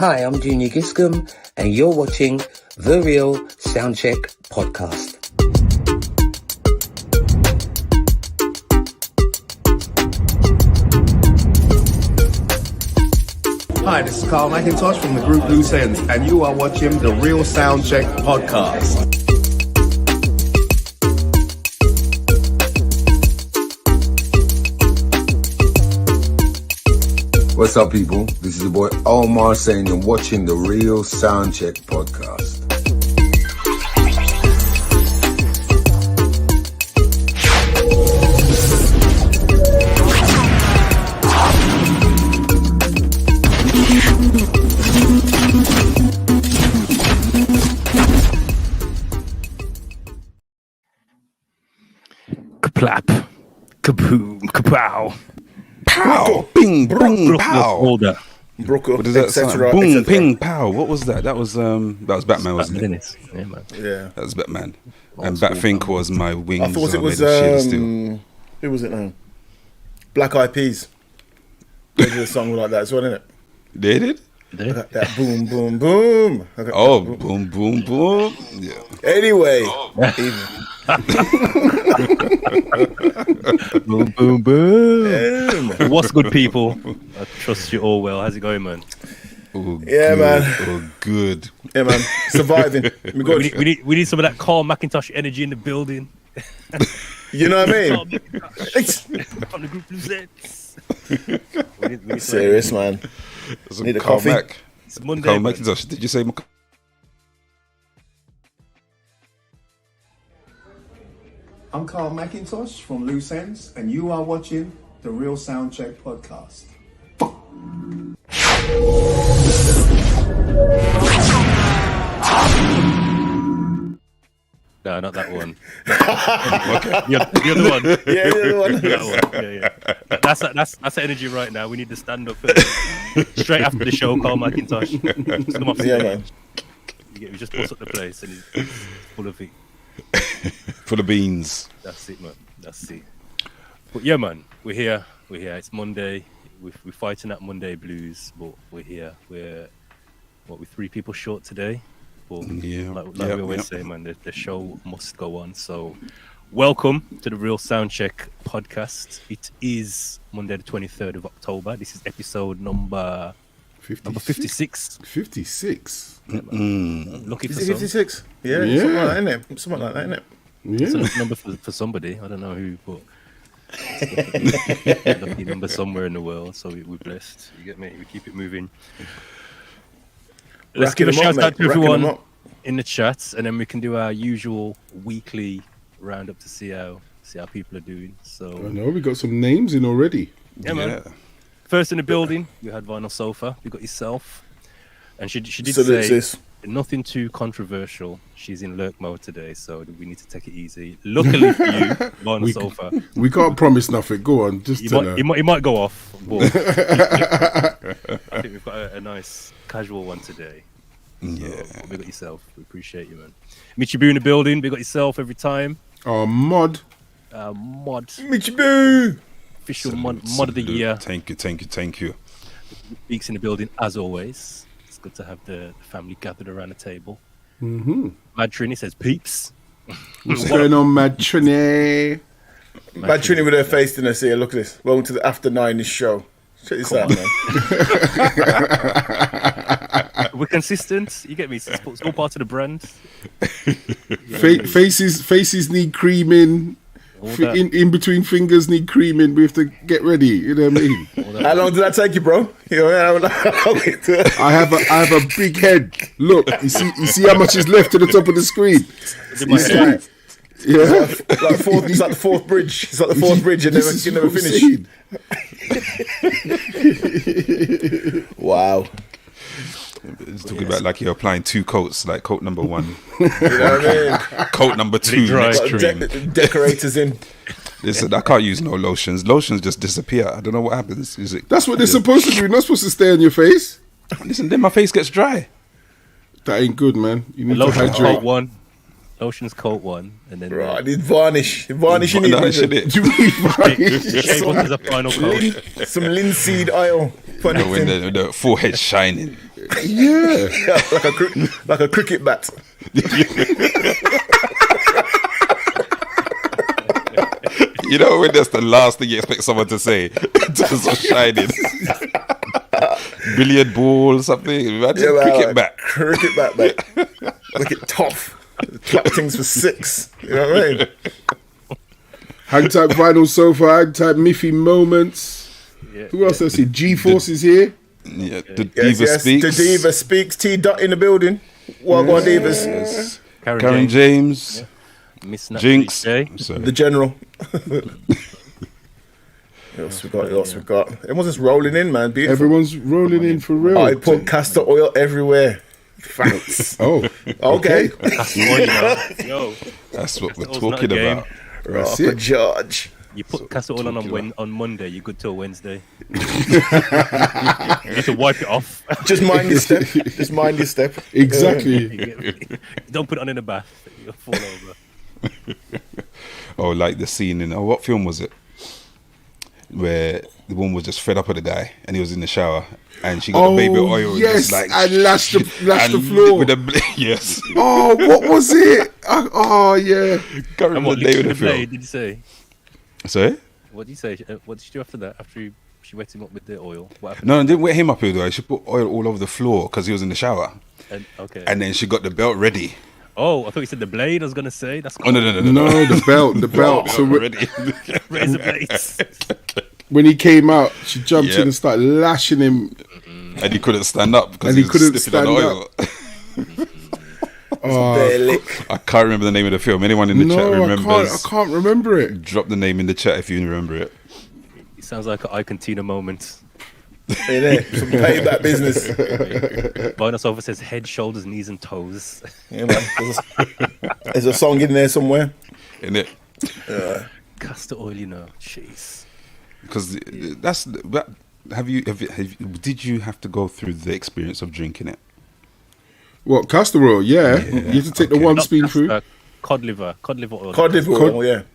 Hi, I'm Junior Giscombe, and you're watching The Real Soundcheck Podcast. Hi, this is Carl McIntosh from the group Loose Ends, and you are watching The Real Soundcheck Podcast. What's up, people? This is your boy Omar saying you're watching The Real Soundcheck Podcast. Kaplap, kaboom, kapow, Pow! Bing, boom, pow! Brooklyn, What does that sound? etc. Boom, etc. ping, pow! What was that? That was Batman, wasn't it? Dennis. Yeah, man. Yeah. That was Batman. And Batfink was my wings. I thought it was, who was it now? Black Eyed Peas. They did a song like that as well, innit? They did? That boom, boom, boom. Oh, boom, boom, boom. Yeah. Anyway. Boom, boom, boom. What's good, people? I trust you all well. How's it going, man? Oh, Yeah, good. man. Oh, good. Yeah, man. Surviving. We good. We need some of that Carl McIntosh energy in the building. You know what I Carl mean? McIntosh from the group Loose Ends. We need Serious, man. Need a coffee? It's Monday. Carl man. McIntosh. Did you say? I'm Carl McIntosh from Loose Ends, and you are watching The Real Soundcheck Podcast. No, not that one. the other one. Yeah, the other one. That one. Yeah. That's the energy right now. We need to stand up straight after the show. Carl McIntosh. Just come off Yeah, stage. man. We just bust up the place and it's full of it. Full of beans. That's it, man. That's it. But yeah, man, we're here. It's Monday. We're fighting that Monday blues, but we're here. We're 3 people short today. But Yeah. like we always say, man, the show must go on. So welcome to the Real Soundcheck Podcast. It is Monday the 23rd of October. This is episode number 56. 56. Lucky for Is it some. 56? Yeah, Yeah. something like that, innit? Something like that, innit? It's a Yeah. lucky number for somebody. I don't know who, but it's a lucky number somewhere in the world. So we're blessed. You get me? We keep it moving. Let's Racking give a them up, shout mate. out to Racking them everyone up. in the chats, and then we can do our usual weekly roundup to see how people are doing. I So know, we got some names in already. yeah, man. First in the building, we had Vinyl Sofa. You got yourself, and she did Salute, say sis. nothing too controversial. She's in lurk mode today, so we need to take it easy. Luckily for you, Vinyl Sofa, We can't promise nothing. Go on, just tell her. he might go off. But I think we've got a nice casual one today. So Yeah. we got yourself. We appreciate you, man. Michibu in the building. We got yourself every time. Mod. Mod Michibu! official mod of the year. Thank you. Beaks in the building as always. It's good to have the family gathered around the table. Mm-hmm. Mad Trini says peeps. What's going on, Mad Trini? Bad Trini with her face in her see. Look at this. Welcome to the After 9 show. Check this out, man. We're consistent. You get me? It's all part of the brand. Faces need creaming. All that. In between fingers need creaming. We have to get ready. You know what I mean? How long did that take you, bro? You know, I have a big head. Look, you see how much is left to the top of the screen. You see? Yeah. it's like the fourth bridge. It's like the fourth bridge and This you is never what I'm finish. saying. Wow. It's talking about like you're applying 2 coats, like coat number 1, You know what I mean? coat number 2 dry. next Got stream. decorators in. Listen, I can't use no lotions. Lotions just disappear. I don't know what happens. Is it? That's what they're supposed to do. You're not supposed to stay on your face. Listen, then my face gets dry. That ain't good, man. You need to Lotion's hydrate. coat 1. Lotion's coat 1. And then Right, I need varnish. Varnish you need. Varnish, innit? You need varnish. shave up as a final coat. Some linseed oil. You know, when the forehead's shining. Yeah. like a cricket bat. You know when that's the last thing you expect someone to say in terms of shining. Billiard ball, something. Imagine cricket bat. Cricket bat, mate. Make it tough. Clap things for 6. You know what I mean? Hang type vinyl sofa, hang type Miffy moments. Who else I see? G-Force is here. Yeah, the Diva speaks. The Diva speaks. T Dot in the building. What about Divas? Yes. Karen James. Yeah. Miss Jinx. The General. What else we got? Everyone's just rolling in, man. Beautiful. Everyone's rolling in for real. I put castor oil everywhere. Thanks. Oh, okay. Castor oil, yo. That's what we're Castor oil's talking not a game. about. That's Rafa it. George. You put castor oil on Monday, you're good till Wednesday. You need to wipe it off. Just mind your step. Just mind your step. Exactly. Don't put it on in the bath. You'll fall over. Oh, like the scene in what film was it? Where the woman was just fed up with the guy and he was in the shower and she got the baby oil yes, and just and lashed the floor. With yes. Oh, what was it? Oh, yeah. Can't remember the name of the film. Blade, did you say? Sorry? What did you say? What did she do after that? After she wet him up with the oil? What happened? No, I didn't wet him up with the oil. She put oil all over the floor because he was in the shower. Okay. And then she got the belt ready. Oh, I thought you said the blade. I was gonna say that's. Oh no, No, the belt. So ready. Razor blades. when he came out, she jumped in and started lashing him. And he couldn't stand up because And he he couldn't was slipping on stand oil. I can't remember the name of the film. Anyone in the chat remembers? I can't remember it. Drop the name in the chat if you remember it. It sounds like an Icontina moment. Some payback business. Bonus over says head, shoulders, knees, and toes. Yeah, man. There's a song in there somewhere. In it. Castor oil, you know. Jeez. Because that's. Did you have to go through the experience of drinking it? What, castor oil? Yeah. You have to take the one spoonful. Cod liver oil.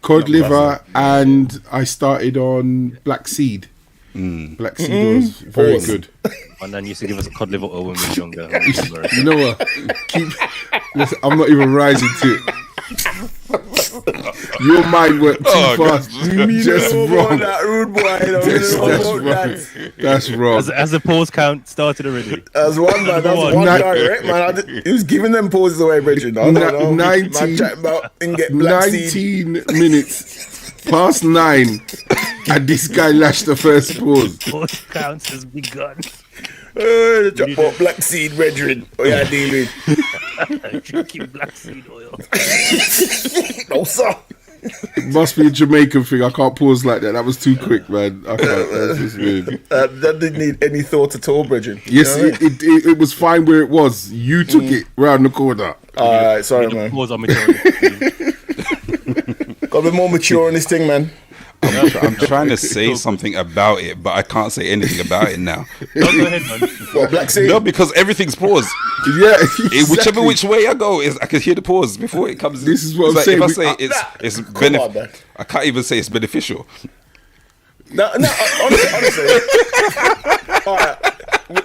Cod liver and I started on black seed. Black seed oil is very good. And then you used to give us cod liver oil when we were younger. You know what? Listen, I'm not even rising to it. Your mind went too fast. Just wrong. That rude boy. That's wrong. As the pause count started already. That's one man. That's one direct man. He was giving them pauses away, Bridget. 19 minutes past 9, and this guy lashed the first pause. Pause count has begun. Black seed, brethren. Oh yeah, dealing. Drinking black seed oil. No sir. It must be a Jamaican thing. I can't pause like that. That was too quick, man. I can't. That's just weird. That didn't need any thought at all, brethren. Yes, it was fine where it was. You took it round the corner. Alright, sorry, man. Pause on me. Got to be more mature on this thing, man. I'm trying to say something about it, but I can't say anything about it now. No, go ahead, man. What, black seed? No, because everything's paused. Yeah, exactly. Whichever which way I go, I can hear the pause before it comes. This is what I'm like saying. If I say it's beneficial, I can't even say it's beneficial. No, honestly. All right.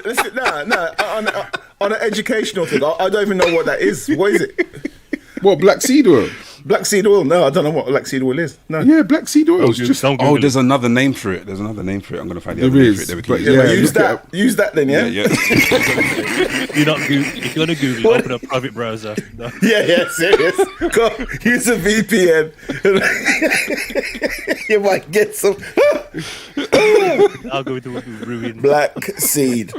Listen, on an educational thing, I don't even know what that is. What is it? What, black seed oil? Black seed oil? No, I don't know what black seed oil is. No. Yeah, black seed oil is just... There's another name for it. I'm going to find the other name for it. Use that then, yeah? Yeah. If you're going to Google, open up a private browser. No. Yeah, serious. Go, use a VPN. You might get some... I'll go with the ruin. Black seed.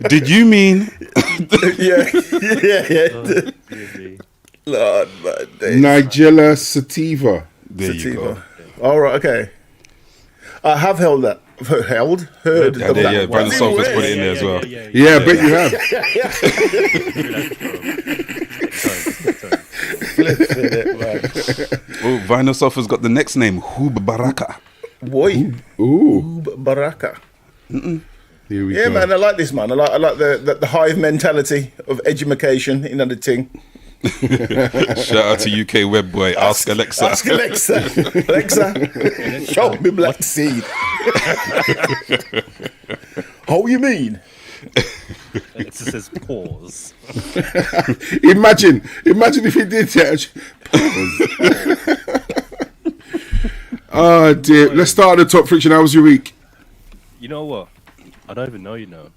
Did you mean? Yeah. Lord, man. Nigella sativa. There you go. All right, okay. I have heard of that. Brandon Sofa's put it in there as well. Yeah, I bet you have. Oh, Vinyl Sofa's got the next name, Hub Baraka. Boy. Ooh. Baraka. Here we go. Yeah, man, I like this, man. I like the hive mentality of education in the thing. Shout out to UK web boy. Ask Alexa. Alexa, show me black seed. Oh, you mean? It just says pause. Imagine if he did that. Oh dear. Let's start at the top, Friction. How was your week? You know what? I don't even know. You know,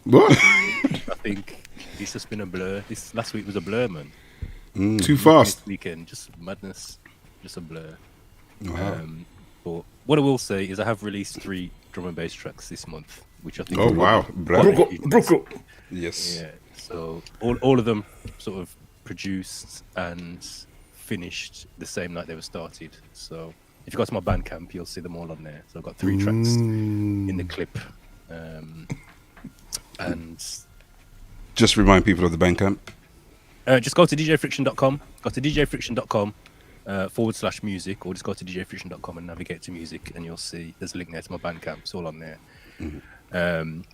What? I think it's just been a blur. This last week was a blur, man. Too fast. This weekend, just madness, just a blur. Wow. But what I will say is I have released 3 drum and bass tracks this month, which I think. Oh are wow. Bravo. Brooke. Yes. Yeah. So all of them sort of produced and finished the same night they were started. So if you go to my Bandcamp, you'll see them all on there. So I've got 3 tracks in the clip, and Just remind people of the Bandcamp. just go to djfriction.com. Go to djfriction.com /music, or just go to djfriction.com and navigate to music, and you'll see there's a link there to my Bandcamp. It's all on there.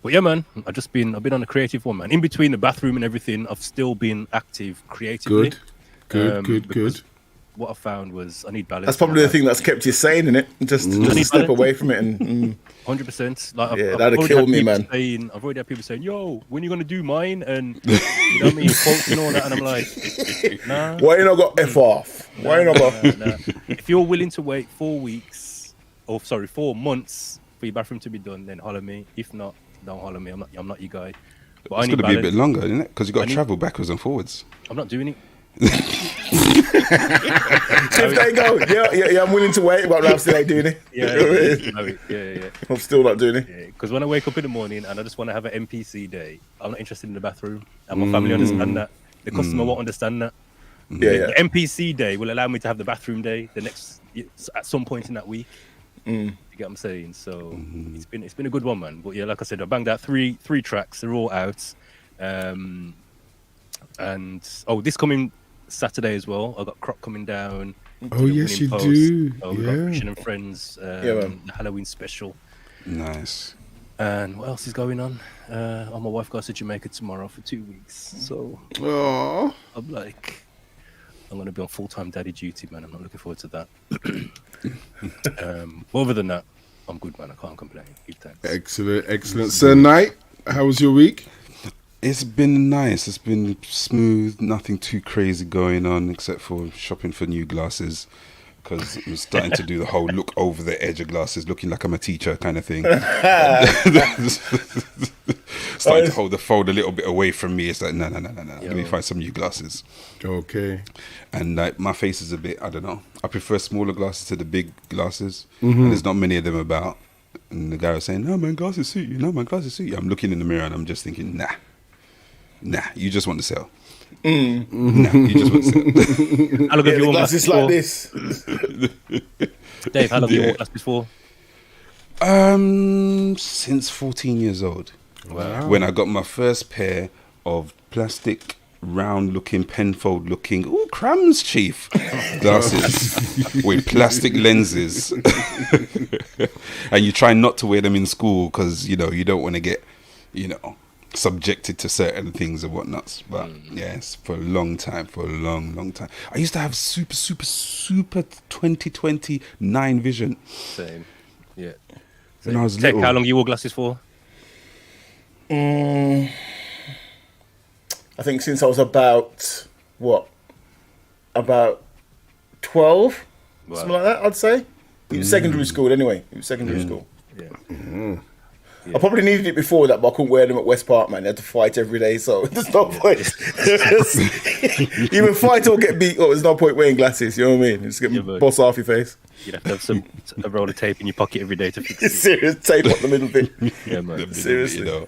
But yeah, man, I've been on a creative one, man. In between the bathroom and everything, I've still been active creatively. Good. What I found was I need balance. That's probably the thing that's kept you sane, innit? Just step away from it and 100%. Like, Yeah, I've that'd already kill had me, people man. saying, I've already had people saying, "Yo, when are you gonna do mine?" And you know what I mean, quotes and all that. And I'm like, nah. why you not got F off? Why you not got? Nah. If you're willing to wait 4 months for your bathroom to be done, then holler me. If not, don't holler me. I'm not your guy. But It's I need going to be a bit balance. longer, isn't it? Because you got to need- travel backwards and forwards. I'm not doing it. If they go, yeah, I'm willing to wait, but I'm still ain't doing it. Yeah. I'm still not doing it. Because when I wake up in the morning and I just want to have an MPC day, I'm not interested in the bathroom. And my family understand that. The customer won't understand that. Yeah. The MPC day will allow me to have the bathroom day at some point in that week. You get what I'm saying? So it's been a good one, man. But yeah, like I said, I banged out three tracks. They're all out. And this coming Saturday as well, I got Crop coming down. Oh yes, you Post. do. We got Yeah. Christian and Friends, man. the Halloween special. Nice. And what else is going on? My wife goes to Jamaica tomorrow for 2 weeks. So Oh. I'm like, I'm going to be on full-time daddy duty, man. I'm not looking forward to that. But other than that, I'm good, man. I can't complain. Give thanks. Excellent. Sir Knight, how was your week? It's been nice. It's been smooth. Nothing too crazy going on except for shopping for new glasses. Because I'm starting to do the whole look over the edge of glasses, looking like I'm a teacher kind of thing. Starting to hold the fold a little bit away from me. It's like, no. Let me find some new glasses. Okay. And like my face is a bit, I don't know. I prefer smaller glasses to the big glasses. And there's not many of them about. And the guy was saying, no, man, glasses suit you. No, man, glasses suit you. I'm looking in the mirror and I'm just thinking, nah, you just want to sell. Nah, you just want to sell. How long have you worn Glasses glasses like for? this. Dave, how long have you worn glasses for? Since 14 years old. Wow. When I got my first pair of plastic, round-looking, penfold-looking, crumbs, chief, glasses with plastic lenses. And you try not to wear them in school because, you don't want to get, subjected to certain things and whatnots. But yes, for a long time, for a long time. I used to have super 20/20 9 vision Same. Yeah. when I was Tech, little. how long you wore glasses for? I think since I was about 12, something like that. I'd say it was secondary school anyway. It was secondary school. Yeah. I probably needed it before that, but I couldn't wear them at West Park, man. They had to fight every day, so there's no point. Either fight or get beat. There's no point wearing glasses. You know what I mean? Just get but- boss off your face. You'd have to have a roll of tape in your pocket every day to fix it. Serious tape up the middle bit. Yeah, man. Seriously. Yeah.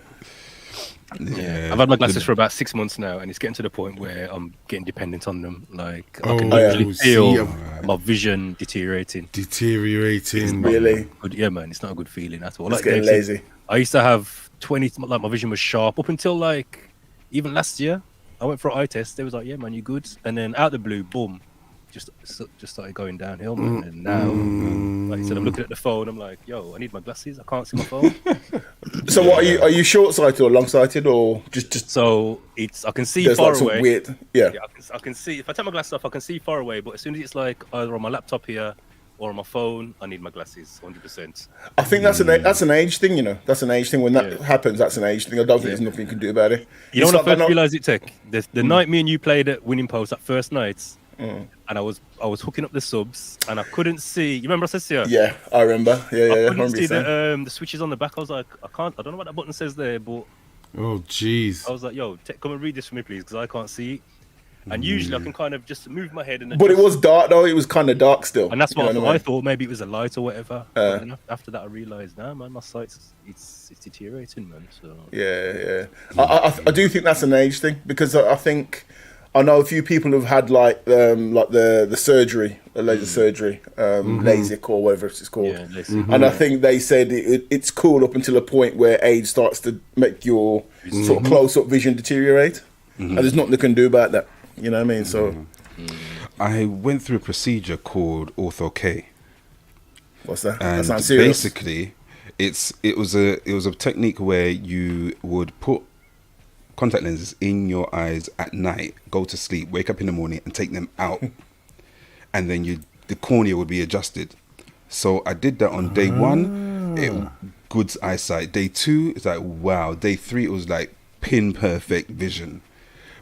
I've had my glasses for about 6 months now, and it's getting to the point where I'm getting dependent on them. Like, I can literally feel my vision deteriorating. Really? Good, yeah, man, it's not a good feeling at all. Just Like getting Dave said, lazy. I used to have 20, like my vision was sharp up until like even last year. I went for an eye test. They was like, "Yeah, man, you good." And then out the blue, boom, just started going downhill, man. And now, like you said, I'm looking at the phone. I'm like, "Yo, I need my glasses. I can't see my phone." So what are you short sighted or long sighted or just? So I can see There's far like some away. weird. Yeah. Yeah, I can see. If I take my glasses off, I can see far away. But as soon as it's like either on my laptop here or on my phone, I need my glasses, 100%. I think that's an age thing, you know. That's an age thing. When that happens, that's an age thing. I don't think there's nothing you can do about it. You know when I first realised it, Tech? The night me and you played at Winning Post, that first night, and I was hooking up the subs, and I couldn't see. You remember I said to you? Yeah, I remember. Yeah. I couldn't see the switches on the back. I was like, I don't know what that button says there, but Oh, jeez. I was like, yo, Tech, come and read this for me, please, because I can't see it. And usually I can kind of just move my head and. But it was dark though. It was kind of dark still. And that's what I thought. Maybe it was a light or whatever. But then after that, I realised, nah, man, my sight's it's deteriorating, man. So Yeah. I do think that's an age thing because I think I know a few people who've had like the surgery, the laser surgery, LASIK or whatever it's called. yeah, LASIK. And I think they said it's cool up until a point where age starts to make your sort of close-up vision deteriorate, and there's nothing they can do about that. You know what I mean? So I went through a procedure called Ortho K. what's that? And That sounds serious. basically, it was a technique where you would put contact lenses in your eyes at night, go to sleep, wake up in the morning, and take them out, and then the cornea would be adjusted. So I did that on day 1, good eyesight. Day 2, it's like wow. Day 3, it was like pin perfect vision.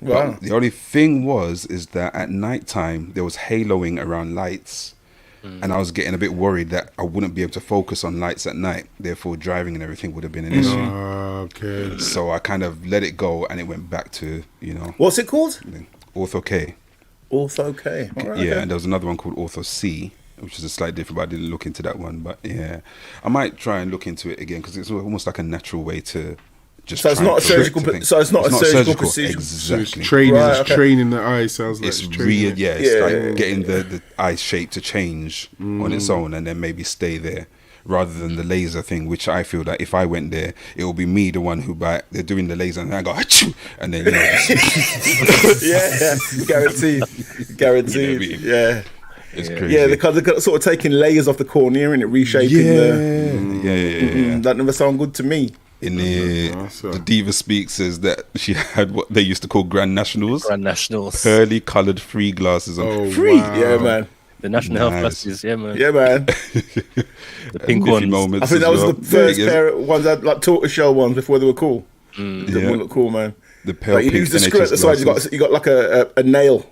Wow. But the only thing is that at night time there was haloing around lights, and I was getting a bit worried that I wouldn't be able to focus on lights at night. Therefore, driving and everything would have been an issue. Okay. So I kind of let it go, and it went back to What's it called? Ortho K. Ortho K. All right, Yeah, okay. and there was another one called Ortho C, which is a slight different, but I didn't look into that one. But yeah, I might try and look into it again because it's almost like a natural way to just. So it's try not and a surgical. correct So it's not a surgical procedure. Exactly. Training, Right, it's okay. training the eye. Sounds like It's training real, it. yeah. It's Yeah, like yeah, getting the eye shape to change on its own, and then maybe stay there, rather than the laser thing. Which I feel that if I went there, it will be me the one who they're doing the laser, and I go, achoo, and then Yeah, guaranteed. You know what I mean? Yeah. it's crazy. Yeah, they're sort of taking layers off the cornea and it reshaping yeah. That never sound good to me. In the Diva Speak says that she had what they used to call Grand Nationals, Grand Nationals, pearly coloured free glasses on. Oh, Free, wow. Yeah, man. the National Health Nice. glasses, yeah, man. Yeah, man. The pink Goofy ones. moments I think as that was well. the first Yeah, pair of ones that like tortoise shell ones before they were cool. They Yeah. wouldn't look cool, man. The pale Like you pink use the screw at the NHS side. glasses. You got like a nail.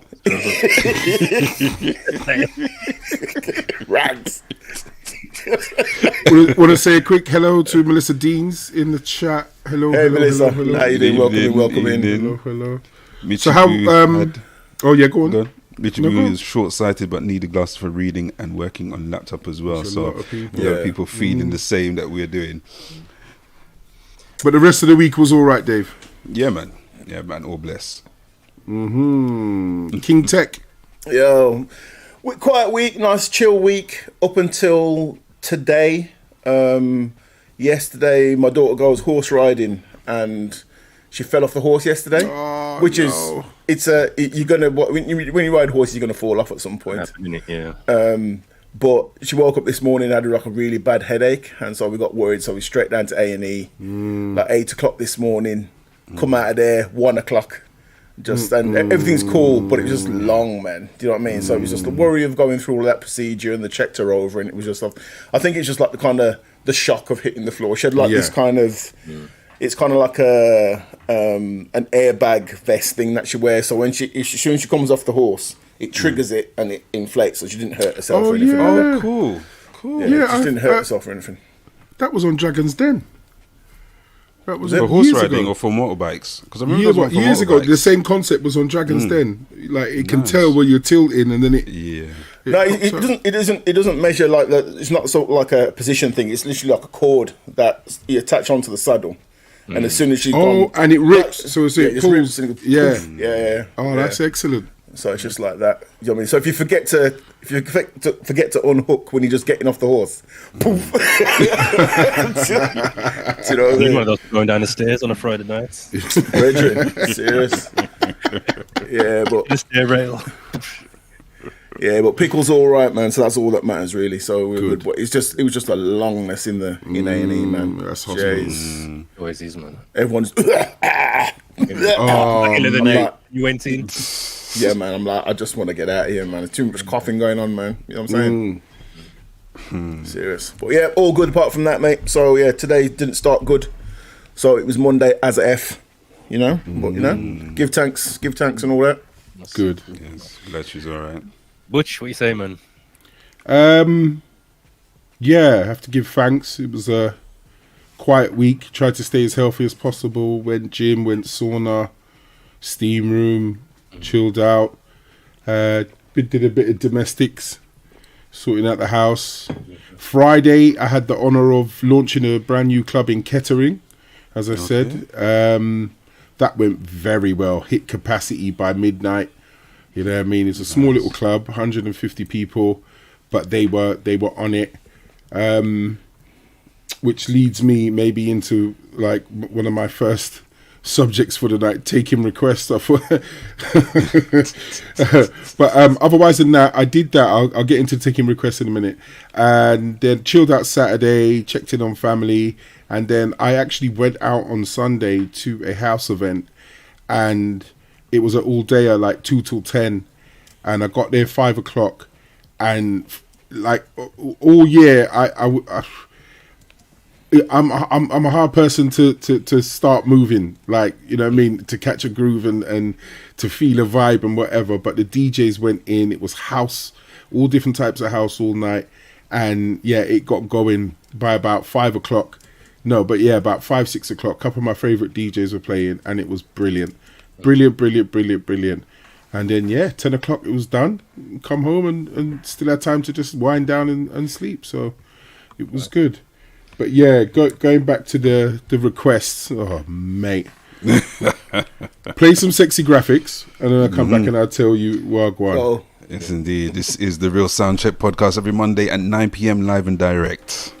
Rags. Want to say a quick hello to Melissa Deans in the chat. Hello, Hey, hello, Melissa. hello, How you doing? Welcome in. hello, hello. Michibu So how? had- Oh yeah, go on. Go on. Michibu No, go on. is short-sighted but needed glasses for reading and working on laptop as well. There's a So lot of people. a lot of Yeah. people feeling the same that we're doing. But the rest of the week was all right, Dave. Yeah, man. All blessed. King Tech. Yo, quiet week, nice chill week up until today. Yesterday, my daughter goes horse riding and she fell off the horse yesterday, which is you're gonna when you ride horses, you're gonna fall off at some point. At a minute, yeah. But she woke up this morning, had like a really bad headache, and so we got worried. So we straight down to A&E, like 8 o'clock this morning. Come out of there 1 o'clock. And everything's cool, but it was just long, man. Do you know what I mean? So it was just the worry of going through all that procedure, and they checked her over, and it was just I think it's just like the shock of hitting the floor. She had like this kind of. It's kind of like an airbag vest thing that she wears. So when as soon as she comes off the horse, it triggers it and it inflates. So she didn't hurt herself or anything. yeah. Like that. Cool. Yeah, Yeah, she didn't hurt herself or anything. That was on Dragon's Den. That was For horse years riding ago. or for motorbikes? Because I remember there was one for years ago, motorbikes. the same concept was on Dragon's Den. Like it can tell where you're tilting, and then it. Yeah. No, pops up. it doesn't measure like that. It's not sort of like a position thing. It's literally like a cord that you attach onto the saddle, and as soon as she and it rips. So it just pulls. rips and it Yeah. poof. Yeah. Oh, that's excellent. So it's just like that. You know what I mean? So if you forget to unhook when you're just getting off the horse, poof. Do you know what I Need one mean? of those going down the stairs on a Friday night. Brethren, serious. Yeah, The but stair rail. Pickle's all right, man. So that's all that matters, really. So we're good. But it was just a longness in A&E, man. That's hospital. Jeez. Always is, man. Everyone's. End of the I'm night, like- you went in. Yeah, man. I'm like, I just want to get out of here, man. There's too much coughing going on, man. You know what I'm saying? Serious. But yeah, all good apart from that, mate. So yeah, today didn't start good. So it was Monday as a F, you know. But you know, give thanks and all that. Good. Yes, glad she's all right. Butch, what you say, man? Yeah, I have to give thanks. It was a quiet week. Tried to stay as healthy as possible. Went gym, went sauna, steam room, chilled out. Did a bit of domestics, sorting out the house. Friday, I had the honour of launching a brand new club in Kettering, as I said. That went very well. Hit capacity by midnight. You know what I mean? It's a small little club, 150 people, but they were on it. Which leads me maybe into like one of my first subjects for the night, taking requests off. But otherwise than that, I did that. I'll get into taking requests in a minute. And then chilled out Saturday, checked in on family, and then I actually went out on Sunday to a house event, and it was an all-dayer, like 2 till 10, and I got there 5 o'clock, and like all year I'm a hard person to start moving, like, you know what I mean, to catch a groove and to feel a vibe and whatever. But the DJs went in, it was house, all different types of house all night, and yeah, it got going by about 5 o'clock. No, but yeah, about 5-6 o'clock. A couple of my favorite DJs were playing, and it was brilliant. And then yeah, 10 o'clock it was done. Come home and still had time to just wind down and sleep. So it was good. But yeah, going back to the requests. Oh mate, play some sexy graphics, and then I'll come back and I'll tell you Wagwan. Oh, Yes, indeed. This is the Real Soundcheck podcast every Monday at 9 p.m. live and direct.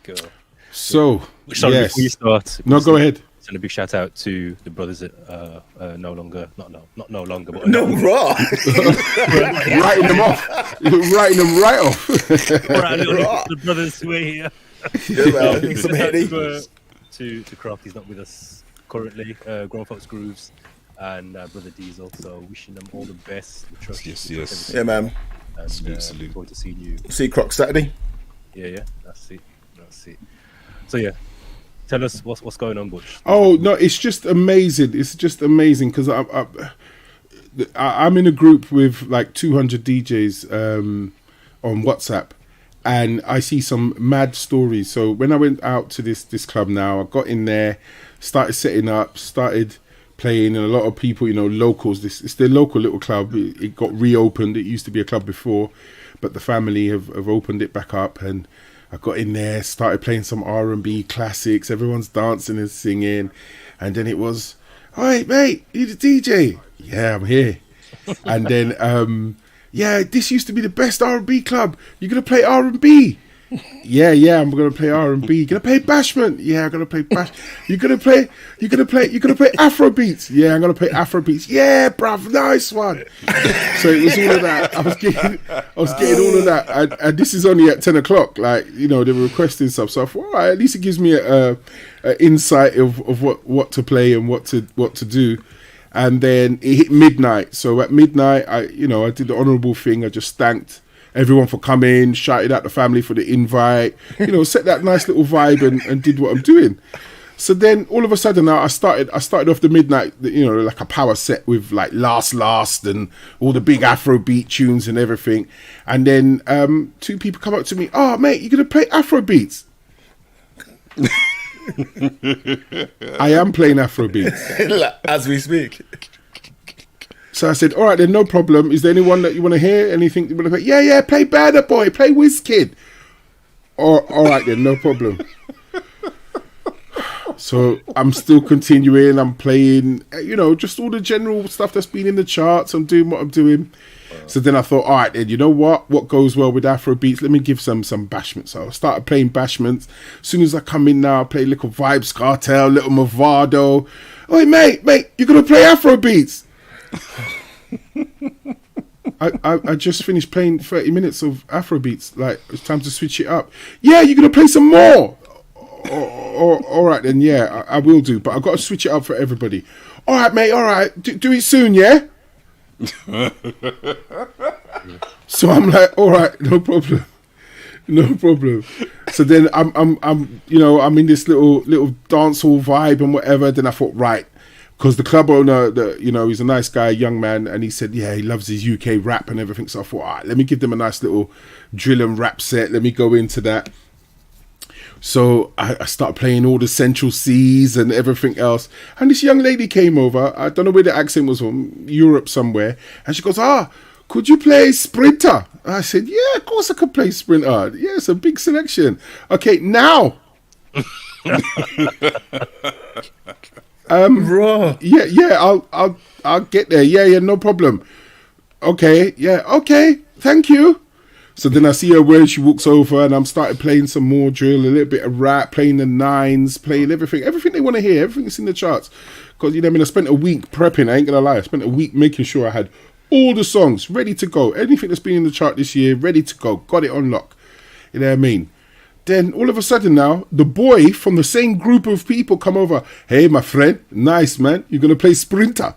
Go. So Sorry, yes, before you start. no, go ahead. Send a big shout out to the brothers that not no longer, but no, raw. Writing them off, writing them right off. Right, the brothers who are here. Yeah, man, some heady. To Croft, he's not with us currently. Grown Folks Grooves and Brother Diesel. So wishing them all the best. The trust, Yes. Yeah, man. And, Salute. look forward to seeing you. See Croc Saturday. Yeah. That's it. So yeah, tell us what's going on, Butch. Oh no, it's just amazing. It's just amazing because I'm in a group with like 200 DJs on WhatsApp, and I see some mad stories. So when I went out to this club now, I got in there, started setting up, started playing, and a lot of people, you know, locals. It's their local little club. It got reopened. It used to be a club before, but the family have opened it back up, and I got in there, started playing some R&B classics. Everyone's dancing and singing, and then it was, "All right, mate, you the DJ?" "Yeah, I'm here." And then, "Yeah, this used to be the best R&B club. You're gonna play R&B?" Yeah, I'm gonna play R&B. You gonna play bashment? Yeah, I'm gonna play bash. You gonna play Afro beats? Yeah, I'm gonna play Afro beats. Yeah, bruv, nice one. So it was all of that. I was getting all of that, and this is only at 10 o'clock. Like, you know, they were requesting stuff. So I thought, all right, at least it gives me a insight of what to play and what to do. And then it hit midnight. So at midnight, I did the honourable thing. I just thanked everyone for coming, shouted out the family for the invite, set that nice little vibe and did what I'm doing. So then all of a sudden I started off the midnight, like a power set with like Last and all the big Afrobeat tunes and everything. And then 2 people come up to me, "Oh mate, you're gonna play Afrobeats?" I am playing Afrobeats as we speak. So I said, "All right, then, no problem. Is there anyone that you want to hear? Anything you want to play?" Yeah, play Banner Boy, play Wizkid. All right, then, no problem. So I'm still continuing. I'm playing, just all the general stuff that's been in the charts. I'm doing what I'm doing. So then I thought, all right, then, you know what? What goes well with Afrobeats? Let me give some bashments. So I started playing bashments. As soon as I come in now, I play Little Vibes Cartel, Little Movado. "Oi, mate, you're going to play Afrobeats?" I just finished playing 30 minutes of Afrobeats. Like, it's time to switch it up. "Yeah, you're going to play some more." all right then, yeah, I will do. But I've got to switch it up for everybody. All right, mate. All right, do it soon, yeah. So I'm like, all right, no problem. So then I'm in this little dance hall vibe and whatever. Then I thought, right, because the club owner, he's a nice guy, young man, and he said, yeah, he loves his UK rap and everything. So I thought, all right, let me give them a nice little drill and rap set. Let me go into that. So I started playing all the Central C's and everything else. And this young lady came over. I don't know where the accent was from, Europe somewhere. And she goes, could you play Sprinter? I said, yeah, of course I could play Sprinter. Yeah, it's a big selection. Okay, now. Raw. Yeah, I'll get there. Yeah, no problem. Okay, thank you. So then I see her where she walks over, and I'm started playing some more drill, a little bit of rap, playing the nines, playing everything they want to hear, everything that's in the charts. Because I spent a week prepping. I ain't gonna lie, I spent a week making sure I had all the songs ready to go. Anything that's been in the chart this year, ready to go. Got it on lock. You know what I mean? Then all of a sudden now, the boy from the same group of people come over. Hey, my friend, nice man. You're gonna play Sprinter.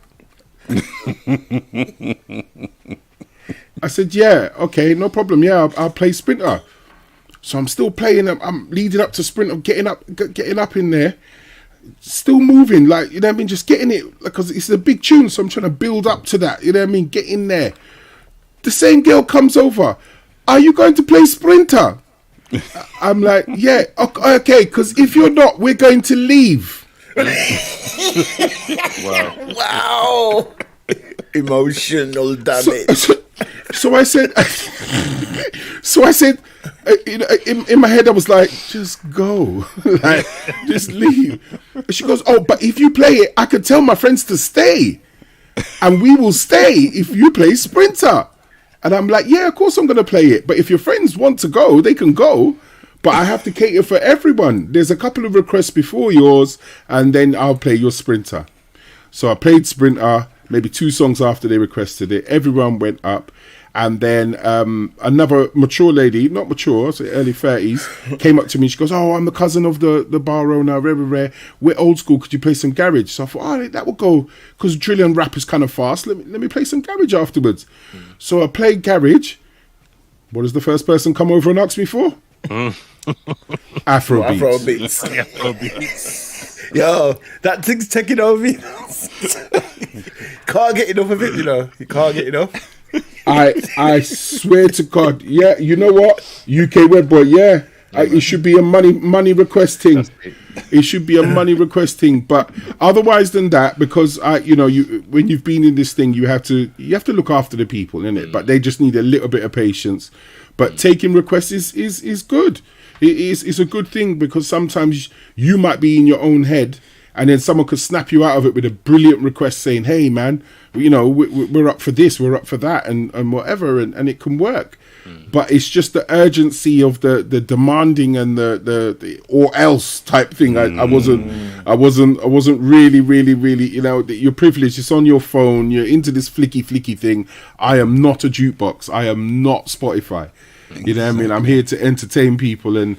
I said, yeah, okay, no problem. Yeah, I'll play Sprinter. So I'm still playing. I'm leading up to Sprinter, getting up in there, still moving, like, you know what I mean, just getting it, because it's a big tune. So I'm trying to build up to that. You know what I mean? Get in there. The same girl comes over. Are you going to play Sprinter? I'm like, yeah, okay, because if you're not, we're going to leave. Wow. Emotional damage. So I said, in my head, I was like, just go, like, just leave. And she goes, but if you play it, I could tell my friends to stay, and we will stay if you play Sprinter. And I'm like, yeah, of course I'm going to play it. But if your friends want to go, they can go. But I have to cater for everyone. There's a couple of requests before yours, and then I'll play your Sprinter. So I played Sprinter, maybe 2 songs after they requested it. Everyone went up. And then another mature lady, not mature, so early 30s, came up to me. She goes, I'm the cousin of the bar owner, rare. We're old school. Could you play some garage? So I thought, that will go, because drill and rap is kind of fast. Let me play some garage afterwards. So I played garage. What does the first person come over and ask me for? Afrobeats. Afrobeats. Yo, that thing's taking over me. Can't get enough of it, You can't get enough. I swear to God, yeah. You know what, UK Web Boy, yeah. It should be a money requesting. It should be a money requesting. But otherwise than that, because when you've been in this thing, you have to look after the people, innit? But they just need a little bit of patience. But taking requests is good. It's a good thing, because sometimes you might be in your own head, and then someone could snap you out of it with a brilliant request saying, hey man, we're up for this, we're up for that, and whatever, and it can work. But it's just the urgency of the demanding and the or else type thing. I wasn't really your privilege. It's on your phone. You're into this flicky thing. I am not a jukebox. I am not Spotify. You know what I mean? I'm here to entertain people and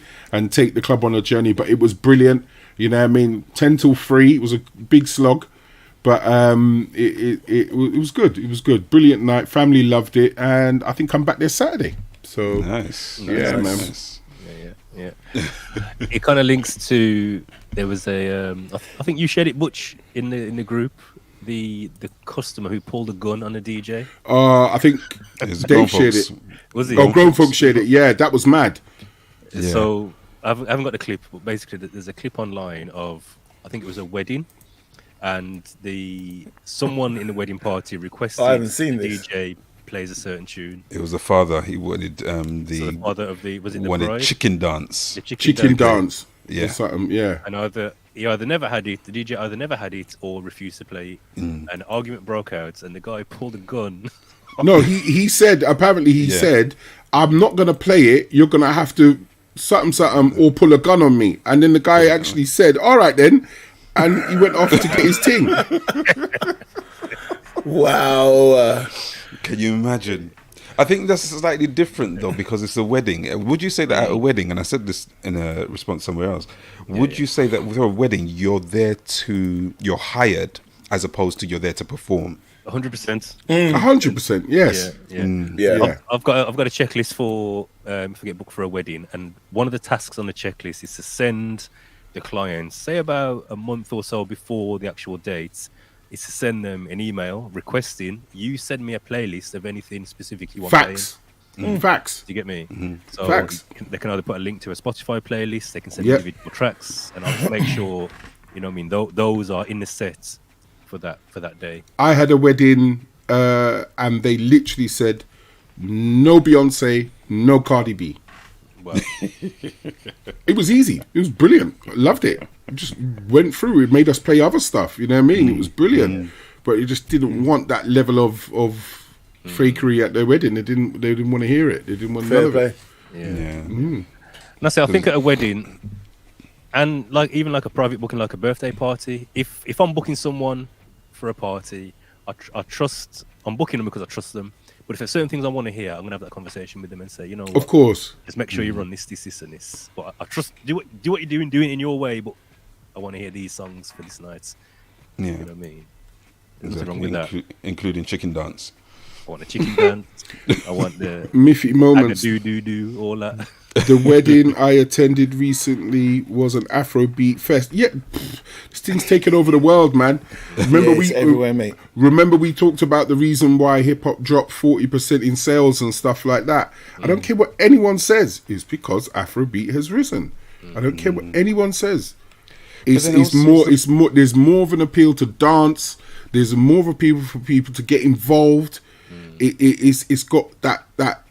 take the club on a journey. But it was brilliant. You know what I mean? 10 till 3. It was a big slog. But it was good. It was good. Brilliant night. Family loved it. And I think I'm back there Saturday. So nice. Yeah, man. Nice. Yeah. It kind of links to, there was a I think you shared it, Butch, in the group. The customer who pulled a gun on a DJ. I think Dave shared it. Was he? Grown folks shared it. Yeah, that was mad. Yeah. So I haven't got the clip, but basically there's a clip online of, I think it was a wedding, and someone in the wedding party requested I haven't seen the this. DJ plays a certain tune. It was the father. He wanted So the father of the wanted bride? chicken dance. The Chicken dance. Yeah. Or something, yeah. And he either never had it, the DJ either never had it or refused to play it. An argument broke out, and the guy pulled a gun. No, he said, apparently he said, I'm not going to play it. You're going to have to something or pull a gun on me. And then the guy actually said, all right then. And he went off to get his ting. Wow. Can you imagine? I think that's slightly different though, because it's a wedding. Would you say that at a wedding, and I said this in a response somewhere else, would you say that with a wedding you're you're hired as opposed to you're there to perform? 100%. 100%. Yes. I've got a checklist for if I get booked for a wedding, and one of the tasks on the checklist is to send the clients, say about a month or so before the actual dates, is to send them an email requesting you send me a playlist of anything specific you want. Facts. Facts. Do you get me? So Facts. they can either put a link to a Spotify playlist, they can send individual tracks, and I'll just make sure, you know what I mean, those are in the set for that day. I had a wedding and they literally said no Beyonce, no Cardi B. Wow. It was easy. It was brilliant. I loved it. It just went through. It made us play other stuff. You know what I mean? It was brilliant. But you just didn't want that level of fakery at their wedding. They didn't want to hear it. They didn't want none of it. And I say, I think at a wedding, and like even like a private booking, like a birthday party, if I'm booking someone for a party, I trust. I'm booking them because I trust them. But if there's certain things I want to hear, I'm gonna have that conversation with them and say, you know, Of course. just make sure you run this, and this. But I trust. Do what you're doing. Do it in your way. But I want to hear these songs for this night. Yeah, You know what I mean? There's nothing wrong with that. Including chicken dance. I want the chicken dance. I want the Miffy moments. do all that. The wedding I attended recently was an Afrobeat fest. Yeah, this thing's taken over the world, man. Remember it's everywhere, mate. Remember we talked about the reason why hip hop dropped 40% in sales and stuff like that. I don't care what anyone says. It's because Afrobeat has risen. I don't care what anyone says. It's more. There's more of an appeal to dance. There's more of a appeal for people to get involved. It's got that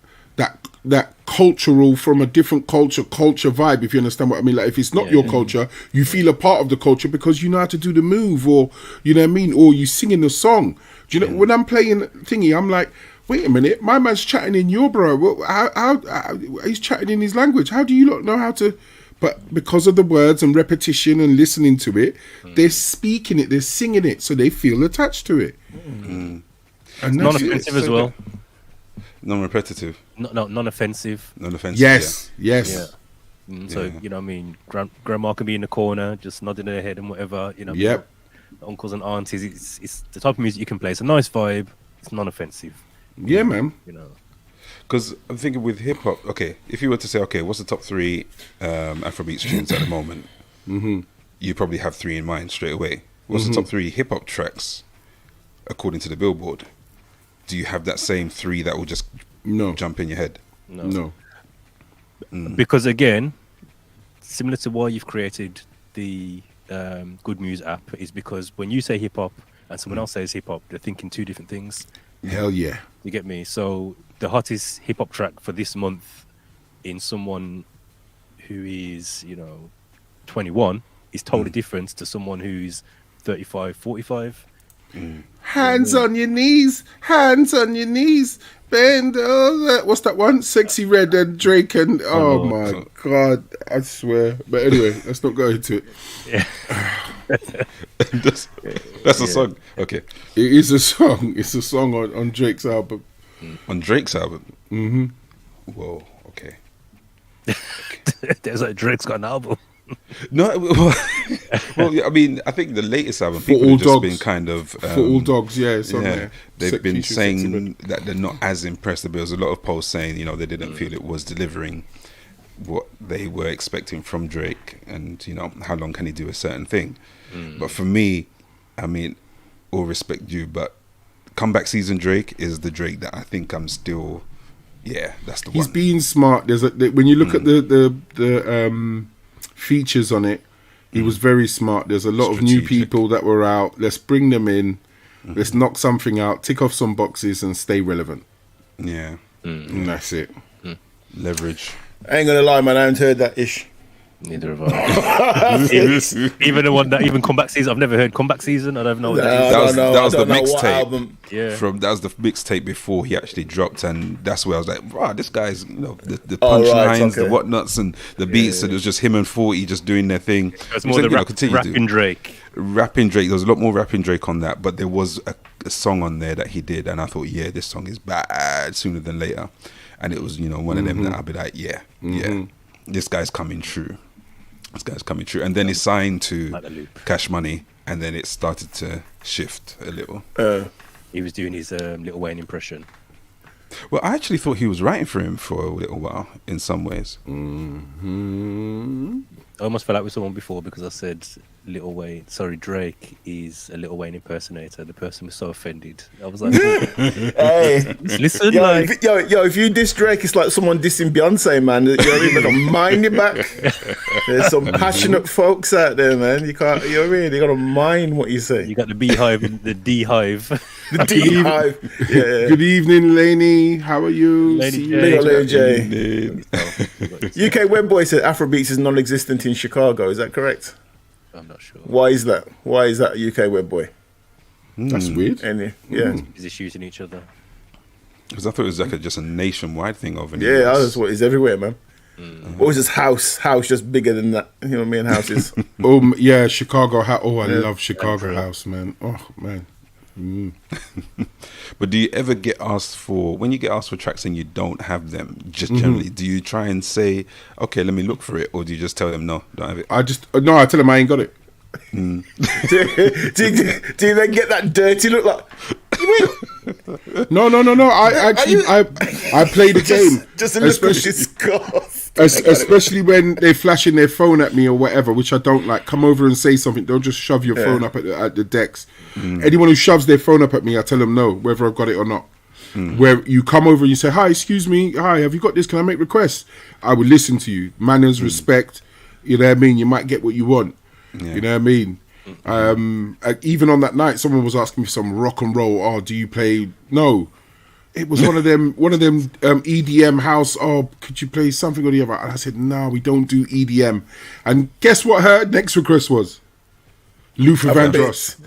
cultural, from a different culture vibe, if you understand what I mean. Like if it's not your culture, you feel a part of the culture because you know how to do the move, or you know what I mean, or you singing the song. Do you know when I'm playing thingy, I'm like, wait a minute, my man's chatting in Yoruba. How he's chatting in his language? How do you not know how to? But because of the words and repetition and listening to it, they're speaking it, they're singing it, so they feel attached to it. And Non-offensive as well. Non-repetitive. Non-offensive. Non-offensive. Yes. So you know what I mean, grandma can be in the corner just nodding her head and whatever, you know. Yep. The uncles and aunties, it's the type of music you can play. It's a nice vibe. It's non-offensive. Yeah, man. You know. Because I'm thinking with hip hop, okay, if you were to say, okay, what's the top 3 Afrobeat tunes at the moment? You probably have 3 in mind straight away. What's the top 3 hip hop tracks according to the Billboard? Do you have that same 3 that will just jump in your head? No. Because again, similar to why you've created the Good Muse app, is because when you say hip hop and someone else says hip hop, they're thinking 2 different things. Hell yeah. You get me? So the hottest hip hop track for this month in someone who is, 21 is totally different to someone who's 35, 45. Hands on your knees, bend over. What's that one? Sexy Red and Drake and oh my god, I swear. But anyway, let's not go into it. That's a song. Okay, it is a song. It's a song on Drake's album. On Drake's album. Whoa. Okay. There's like Drake's got an album. No, well, yeah, I mean, I think the latest album, For people All have just Dogs. been kind of For All Dogs, yeah, it's on there. They've been Featuring Sexy saying Red. that they're not as impressed. There was a lot of posts saying, they didn't feel it was delivering what they were expecting from Drake, and how long can he do a certain thing? But for me, I mean, all respect due, but comeback season Drake is the Drake that I think I'm still, that's the one. He's being smart. When you look at the features on it, he was very smart. There's a lot of new Strategic. people that were out. Let's bring them in. Let's knock something out, tick off some boxes, and stay relevant. Yeah, And that's it. leverage. I ain't gonna lie, man. I haven't heard that ish. Neither have I. even the one that comeback season, I've never heard comeback season. I don't know what that is. I don't know. that was I don't the know what mixtape. album. Yeah. That was the mixtape before he actually dropped, and that's where I was like, wow, this guy's the Oh, punchlines, right, okay. the whatnots, and the beats, and it was just him and 40 just doing their thing. It's more the continue to rapping Drake. rapping Drake. There was a lot more rapping Drake on that, but there was a song on there that he did, and I thought, yeah, this song is bad sooner than later. And it was, one of them that I'll be like, yeah, this guy's coming true. This guy's coming true. And then he signed to Cash Money, and then it started to shift a little. He was doing his Lil Wayne impression. Well, I actually thought he was writing for him for a little while in some ways. I almost felt like with someone before because I said Drake is a Lil Wayne impersonator. The person was so offended. I was like, Hey, listen, if you diss Drake, it's like someone dissing Beyonce, man. You know what I mean? But don't mind your back. There's some passionate folks out there, man. You can't, you know what I mean? You gotta mind what you say. You got the beehive and the D-hive. The D-hive. Yeah. Good evening, Lainey. How are you? Lady J. UK Web Boy said Afrobeats is non-existent in Chicago. Is that correct? I'm not sure. Why is that? Why is that, UK Web Boy? That's weird. Is shooting each other? Because I thought it was like just a nationwide thing over there. Yeah, that's what is everywhere, man. What was this house just bigger than that? You know what I mean? Houses. Yeah, Chicago. I love Chicago house, man. Oh, man. But do you ever get asked when you get asked for tracks and you don't have them, just generally, do you try and say, okay, let me look for it, or do you just tell them, no, don't have it? I tell them I ain't got it. Do you then get that dirty look like, No. I play the game. Just a little disgust. Especially when they're flashing their phone at me or whatever, which I don't like. Come over and say something. Don't just shove your phone up at the decks. Anyone who shoves their phone up at me, I tell them no, whether I've got it or not. Where you come over and you say, hi, excuse me, hi, have you got this? Can I make requests? I would listen to you. Manners, respect. You know what I mean? You might get what you want. Yeah. You know what I mean? Even on that night, someone was asking me some rock and roll. Oh, do you play? No. It was one of them EDM house. Oh, could you play something or the other? And I said, no, we don't do EDM. And guess what her next request was? Luther Vandross.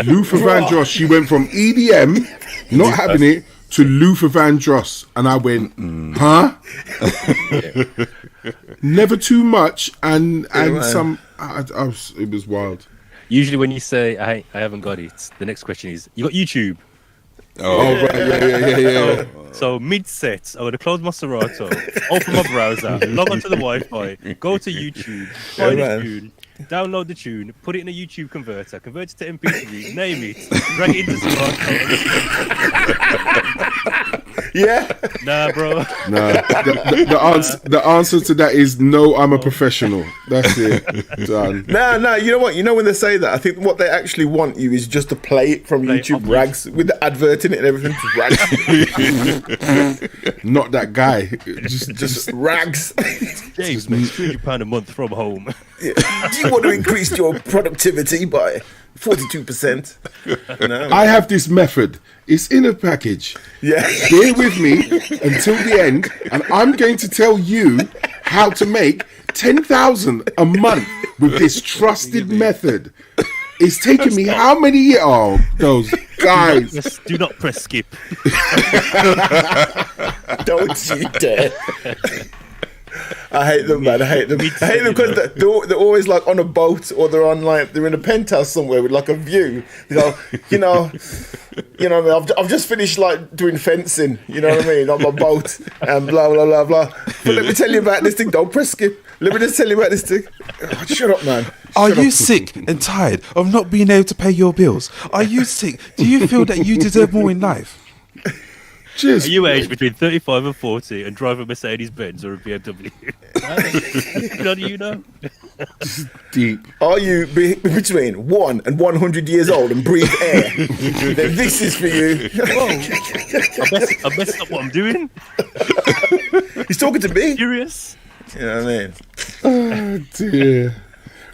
Luther Vandross. She went from EDM, not having it, to Luther Vandross. And I went, huh? Never too much. And some... it was wild. Usually when you say, I haven't got it, the next question is, you got YouTube? Oh, right, yeah. So mid-set, I'm going to close my Serato, open my browser, log onto the Wi-Fi, go to YouTube, find a tune, download the tune, put it in a YouTube converter, convert it to MP3, name it, drag it into Serato. Yeah. Nah, bro. Nah. The answer to that is no. I'm a professional. That's it. Done. No. You know what? You know when they say that, I think what they actually want you is just to play it from YouTube rags with the advert in it and everything. Rags. Not that guy. Just rags. James makes £300 a month from home. Yeah. Do you want to increase your productivity by 42%? No. I have this method. It's in a package. Yeah. Bear with me until the end, and I'm going to tell you how to make 10,000 a month with this trusted method. It's taken me how many years? Oh, those guys. Do not press skip. Don't you dare. I hate them, man. I hate them because they're always like on a boat, or they're in a penthouse somewhere with like a view. They go, you know what I mean? I've just finished like doing fencing, you know what I mean, on my boat and blah blah blah blah. But let me tell you about this thing. Don't press skip. Let me just tell you about this thing. Oh, shut up, man. Are you sick and tired of not being able to pay your bills? Are you sick? Do you feel that you deserve more in life? Are you aged between 35 and 40 and drive a Mercedes-Benz or a BMW? How do you know? Deep. Are you between 1 and 100 years old and breathe air? Then this is for you. Whoa. I messed up what I'm doing. He's talking to me. Curious. You know what I mean? Oh, dear.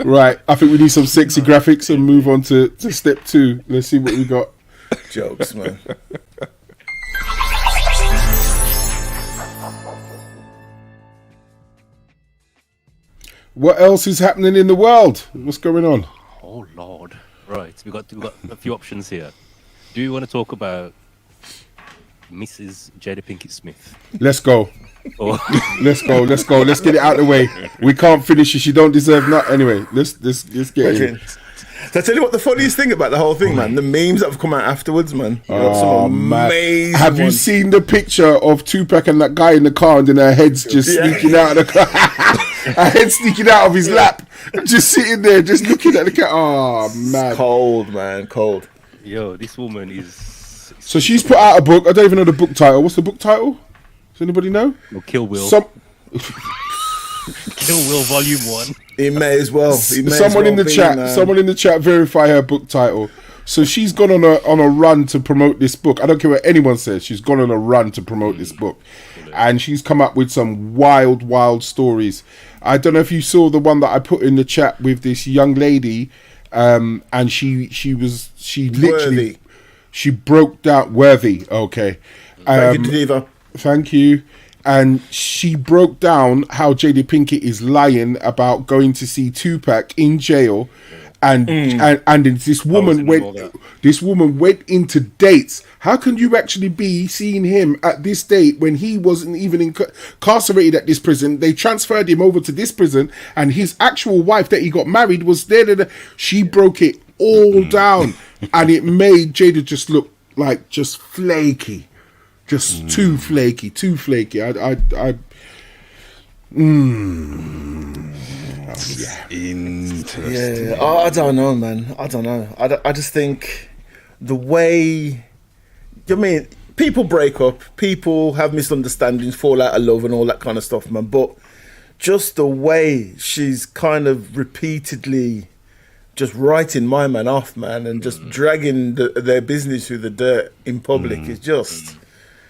Right, I think we need some sexy graphics and move on to step 2. Let's see what we got. Jokes, man. What else is happening in the world? What's going on? Oh, Lord. Right, we've got a few options here. Do you want to talk about Mrs. Jada Pinkett Smith? Let's go. Or Let's go. Let's get it out of the way. We can't finish it. She don't deserve that. Anyway, let's get it. I tell you what, the funniest thing about the whole thing, man, the memes that have come out afterwards, man. You got some man. amazing Have you ones. seen the picture of Tupac and that guy in the car and then her head's just sneaking out of the car? Her head sneaking out of his lap. Just sitting there, just looking at the car. Oh, man. Cold, man, cold. Yo, this woman is. So she's put out a book. I don't even know the book title. What's the book title? Does anybody know? Well, Kill Will. Kill Will Volume 1. He may as well. Someone in the chat verify her book title. So she's gone on a run to promote this book. I don't care what anyone says. She's gone on a run to promote this book, and she's come up with some wild stories. I don't know if you saw the one that I put in the chat with this young lady, and she literally broke down Worthy. Okay, Thank you, Diva. thank you. And she broke down how Jada Pinkett is lying about going to see Tupac in jail, and this woman went into dates. How can you actually be seeing him at this date when he wasn't even incarcerated at this prison? They transferred him over to this prison, and his actual wife that he got married was there. She broke it all down, and it made Jada just look like just flaky. Just too flaky. Yeah. Interesting. Yeah, I don't know, man. I don't know. I just think the way, I mean, people break up, people have misunderstandings, fall out of love and all that kind of stuff, man. But just the way she's kind of repeatedly just writing my man off, man, and just dragging their business through the dirt in public is just...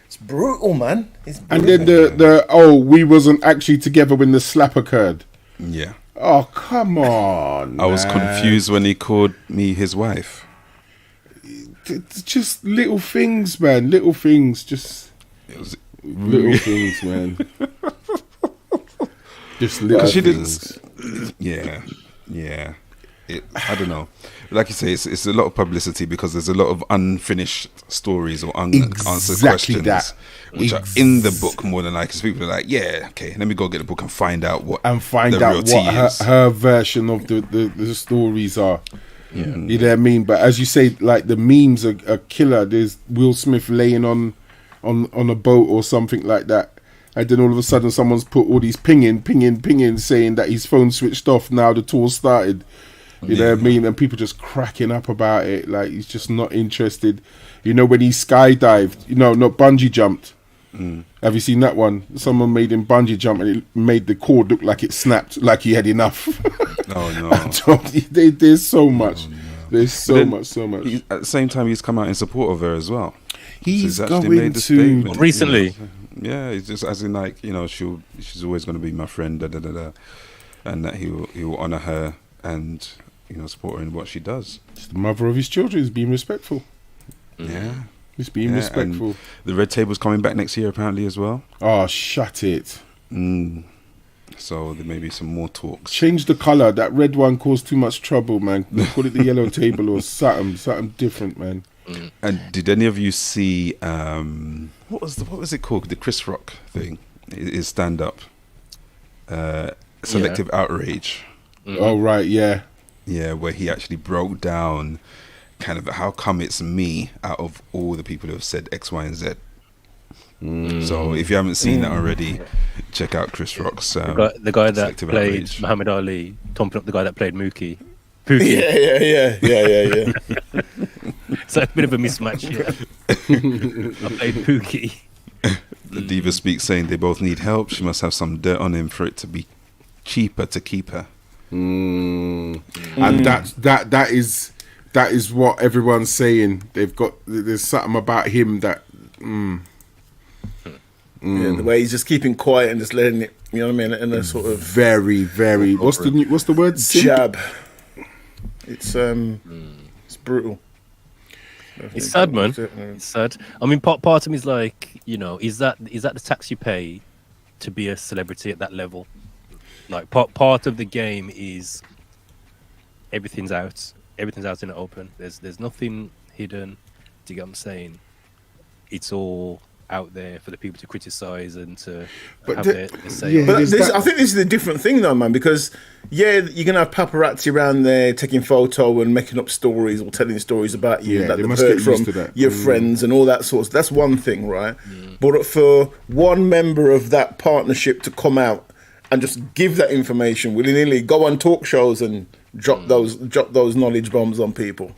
It's brutal, man. It's brutal. And then we wasn't actually together when the slap occurred. Yeah. Oh, come on. I was confused when he called me his wife. Just little things, man. Little things. Just little things, man. Just little things. Yeah. I don't know. Like you say, it's a lot of publicity because there's a lot of unfinished stories or unanswered questions, which are in the book more than like. Because people are like, yeah, okay, let me go get the book and find out what the real tea is. Her version of the stories are. Yeah. You know what I mean? But as you say, like the memes are killer. There's Will Smith laying on a boat or something like that. And then all of a sudden someone's put all these pinging, saying that his phone switched off now the tour started. You know what I mean? And people just cracking up about it. Like, he's just not interested. You know, when he skydived, not bungee jumped. Have you seen that one? Someone made him bungee jump and it made the cord look like it snapped, like he had enough. Oh, no. There's so much. There's so much. At the same time, he's come out in support of her as well. He's so going made the statement. Recently. Yeah, it's just as in like, she's always going to be my friend, and that he will honour her and... support her in what she does. It's the mother of his children. He's being respectful. Yeah. He's being respectful. The Red Table's coming back next year, apparently, as well. Oh, shut it. So there may be some more talks. Change the colour. That red one caused too much trouble, man. Call it the Yellow Table or something different, man. And did any of you see, what was it called? The Chris Rock thing. His stand-up. Selective Outrage. Oh, right, yeah. Yeah, where he actually broke down kind of how come it's me out of all the people who have said X, Y, and Z. So if you haven't seen that already, check out Chris Rock's the guy that Selective played Outrage. Muhammad Ali, thumping up the guy that played Pookie. Yeah. It's like a bit of a mismatch. Yeah. I played Pookie. The diva speaks saying they both need help. She must have some dirt on him for it to be cheaper to keep her. And that is what everyone's saying. There's something about him that Yeah, the way he's just keeping quiet and just letting it, you know what I mean, in a sort of very what's the word? jab. It's brutal. It's sad, man. It's sad. I mean, part of me is like, is that the tax you pay to be a celebrity at that level? Like part of the game is everything's out in the open. There's nothing hidden. Do you get what I'm saying? It's all out there for the people to criticize and to But have the- their say. yeah, on. But there's this, that- I think this is a different thing, though, man. Because you can have paparazzi around there taking photo and making up stories or telling stories about you Yeah, that they they've must heard get from used to that. your friends and all that sort of. That's one thing, right? But for one member of that partnership to come out and just give that information willy nilly, go on talk shows and drop those knowledge bombs on people,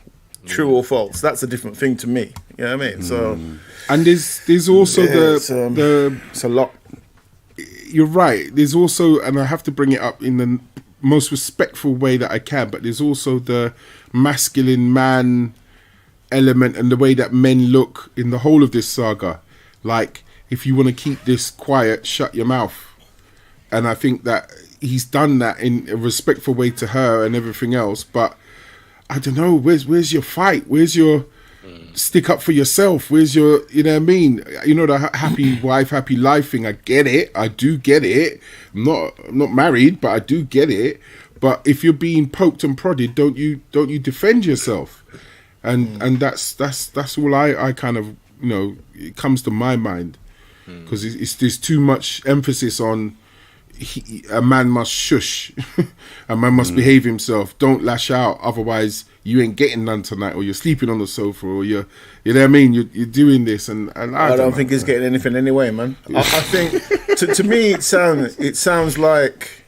true or false, that's a different thing to me. You know what I mean? So. And there's also the It's a lot. you're right. There's also, and I have to bring it up in the most respectful way that I can, but there's also the masculine man element and the way that men look in the whole of this saga. Like, if you want to keep this quiet, shut your mouth. And I think that he's done that in a respectful way to her and everything else. But I don't know, where's your fight? Where's your stick up for yourself? Where's your, you know what I mean? You know, the happy wife, happy life thing. I get it. I do get it. I'm not married, but I do get it. But if you're being poked and prodded, don't you defend yourself? And that's all I kind of, you know, it comes to my mind, because there's too much emphasis on a man must shush, a man must behave himself. Don't lash out, otherwise you ain't getting none tonight, or you're sleeping on the sofa, or you know what I mean. You're doing this, and I don't think he's getting anything anyway, man. I think to me it sounds like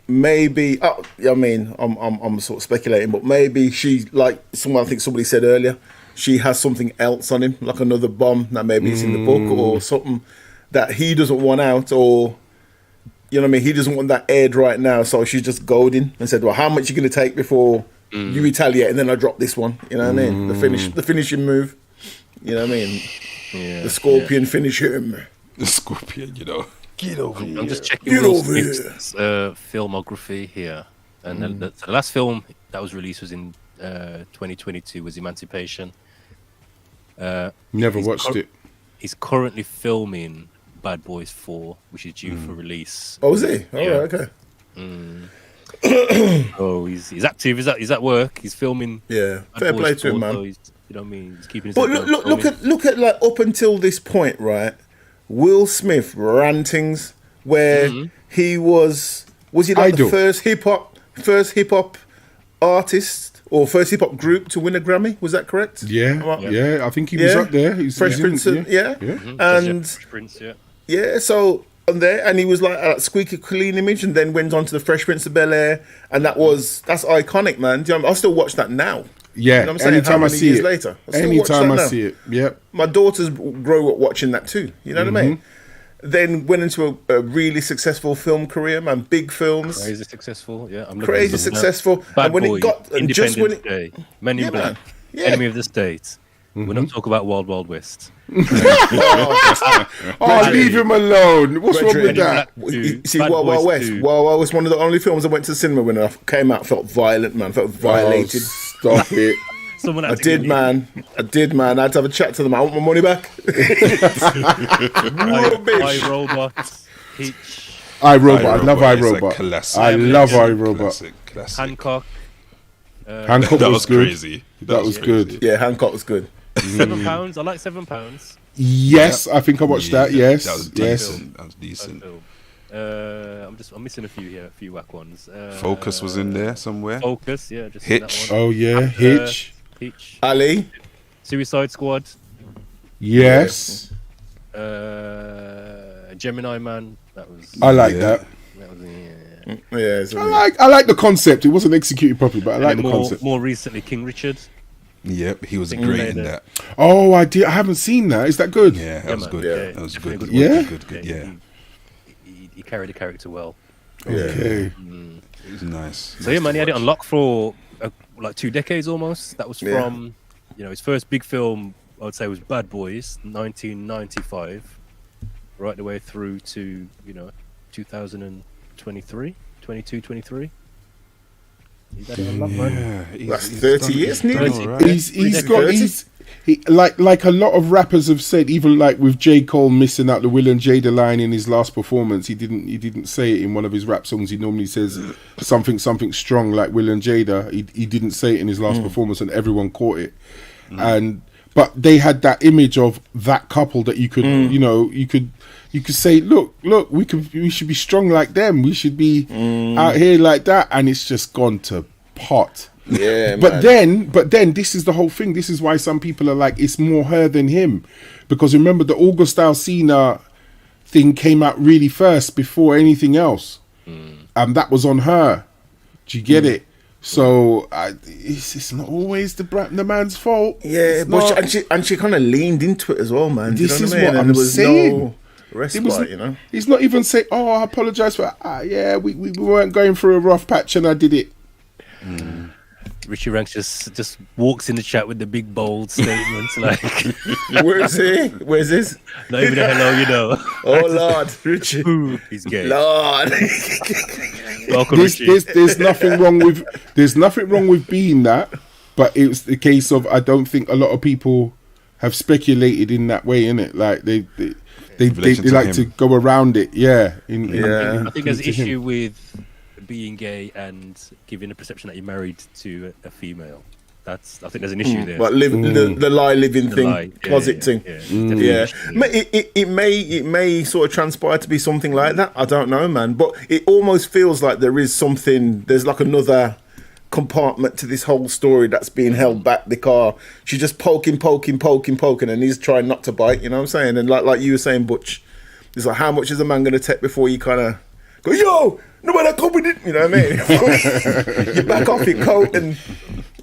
maybe. I mean, I'm sort of speculating, but maybe she, like I think somebody said earlier, she has something else on him, like another bomb that maybe is in the book or something that he doesn't want out, or you know what I mean, he doesn't want that aired right now. So she's just goading and said, "Well, how much are you going to take before you retaliate?" And then I drop this one. You know what I mean? The finishing move. You know what I mean? Yeah, The scorpion finish him. The scorpion, you know. Get over here. I'm just checking Get Will over Smith's filmography here, and the last film that was released was in 2022, was Emancipation. Never He's watched it. He's currently filming Bad Boys 4, which is due for release. Oh, is he? Yeah. Right, okay. Oh, he's active. He's at work. He's filming. Yeah, Bad fair Boys play to him, 4, man. so he's, you know what I mean? He's keeping his But head look down, at like up until this point, right? Will Smith rantings where he was he like Idol. the first hip hop artist or first hip hop group to win a Grammy? Was that correct? Yeah. I think he was up there. Fresh Prince, yeah. And Fresh Prince, yeah. yeah, so on there, and he was like a squeaky clean image, and then went on to the Fresh Prince of Bel-Air, and that's iconic, man. Do you know, I still watch that now. Yeah, You know what I'm saying? anytime How I many see years it. later? I still watch Anytime that I now. see it. Yep. My daughters grow up watching that too. You know what I mean? Then went into a really successful film career, man. Big films, Crazy successful, yeah. I'm looking crazy at them now. successful. Bad And when Boy, it got, and just when it, Day, Men in Yeah, Black, man. Yeah. Enemy of the State. We're not talking about Wild Wild West. Oh, leave him alone. What's wrong with that? you see, Bad Wild Boys Wild West. 2. Wild Wild West, one of the only films I went to the cinema when I came out. Felt violent, man. Felt violated. Oh, stop it. Someone had I to did, get man. I had to have a chat to them. I want my money back. Rubbish. iRobot, Hitch, iRobot. I love iRobot is a iRobot. classic. I love Yeah. iRobot. Classic. Hancock. Hancock That was was good. crazy. That was good. Yeah, Hancock was good. £7. I like £7. Yes, I think I watched that. Yes, That was yes. decent. That was decent. Film. I'm missing a few here, a few whack ones. Focus was in there somewhere. Focus, yeah, just seen Hitch. that one. Oh yeah, Hitch. Hitch. Ali. Suicide Squad. Yes, Gemini Man. That was. I like Yeah. that. That was Yeah, so I like the concept. It wasn't executed properly, but I like the more, concept. more recently, King Richard. Yep, he was Think great made in it. that. Oh, I haven't seen that. Is that good? Yeah, that Yeah, was man. good. Yeah. That was Definitely good. Yeah? Good. Yeah, He carried the character well. Okay. it was nice. So yeah, man, he had it on lock for like 2 decades almost. That was Yeah. from, his first big film. I would say was Bad Boys, 1995, right the way through to 2023, 22, 23. He's had it on lock, man. Yeah, That's 30 years nearly. All right. He's got like a lot of rappers have said, even like with J. Cole missing out the Will and Jada line in his last performance, he didn't say it in one of his rap songs. He normally says something strong like Will and Jada. He didn't say it in his last performance, and everyone caught it. but they had that image of that couple that you could, you know, you could say, look, we should be strong like them. We should be out here like that. And it's just gone to pot. Yeah, but then this is the whole thing. This is why some people are like, it's more her than him, because remember the August Alsina thing came out really first before anything else, and that was on her. Do you get it? So it's not always the man's fault. Yeah, but she kind of leaned into it as well, man. This you know is what I mean? what And I'm there was saying. no respite, you know. He's not even saying, "Oh, I apologize for we weren't going through a rough patch and I did it." Richie Ranks just walks in the chat with the big bold statements like, Where is he? Where's this? not even a hello, you know. Oh Lord, Richie. Ooh, he's gay. Lord. Welcome, Richie. There's nothing wrong with being that, but it's the case of I don't think a lot of people have speculated in that way, innit? Like they like to go around it. Yeah. I think there's an issue with being gay and giving a perception that you're married to a female. I think there's an issue there. But the lie living The thing, lie, closet thing. Yeah. It may sort of transpire to be something like that. I don't know, man. But it almost feels like there is something. There's like another compartment to this whole story that's being held back. The car, she's just poking, and he's trying not to bite. You know what I'm saying? And like you were saying, Butch, it's like, how much is a man going to take before you kind of go, yo, nobody come with it. You know what I mean? You back off your coat and.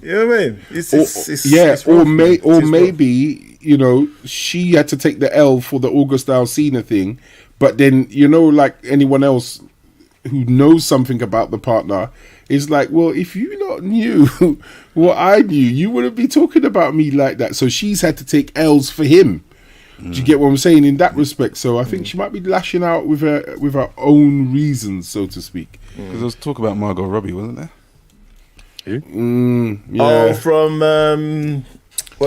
You know what I mean? It's rough, maybe, you know, she had to take the L for the August Alsina thing, but then, you know, like anyone else who knows something about the partner, is like, well, if you not knew what I knew, you wouldn't be talking about me like that. So she's had to take L's for him. Do you get what I'm saying in that respect? So I think she might be lashing out with her own reasons, so to speak. Because there was talk about Margot Robbie, wasn't there? Yeah. Oh, from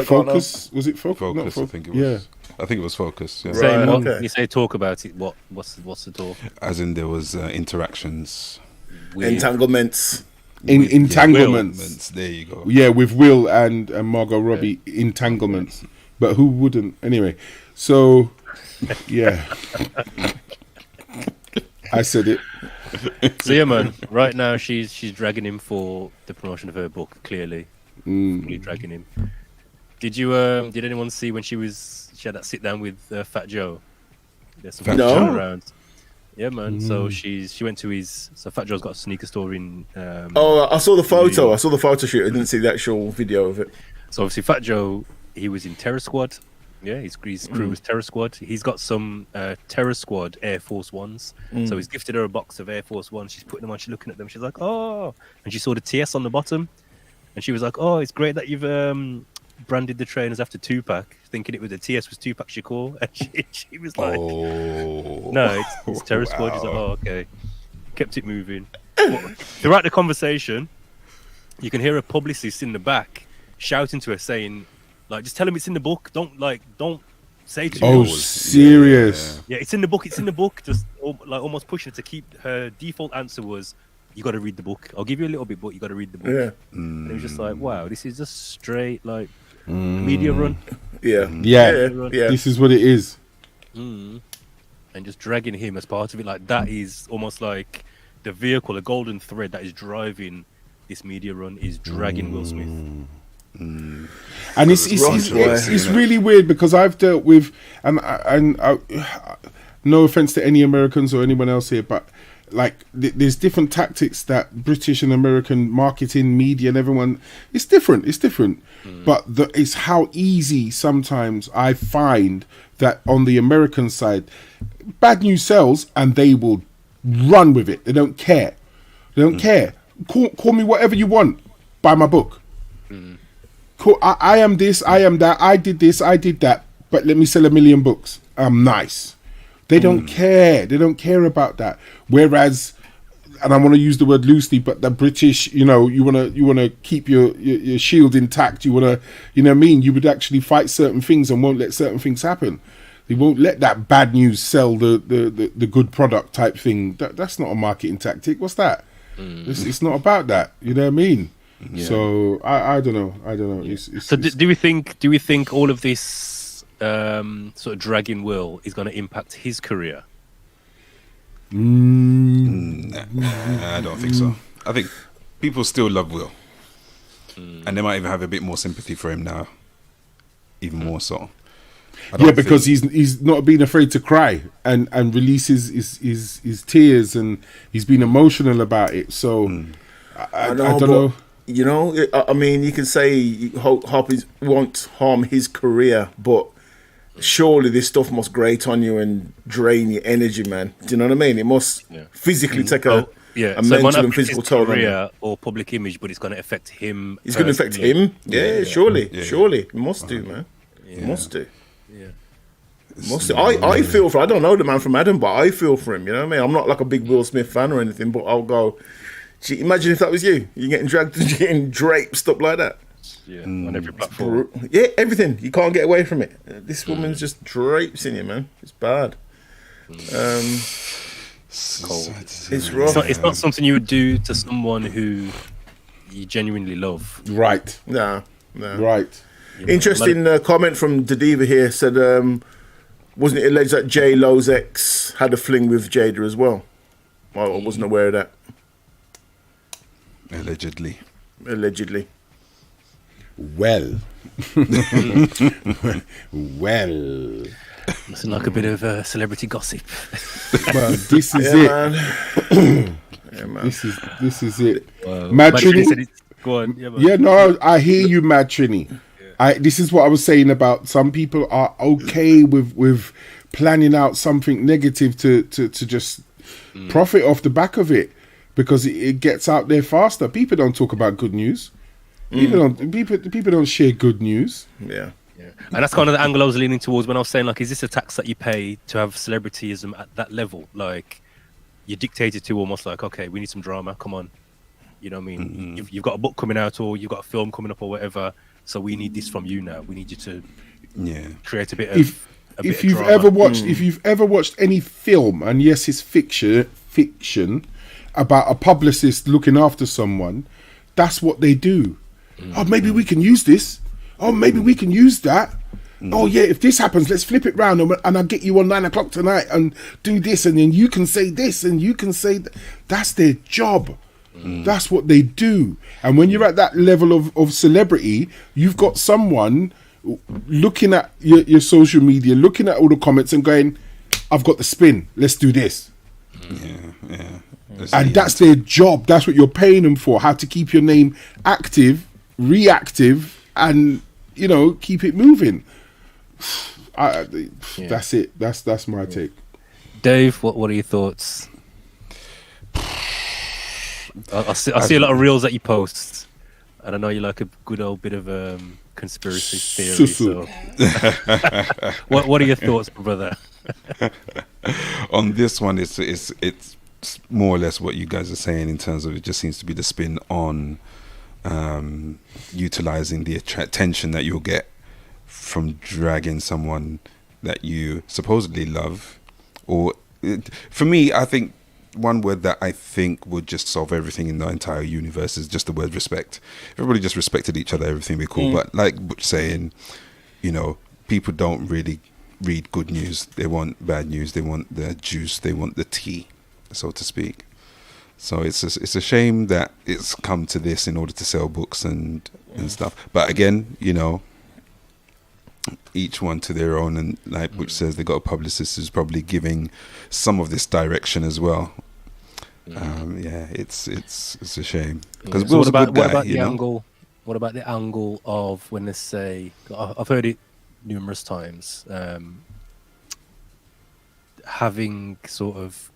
Focus? Was it Focus? Focus, I think it was. Yeah. I think it was Focus. Yeah. Right. Okay. You say talk about it. What's the talk? As in there was interactions. Entanglements. Entanglements. There you go. Yeah, with Will and Margot Robbie, entanglements. But who wouldn't? Anyway, so, yeah. I said it. So yeah, man. Right now, she's dragging him for the promotion of her book. Clearly, really dragging him. Did anyone see when she had that sit down with Fat Joe? There's some Fat Joe around. Yeah, man. So she went to his. So Fat Joe's got a sneaker store in. I saw the photo. I saw the photo shoot. I didn't see the actual video of it. So obviously, Fat Joe, he was in Terror Squad. Yeah, his crew was Terror Squad. He's got some Terror Squad Air Force Ones. So he's gifted her a box of Air Force Ones. She's putting them on. She's looking at them. She's like, oh. And she saw the TS on the bottom. And she was like, oh, it's great that you've branded the trainers after Tupac, thinking it was the TS was Tupac Shakur. And she was like, no, it's Terror Squad. She's like, oh, okay. Kept it moving. Throughout the conversation, you can hear a publicist in the back shouting to her saying, like, just tell him it's in the book. Don't say too much. Oh, serious? Yeah, it's in the book. It's in the book. Just almost pushing her to keep her default answer was, you got to read the book. I'll give you a little bit, but you got to read the book. Yeah. And it was just like, wow, this is just straight like media run. Yeah. This is what it is. And just dragging him as part of it, like that is almost like the vehicle, a golden thread that is driving this media run is dragging Will Smith. And it's really weird because I've dealt with and no offense to any Americans or anyone else here, but like there's different tactics that British and American marketing, media, and everyone it's different. But it's how easy sometimes I find that on the American side, bad news sells and they will run with it. They don't care. Call me whatever you want. Buy my book. Cool. I am this, I am that, I did this, I did that, but let me sell 1 million books. I'm nice. They don't care. They don't care about that. Whereas, and I want to use the word loosely, but the British, you know, you want to keep your shield intact. You want to, you know what I mean? You would actually fight certain things and won't let certain things happen. They won't let that bad news sell the good product type thing. That's not a marketing tactic. What's that? It's not about that. You know what I mean? So I don't know. It's, So do we think all of this sort of dragging Will is going to impact his career? I don't think so. I think people still love Will, and they might even have a bit more sympathy for him now, even more so. Because he's not been afraid to cry and release his tears, and he's been emotional about it. So I don't know. You know, I mean, you can say Harpy won't harm his career, but surely this stuff must grate on you and drain your energy, man. Do you know what I mean? It must physically take a mental and physical toll on you. Or public image, but it's going to affect him. It's going to affect him. Surely. It must do, man. It must do. Must do. I feel for. I don't know the man from Adam, but I feel for him. You know what I mean? I'm not like a big Will Smith fan or anything, but I'll go. Gee, imagine if that was you. You're getting dragged, you're getting draped, stuff like that. Yeah, on every platform. Yeah, everything. You can't get away from it. This woman's just drapes in you, man. It's bad. Cold. It's rough. It's not something you would do to someone who you genuinely love. Right. No. Right. Interesting comment from Dadiva here. Said, wasn't it alleged that J Lo's ex had a fling with Jada as well? I wasn't aware of that. Allegedly. Well. Well. It's like a bit of celebrity gossip. Well, this is it. Man. Man. This is it. Mad Trini said go on. No, I hear you, Mad Trini. This is what I was saying about some people are okay with planning out something negative to just profit off the back of it, because it gets out there faster. People don't talk about good news. People don't share good news. Yeah. And that's kind of the angle I was leaning towards when I was saying, like, is this a tax that you pay to have celebrityism at that level? Like, you're dictated to almost like, okay, we need some drama. Come on. You know what I mean? You've got a book coming out, or you've got a film coming up or whatever. So we need this from you now. We need you to create a bit of if you've ever watched any film, and yes, it's fiction about a publicist looking after someone, that's what they do. Oh, maybe we can use this. Oh, maybe we can use that. Oh yeah, if this happens, let's flip it round, and I'll get you on 9 o'clock tonight and do this, and then you can say this and you can say that. That's their job. That's what they do. And when you're at that level of celebrity, you've got someone looking at your social media, looking at all the comments and going, I've got the spin, let's do this. And that's their job. That's what you're paying them for, how to keep your name active, reactive, and keep it moving. That's it. That's my take. Dave, what are your thoughts? I see a lot of reels that you post, and I know you like a good old bit of conspiracy theory. So, what are your thoughts, brother? On this one, it's more or less what you guys are saying in terms of it just seems to be the spin on utilizing the attention that you'll get from dragging someone that you supposedly love. Or for me, I think one word that I think would just solve everything in the entire universe is just the word respect. If everybody just respected each other, everything would be cool. But like Butch saying, people don't really read good news. They want bad news. They want the juice. They want the tea, so to speak. So it's a shame that it's come to this in order to sell books and stuff. But again, each one to their own, and like Butch says, they got a publicist who's probably giving some of this direction as well. It's a shame, because So what about the angle? What about the angle of when they say, I've heard it numerous times, having sort of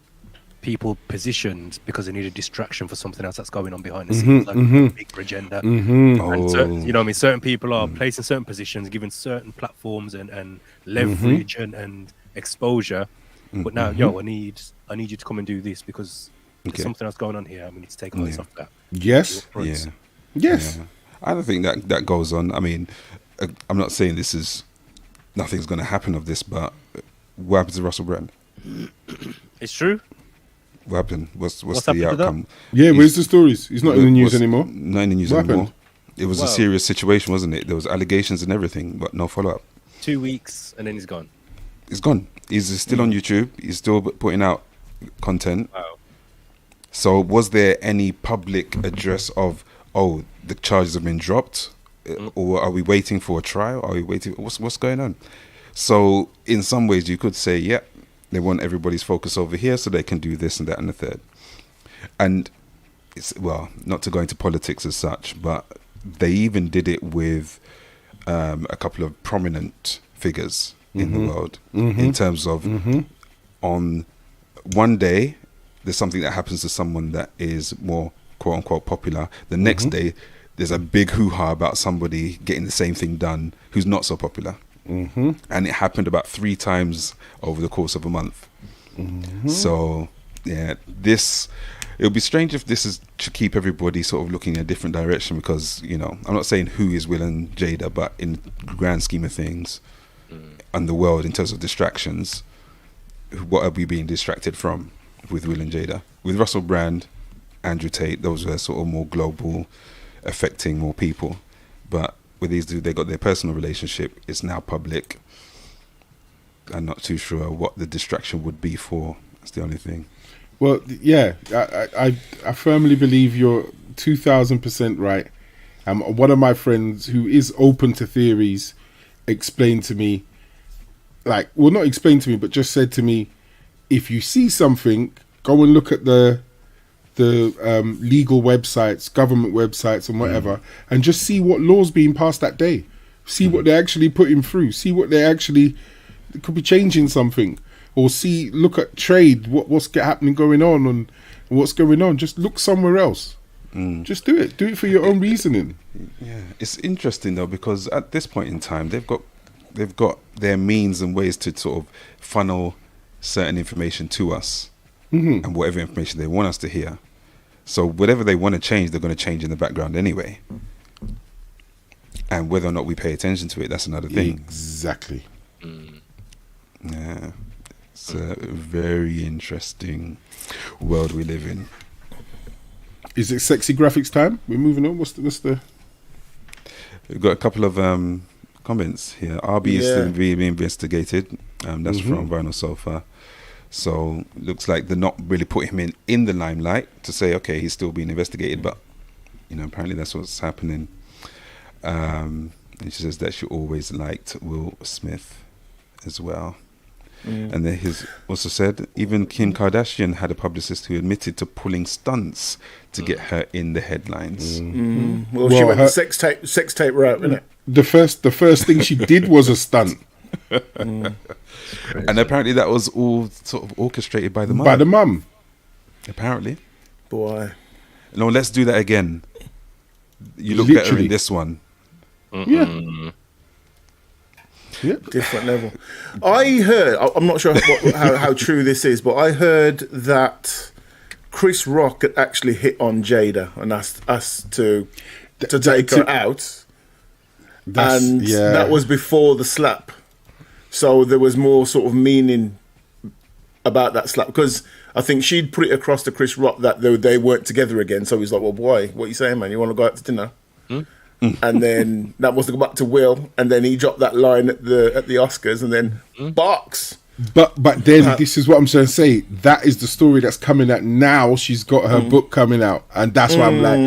people positioned because they need a distraction for something else that's going on behind the scenes, like a bigger agenda. And certain people are placed in certain positions, given certain platforms and leverage and exposure. But now, I need you to come and do this because there's something else going on here. We need to take eyes off that. Yes. Yes. I don't think that goes on. I mean, I'm not saying nothing's going to happen of this, but what happens to Russell Brand? It's true. What happened? What's What's the happened to that? outcome? Yeah, where's the stories? He's not in the news Was- anymore. Not in the news What anymore. happened? It was a Wow. serious situation, wasn't it? There was allegations and everything, but no follow up. 2 weeks and then he's gone. He's gone. He's still on YouTube. He's still putting out content. Wow. So, was there any public address of, oh, the charges have been dropped, or are we waiting for a trial? Are we waiting? What's going on? So, in some ways, you could say, yeah, they want everybody's focus over here, so they can do this and that and the third. And it's, well, not to go into politics as such, but they even did it with a couple of prominent figures in the world, in terms of on one day there's something that happens to someone that is more quote unquote popular. The next day there's a big hoo-ha about somebody getting the same thing done who's not so popular. And it happened about 3 times over the course of a month. So yeah, it would be strange if this is to keep everybody sort of looking in a different direction, because, you know, I'm not saying who is Will and Jada, but in the grand scheme of things and the world in terms of distractions, what are we being distracted from with Will and Jada? With Russell Brand, Andrew Tate, those were sort of more global, affecting more people. But with these two, they got their personal relationship. It's now public. I'm not too sure what the distraction would be for. That's the only thing. Well, yeah, I firmly believe you're 2,000% right. One of my friends who is open to theories explained to me, like, well, not explained to me, but just said to me, if you see something, go and look at the legal websites, government websites and whatever, and just see what laws being passed that day. See what they're actually putting through. See what they could be changing something. Or look at trade, what's going on and what's going on. Just look somewhere else. Just do it. Do it for your own reasoning. Yeah, it's interesting though, because at this point in time, they've got their means and ways to sort of funnel certain information to us, and whatever information they want us to hear. So whatever they want to change, they're going to change in the background anyway. And whether or not we pay attention to it, that's another thing. Exactly. Yeah, it's a very interesting world we live in. Is it sexy graphics time? We're moving on. What's the? We've got a couple of comments here. RB is still being investigated. That's from Vinyl Sofa. So looks like they're not really putting him in the limelight to say, okay, he's still being investigated, but you know, apparently that's what's happening. And she says that she always liked Will Smith as well. And then he's also said even Kim Kardashian had a publicist who admitted to pulling stunts to get her in the headlines. Well, she went the sex tape route, innit? The first thing she did was a stunt. And apparently that was all sort of orchestrated by the mum. By the mum. Apparently. Boy. No, let's do that again. You look better Literally. in this one. Yeah. Different level. I heard, I'm not sure how true this is, but I heard that Chris Rock had actually hit on Jada and asked us to take her out. And that was before the slap. So there was more sort of meaning about that slap, because I think she'd put it across to Chris Rock that they weren't together again. So he's like, well, boy, what are you saying, man? You want to go out to dinner? And then that was to go back to Will, and then he dropped that line at the Oscars, and then box. But then this is what I'm trying to say. That is the story that's coming out now. She's got her book coming out, and that's why I'm like,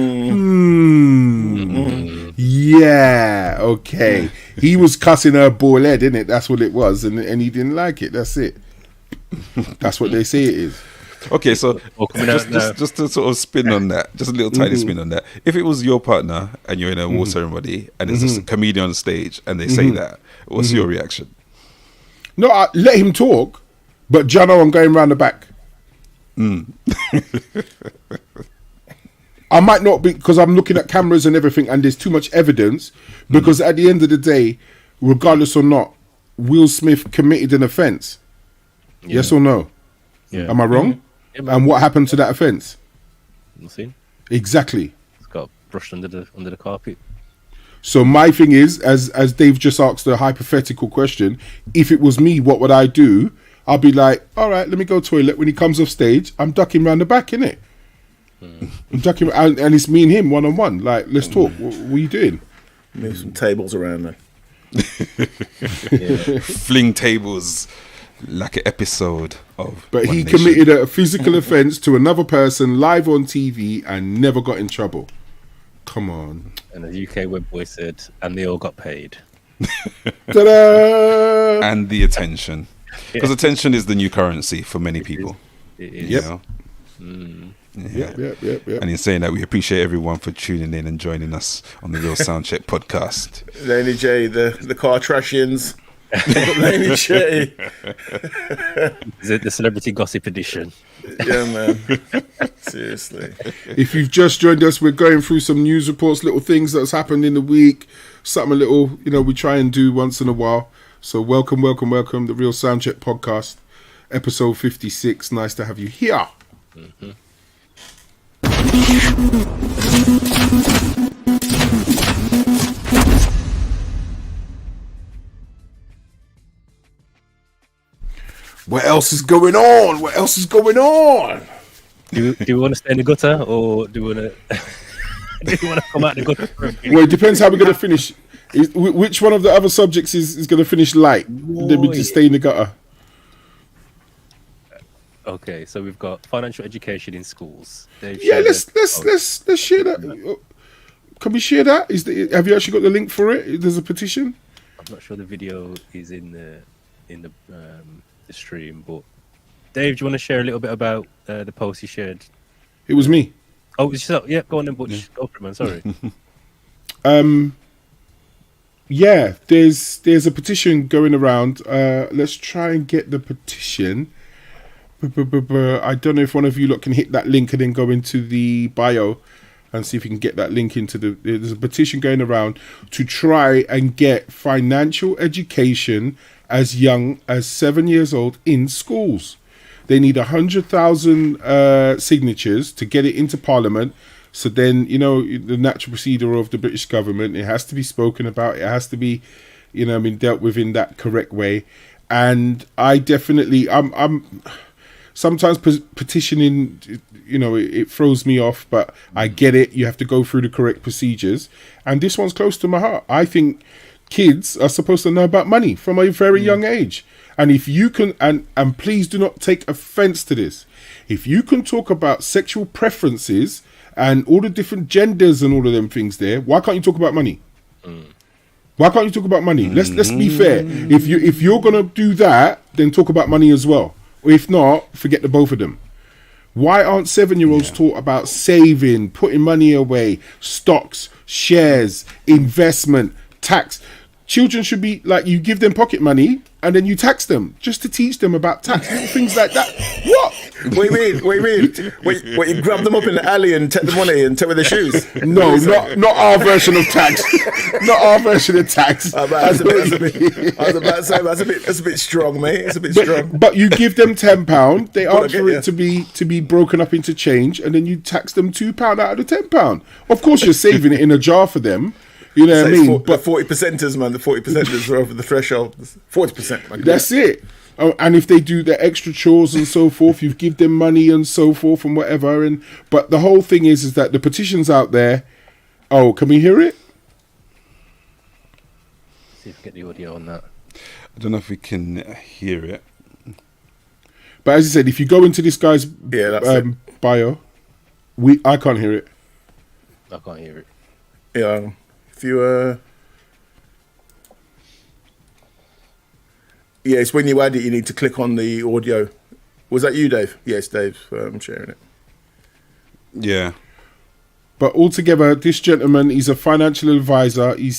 yeah, okay. He was cussing her bald head, innit? That's what it was, and he didn't like it. That's it. That's what they say it is. Okay, so coming out now. just to sort of spin on that, just a little tiny spin on that. If it was your partner and you're in a award ceremony and there's a comedian on stage and they say that, what's your reaction? No, let him talk, but Jono, I'm going round the back. I might not be, because I'm looking at cameras and everything and there's too much evidence, because at the end of the day, regardless or not, Will Smith committed an offence. Yes or no? Yeah. Am I wrong? Yeah, man. And what happened to that offence? Nothing. Exactly. It's got brushed under the carpet. So my thing is, as Dave just asked a hypothetical question, if it was me, what would I do? I'll be like, all right, let me go toilet. When he comes off stage, I'm ducking round the back, innit? I'm ducking, and it's me and him one-on-one. Like, let's talk. What are you doing? Move some tables around then. Fling tables like an episode of. But One he Nation. committed a physical offence to another person live on TV and never got in trouble. Come on. And the UK web boy said, and they all got paid. Ta-da! And the attention, because attention is the new currency for many people. It is. You know? Yep. And in saying that, we appreciate everyone for tuning in and joining us on the Real Soundcheck podcast. Laney J, the car trash-ins. Laney J. Is it the celebrity gossip edition? Yeah, man. Seriously. If you've just joined us, we're going through some news reports, little things that's happened in the week, something a little, we try and do once in a while. So welcome, the Real Soundcheck podcast, episode 56. Nice to have you here. Mm-hmm. What else is going on? Do we want to stay in the gutter, or do we want to come out the gutter? Well, it depends how we're going to finish. Which one of the other subjects is going to finish light? Then we just stay in the gutter. Okay, so we've got financial education in schools. Let's share that. Can we share that? Have you actually got the link for it? There's a petition. I'm not sure the video is in the stream, but Dave, do you want to share a little bit about the post you shared? It was me. Oh, it was yourself? Yeah, go on then, Butch. Yeah. Go for it, man. Sorry. Yeah, there's a petition going around. Let's try and get the petition. I don't know if one of you lot can hit that link and then go into the bio and see if you can get that link into there's a petition going around to try and get financial education as young as 7 years old in schools. They need 100,000 signatures to get it into Parliament. So then, the natural procedure of the British government, it has to be spoken about. It has to be, dealt with in that correct way. And I definitely, I'm sometimes petitioning, it throws me off, but I get it. You have to go through the correct procedures. And this one's close to my heart. I think kids are supposed to know about money from a very young age. And if you can, and please do not take offense to this, if you can talk about sexual preferences and all the different genders and all of them things there, why can't you talk about money? Why can't you talk about money? Let's be fair. If you're gonna do that, then talk about money as well. Or if not, forget the both of them. Why aren't 7-year-olds taught about saving, putting money away, stocks, shares, investment, tax? Children should be like, you give them pocket money and then you tax them just to teach them about tax, things like that. What? What do you mean? What, you grab them up in the alley and take the money and take with their shoes? No, not our version of tax. Not our version of tax. That's a bit strong, mate. It's a bit strong. But you give them £10, they ask for it to be broken up into change, and then you tax them £2 out of the £10. Of course, you're saving it in a jar for them. You know what I mean? But 40%ers, man, the 40%ers are over the threshold. 40%. Man. That's it. Oh, and if they do their extra chores and so forth, you give them money and so forth and whatever. But the whole thing is that the petition's out there. Oh, can we hear it? See if we get the audio on that. I don't know if we can hear it. But as I said, if you go into this guy's bio, I can't hear it. I can't hear it. Yeah. If you yeah, it's when you add it, you need to click on the audio. Was that you, Dave? Yes, Dave. I'm sharing it. Yeah. But altogether, this gentleman, he's a financial advisor. He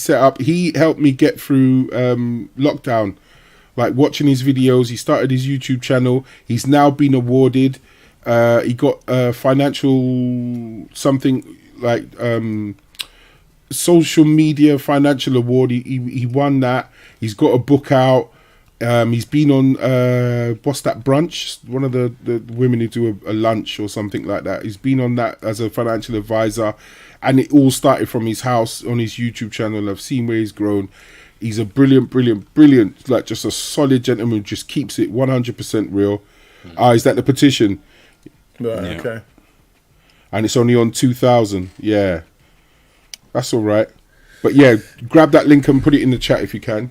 helped me get through lockdown, like watching his videos. He started his YouTube channel. He's now been awarded. He got a financial something like social media financial award. He won that. He's got a book out. He's been on what's that, Brunch, one of the women who do a lunch or something like that. He's been on that as a financial advisor, and it all started from his house on his YouTube channel. I've seen where he's grown. He's a brilliant, like just a solid gentleman who just keeps it 100% real. Is that the petition? Right, Yeah. okay. And it's only on 2,000. Yeah. That's all right. But yeah, grab that link and put it in the chat if you can.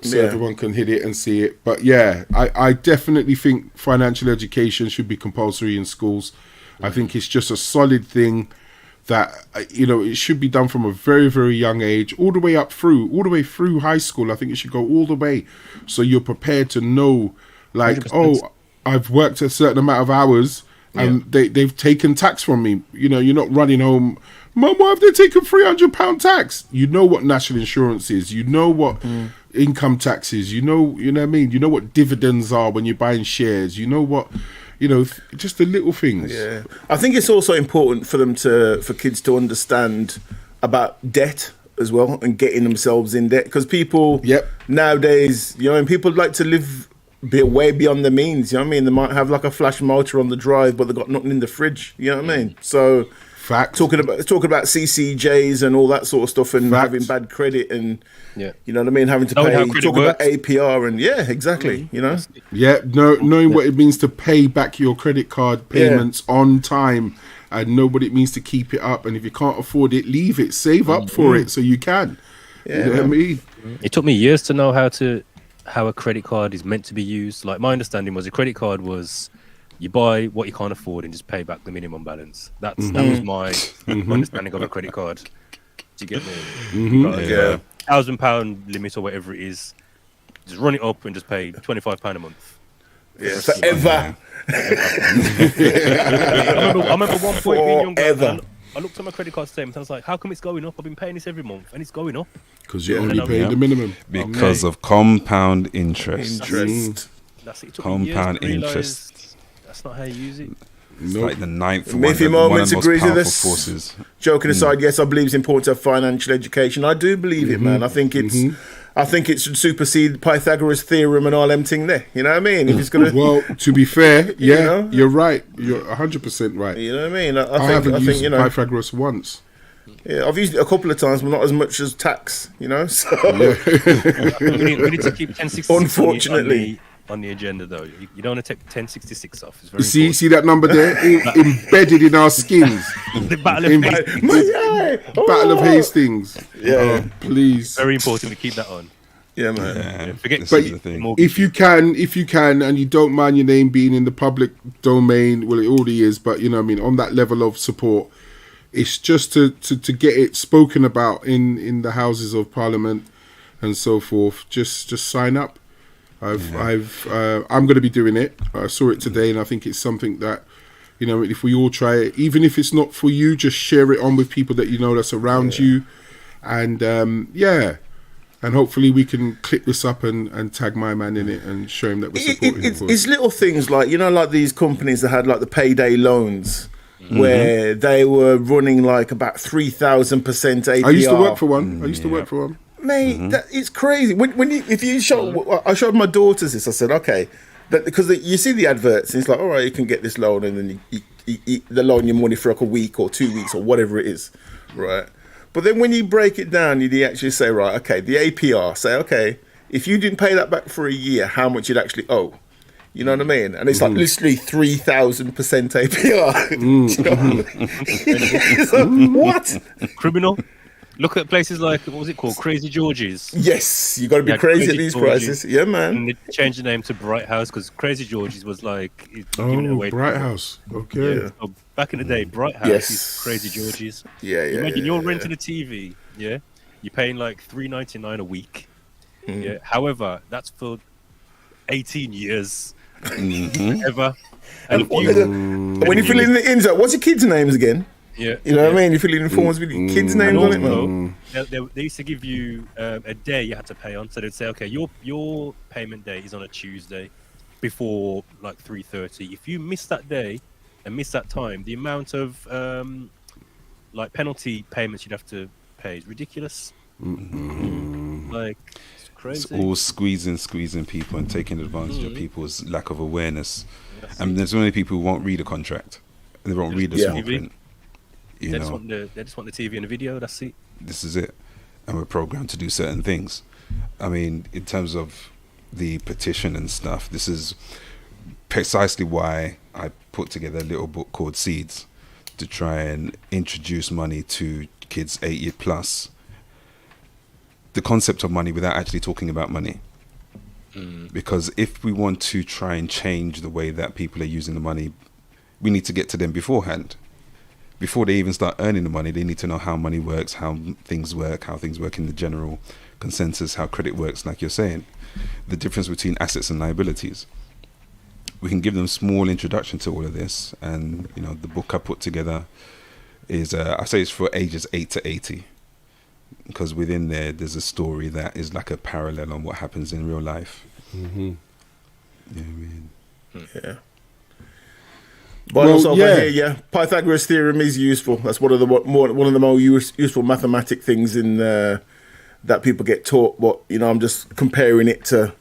So Yeah. everyone can hit it and see it. But yeah, I definitely think financial education should be compulsory in schools. I think it's just a solid thing that, it should be done from a very, very young age, all the way through high school. I think it should go all the way. So you're prepared to know, like, 100%. I've worked a certain amount of hours and they've taken tax from me. You're not running home, Mum, why have they taken £300 tax? You know what national insurance is. You know what income tax is. You know what I mean? You know what dividends are when you're buying shares. You know what... just the little things. Yeah, I think it's also important for for kids to understand about debt as well and getting themselves in debt, because people nowadays, and people like to live way beyond their means. You know what I mean? They might have like a flash motor on the drive, but they've got nothing in the fridge. You know what I mean? So, talking about CCJs and all that sort of stuff, and having bad credit, and you know what I mean, having to pay. Talk about APR and exactly. Knowing what it means to pay back your credit card payments on time, and know what it means to keep it up. And if you can't afford it, leave it. Save up for it so you can. You know what I mean? It took me years to know how a credit card is meant to be used. Like, my understanding was a credit card was you buy what you can't afford and just pay back the minimum balance. That was my understanding of a credit card. Do you get me? £1,000 limit or whatever it is. Just run it up and just pay £25 a month. Yeah, forever. I remember one point being younger. Forever. I looked at my credit card statement and I was like, how come it's going up? I've been paying this every month and it's going up. Because you're only paying the minimum. Because of compound interest. That's it. It took Compound me years to interest. realise that's not how you use it. It's like the ninth Miffy one of Moments the most agrees with powerful this. forces. Joking aside, yes, I believe it's important to have financial education. I do believe it, man. I think it should supersede Pythagoras' theorem and all them thing there. You know what I mean? If it's gonna, well, to be fair, you're right. You're 100% right. You know what I mean? I haven't used Pythagoras once. Yeah, I've used it a couple of times, but not as much as tax. So we need to keep 1066 unfortunately on the agenda, though. You don't want to take 1066 off. It's very important. See that number there? Embedded in our skins. The Battle of Hastings. Battle of Hastings. Yeah. Please. Very important we keep that on. Yeah, man. Forget But the thing. if you can, and you don't mind your name being in the public domain, well, it already is, but you know what I mean, on that level of support, it's just to get it spoken about in the Houses of Parliament and so forth. Just sign up. I'm going to be doing it. I saw it today, and I think it's something that, if we all try it, even if it's not for you, just share it on with people that that's around you, and and hopefully we can clip this up and tag my man in it and show him that we're supporting him. It's little things like like these companies that had like the payday loans. Where they were running like about 3,000% APR. I used to work for one. Mate, it's crazy. I showed my daughters this. I said, okay, because you see the adverts, and it's like, all right, you can get this loan, and then you loan your money for like a week or 2 weeks or whatever it is, right? But then when you break it down, you actually say, right, okay, the APR. Say, okay, if you didn't pay that back for a year, how much you'd actually owe? You know what I mean? And it's like literally 3,000% APR. Do you know what I mean? What? Criminal. Look at places like, what was it called? Crazy George's. Yes, you got to be crazy at these prices. Yeah, man. And they changed the name to Bright House because Crazy George's was like giving it away. Bright House. Okay. Yeah. So back in the day, Bright House is Crazy George's. Yeah. Imagine you're renting a TV. Yeah, you're paying like $3.99 a week. Yeah. However, that's for 18 years. Ever. And when you fill in the ins, what's your kids' names again? Yeah, you know what I mean. You fill in forms with your kids' names on it, man. They used to give you a day you had to pay on, so they'd say, okay, your payment day is on a Tuesday before like 3:30. If you miss that day and miss that time, the amount of like penalty payments you'd have to pay is ridiculous. Like. It's all squeezing people and taking advantage of people's lack of awareness. And there's only people who won't read a contract. They won't read the small print. They just want the TV and the video. That's it. This is it. and we're programmed to do certain things. I mean, in terms of the petition and stuff, this is precisely why I put together a little book called Seeds, to try and introduce money to kids 80 plus, the concept of money without actually talking about money. Because if we want to try and change the way that people are using the money, we need to get to them beforehand. Before they even start earning the money, they need to know how money works, how things work in the general consensus, how credit works, like you're saying, the difference between assets and liabilities. We can give them a small introduction to all of this. And, you know, the book I put together is, I say it's for ages 8 to 80. Because within there's a story that is like a parallel on what happens in real life. Mm-hmm. Yeah, I mean. Yeah. But also over here, Pythagoras theorem is useful. That's one of the more useful mathematic things in that people get taught. But you know, I'm just comparing it to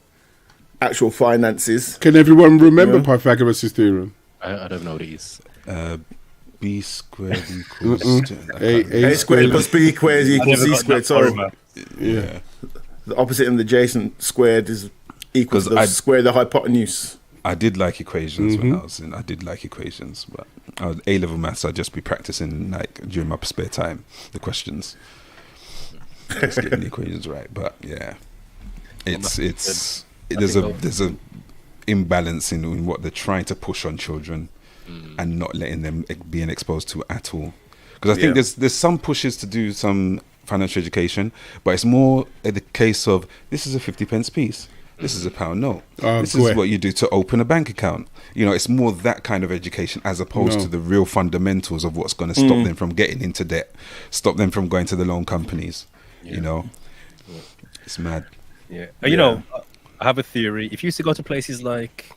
actual finances. Can everyone remember Pythagoras' theorem? I don't know what it is. B squared equals A squared plus B squared equals C squared. Sorry. Yeah. The opposite and the adjacent squared is equal to the square of the hypotenuse. I did like equations when I was in. I did like equations, but A-level maths, I'd just be practicing like during my spare time the questions, just getting the equations right. But yeah, there's a imbalance in what they're trying to push on children and not letting them being exposed to at all. Because I think there's some pushes to do some financial education, but it's more the case of this is a 50p piece. This is a pound note. This is what you do to open a bank account. You know, it's more that kind of education as opposed to the real fundamentals of what's going to stop them from getting into debt, stop them from going to the loan companies. You know, it's mad. Yeah. You know, I have a theory. If you used to go to places like,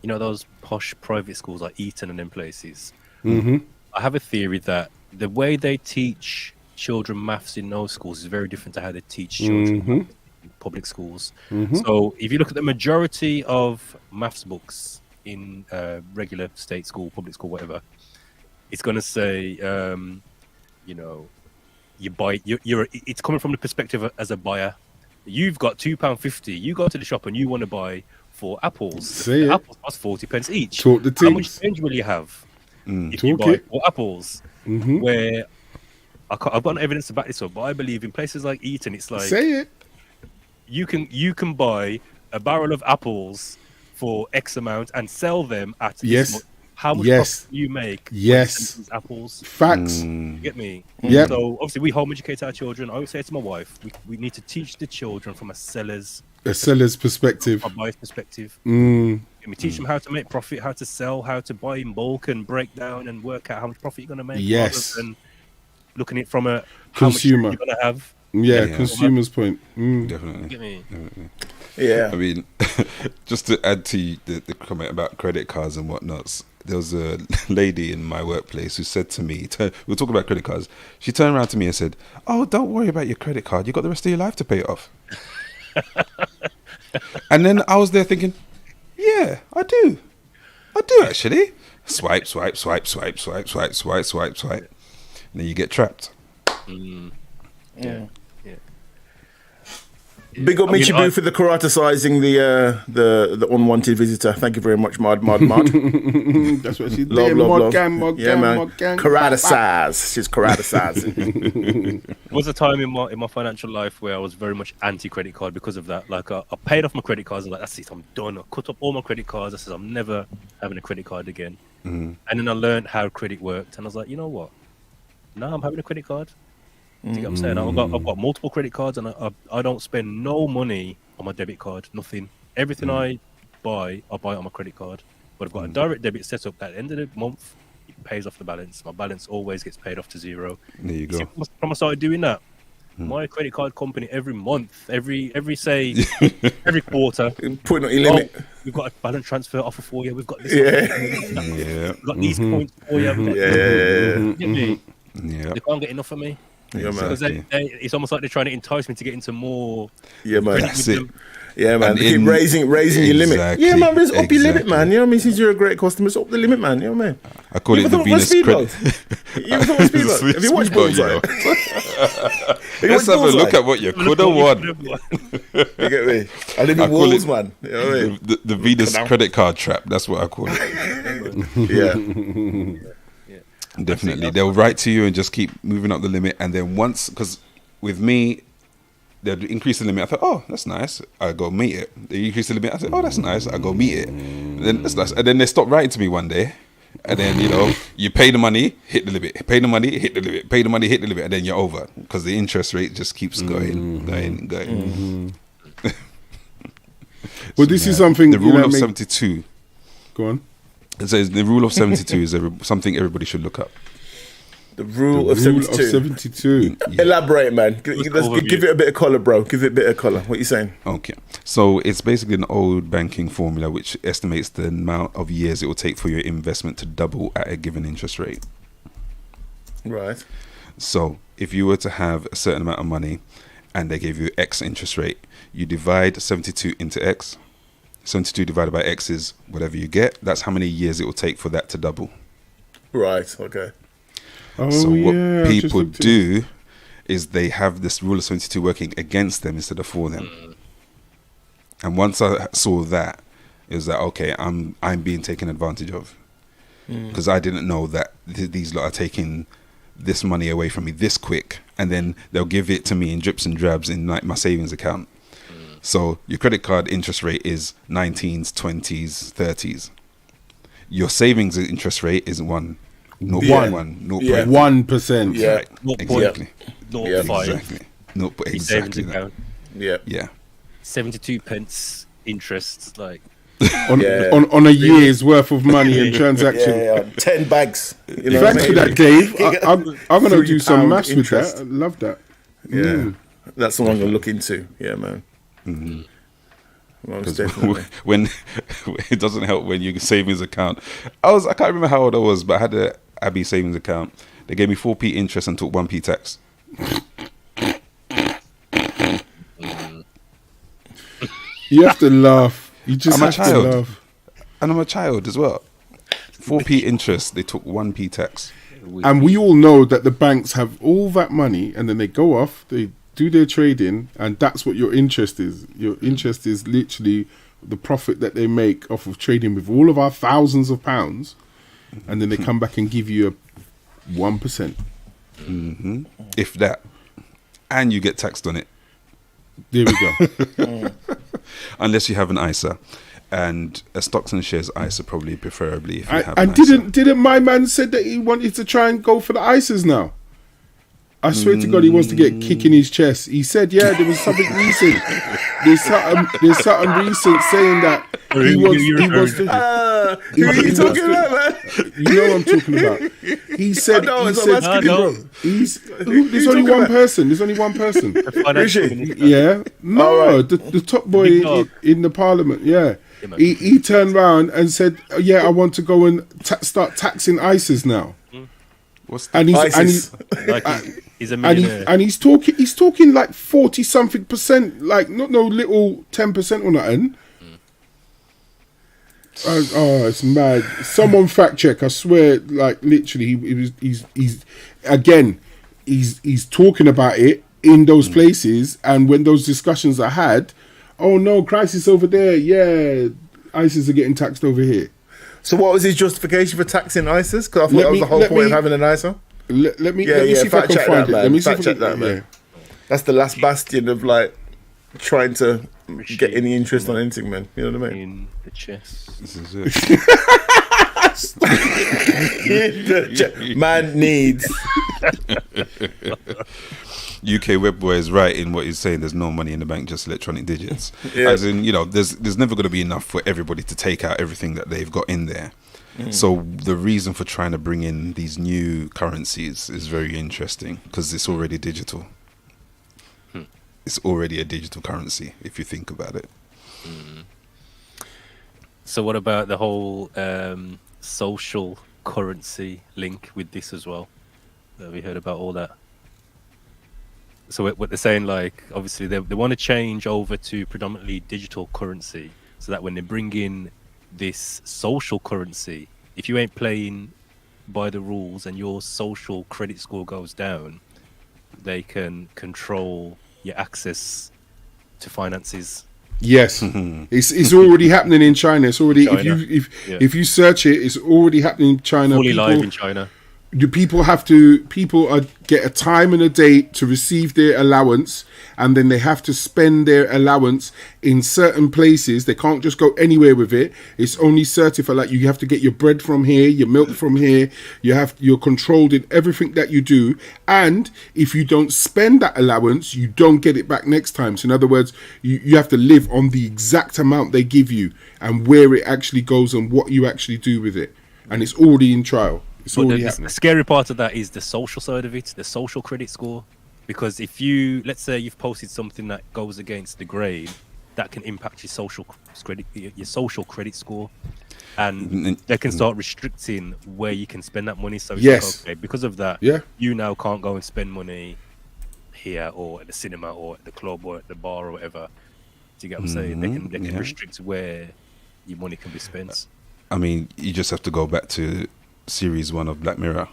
you know, those posh private schools like Eton and them places, I have a theory that the way they teach children maths in those schools is very different to how they teach children in public schools. So if you look at the majority of maths books in regular state school, public school, whatever, it's going to say, you know, you buy. It's coming from the perspective as a buyer. You've got £2.50. You go to the shop and you want to buy 4 apples. Apples cost 40p each. Talk the How much change will you have if you buy 4 apples? Where I've got no evidence to back this up, but I believe in places like Eton, it's like you can buy a barrel of apples for X amount and sell them at this much. How much profit do you make? These apples. Facts. You get me? Yeah. So obviously we home educate our children. I always say to my wife, we need to teach the children from a seller's perspective, a buyer's perspective. We teach them how to make profit, how to sell, how to buy in bulk and break down and work out how much profit you're going to make. Yes. Rather than looking at it from a consumer. how much you're going to have. Yeah, consumer's point. Definitely. Get me? Yeah. I mean, just to add to the comment about credit cards and whatnots, there was a lady in my workplace who said to me, we were talking about credit cards. She turned around to me and said, "Oh, don't worry about your credit card. You've got the rest of your life to pay it off." And then I was there thinking, yeah, I do actually. Swipe, swipe, swipe, swipe, swipe, swipe, swipe, swipe, swipe. And then you get trapped. Yeah. Big up Michibu for the karatasizing the unwanted visitor. Thank you very much, Mod. That's what she did. Love. Mod gang. Karatasize. She's karatasizing. There was a time in my financial life where I was very much anti-credit card because of that. Like I paid off my credit cards and like, that's it, I'm done. I cut up all my credit cards. I said, I'm never having a credit card again. And then I learned how credit worked. And I was like, you know what? Now I'm having a credit card. You get what I'm saying? I've got multiple credit cards and I don't spend no money on my debit card, nothing. Everything I buy on my credit card. But I've got a direct debit set up at the end of the month. It pays off the balance. My balance always gets paid off to zero. There you go. See, from I started doing that, my credit card company every month, every quarter, putting on your limit. We've got a balance transfer offer for you. We've got this. We've got these points for you. Get me? Yeah. They can't get enough of me. Yeah, man. Because it's almost like they're trying to entice me to get into more. Yeah, man. That's it. Yeah, man. They keep raising your limit. Yeah, man. Raise up your limit, man. You know what I mean? Since you're a great customer, it's up the limit, man. You know what I mean? I call it the Venus credit. You ever thought of Speedboat? Have you watched Bullseye? Let's have a look at what you could have won. You get me? I live I in call Wolves, it man. You know what I mean? The Venus credit card trap. That's what I call it. Yeah. Definitely. They'll write to you and just keep moving up the limit. And then once, because with me, they'll increase the limit. I thought, oh, that's nice. I go meet it. They increase the limit. I said, oh, that's nice. I go meet it. And then that's nice. And then they stop writing to me one day. And then, you know, you pay the money, hit the limit. Pay the money, hit the limit. Pay the money, hit the limit. And then you're over. Because the interest rate just keeps going. Well, this is something. The rule of 72. Go on. It says the rule of 72 is something everybody should look up. The rule of Rule 72. of 72. Elaborate, man. Give it a bit of colour, bro. Give it a bit of colour. What you saying? Okay. So it's basically an old banking formula which estimates the amount of years it will take for your investment to double at a given interest rate. Right. So if you were to have a certain amount of money and they gave you X interest rate, you divide 72 into X. 72 divided by X is whatever you get. That's how many years it will take for that to double. Right. Okay. Oh, So what yeah, I just people looked at- do is they have this rule of 72 working against them instead of for them. And once I saw that, it was like, okay, I'm being taken advantage of. Because I didn't know that these lot are taking this money away from me this quick, and then they'll give it to me in drips and drabs in like my savings account. So your credit card interest rate is 19s, 20s, 30s. Your savings interest rate is 1. 0.1, Yeah. 1%. Yeah. Right, exactly. Yeah. Exactly. No, but Savings exactly that. account. Yeah. Yeah. 72 pence interest, like On, Yeah. on a year's worth of money and transaction. Yeah. 10 bags. You know Thanks for what I mean? that, Dave. I'm going to do some £3 maths with interest. that. I love that. Yeah. That's the one I'm going to look into. Yeah, man. Most definitely. When it doesn't help when you savings account. I can't remember how old I was, but I had a Abbey savings account. They gave me 4p interest and took 1p tax. You have to laugh. You just I'm a have to child. laugh. And I'm a child as well. 4p interest, they took 1p tax. And we all know that the banks have all that money and then they go off, they do their trading, and that's what your interest is. Your interest is literally the profit that they make off of trading with all of our thousands of pounds, and then they come back and give you a 1%. If that. And you get taxed on it. There we go. Unless you have an ISA. And a stocks and shares ISA probably preferably if you have And an ISA. didn't my man said that he wanted to try and go for the ISAs now? I swear to God, he wants to get a kick in his chest. He said, yeah, there was something recent. There's something recent saying that he wants to. Who are you talking about, man? You know what I'm talking about. He said, I know, he it's said not asking No, him, bro. there's only one person. There's only one person. financial Rishi. minister. Yeah. No, All right. the top boy Big dog. in the parliament. Yeah. Yeah, man. He turned round and said, yeah, I want to go and start taxing ISIS now. What's that? And ISIS. Like he's a and millionaire. he's talking like 40 something percent, like not no little 10% or nothing. Oh, it's mad. Someone fact check. I swear, like literally, he's talking about it in those places, and when those discussions are had, oh no, crisis over there. Yeah, ISIS are getting taxed over here. So what was his justification for taxing ISIS? Because I thought Let that was me- the whole let point me- of having an ISA. Let me Yeah, see if I fact can check find that, it. man. Let me see Fact if I check can, that, man. yeah. That's the last bastion of like trying to get any interest on anything, man. You know what I mean? In the chest. This is it. Man needs. UK web boy is right in what he's saying. There's no money in the bank, just electronic digits. Yeah. As in, you know, there's never going to be enough for everybody to take out everything that they've got in there. So the reason for trying to bring in these new currencies is very interesting because it's already digital. It's already a digital currency if you think about it. So what about the whole social currency link with this as well? Have you heard about all that? So what they're saying, like, obviously they want to change over to predominantly digital currency so that when they bring in this social currency, if you ain't playing by the rules and your social credit score goes down, they can control your access to finances. Yes, it's already happening in China. It's already China. if you search it, it's already happening in China. Fully live in China. People get a time and a date to receive their allowance, and then they have to spend their allowance in certain places. They can't just go anywhere with it. It's only certified. Like, you have to get your bread from here, your milk from here. You're controlled in everything that you do, and if you don't spend that allowance, you don't get it back next time. So in other words, you have to live on the exact amount they give you and where it actually goes and what you actually do with it. And it's already in trial. It's But already the happening. scary part of that is the social side of it, the social credit score. Because if let's say you've posted something that goes against the grade, that can impact your social credit score, and they can start restricting where you can spend that money. So it's Yes. like, okay, because of that, Yeah. you now can't go and spend money here or at the cinema or at the club or at the bar or whatever. Do you get what I'm saying? They can yeah. restrict where your money can be spent. I mean, you just have to go back to series 1 of Black Mirror,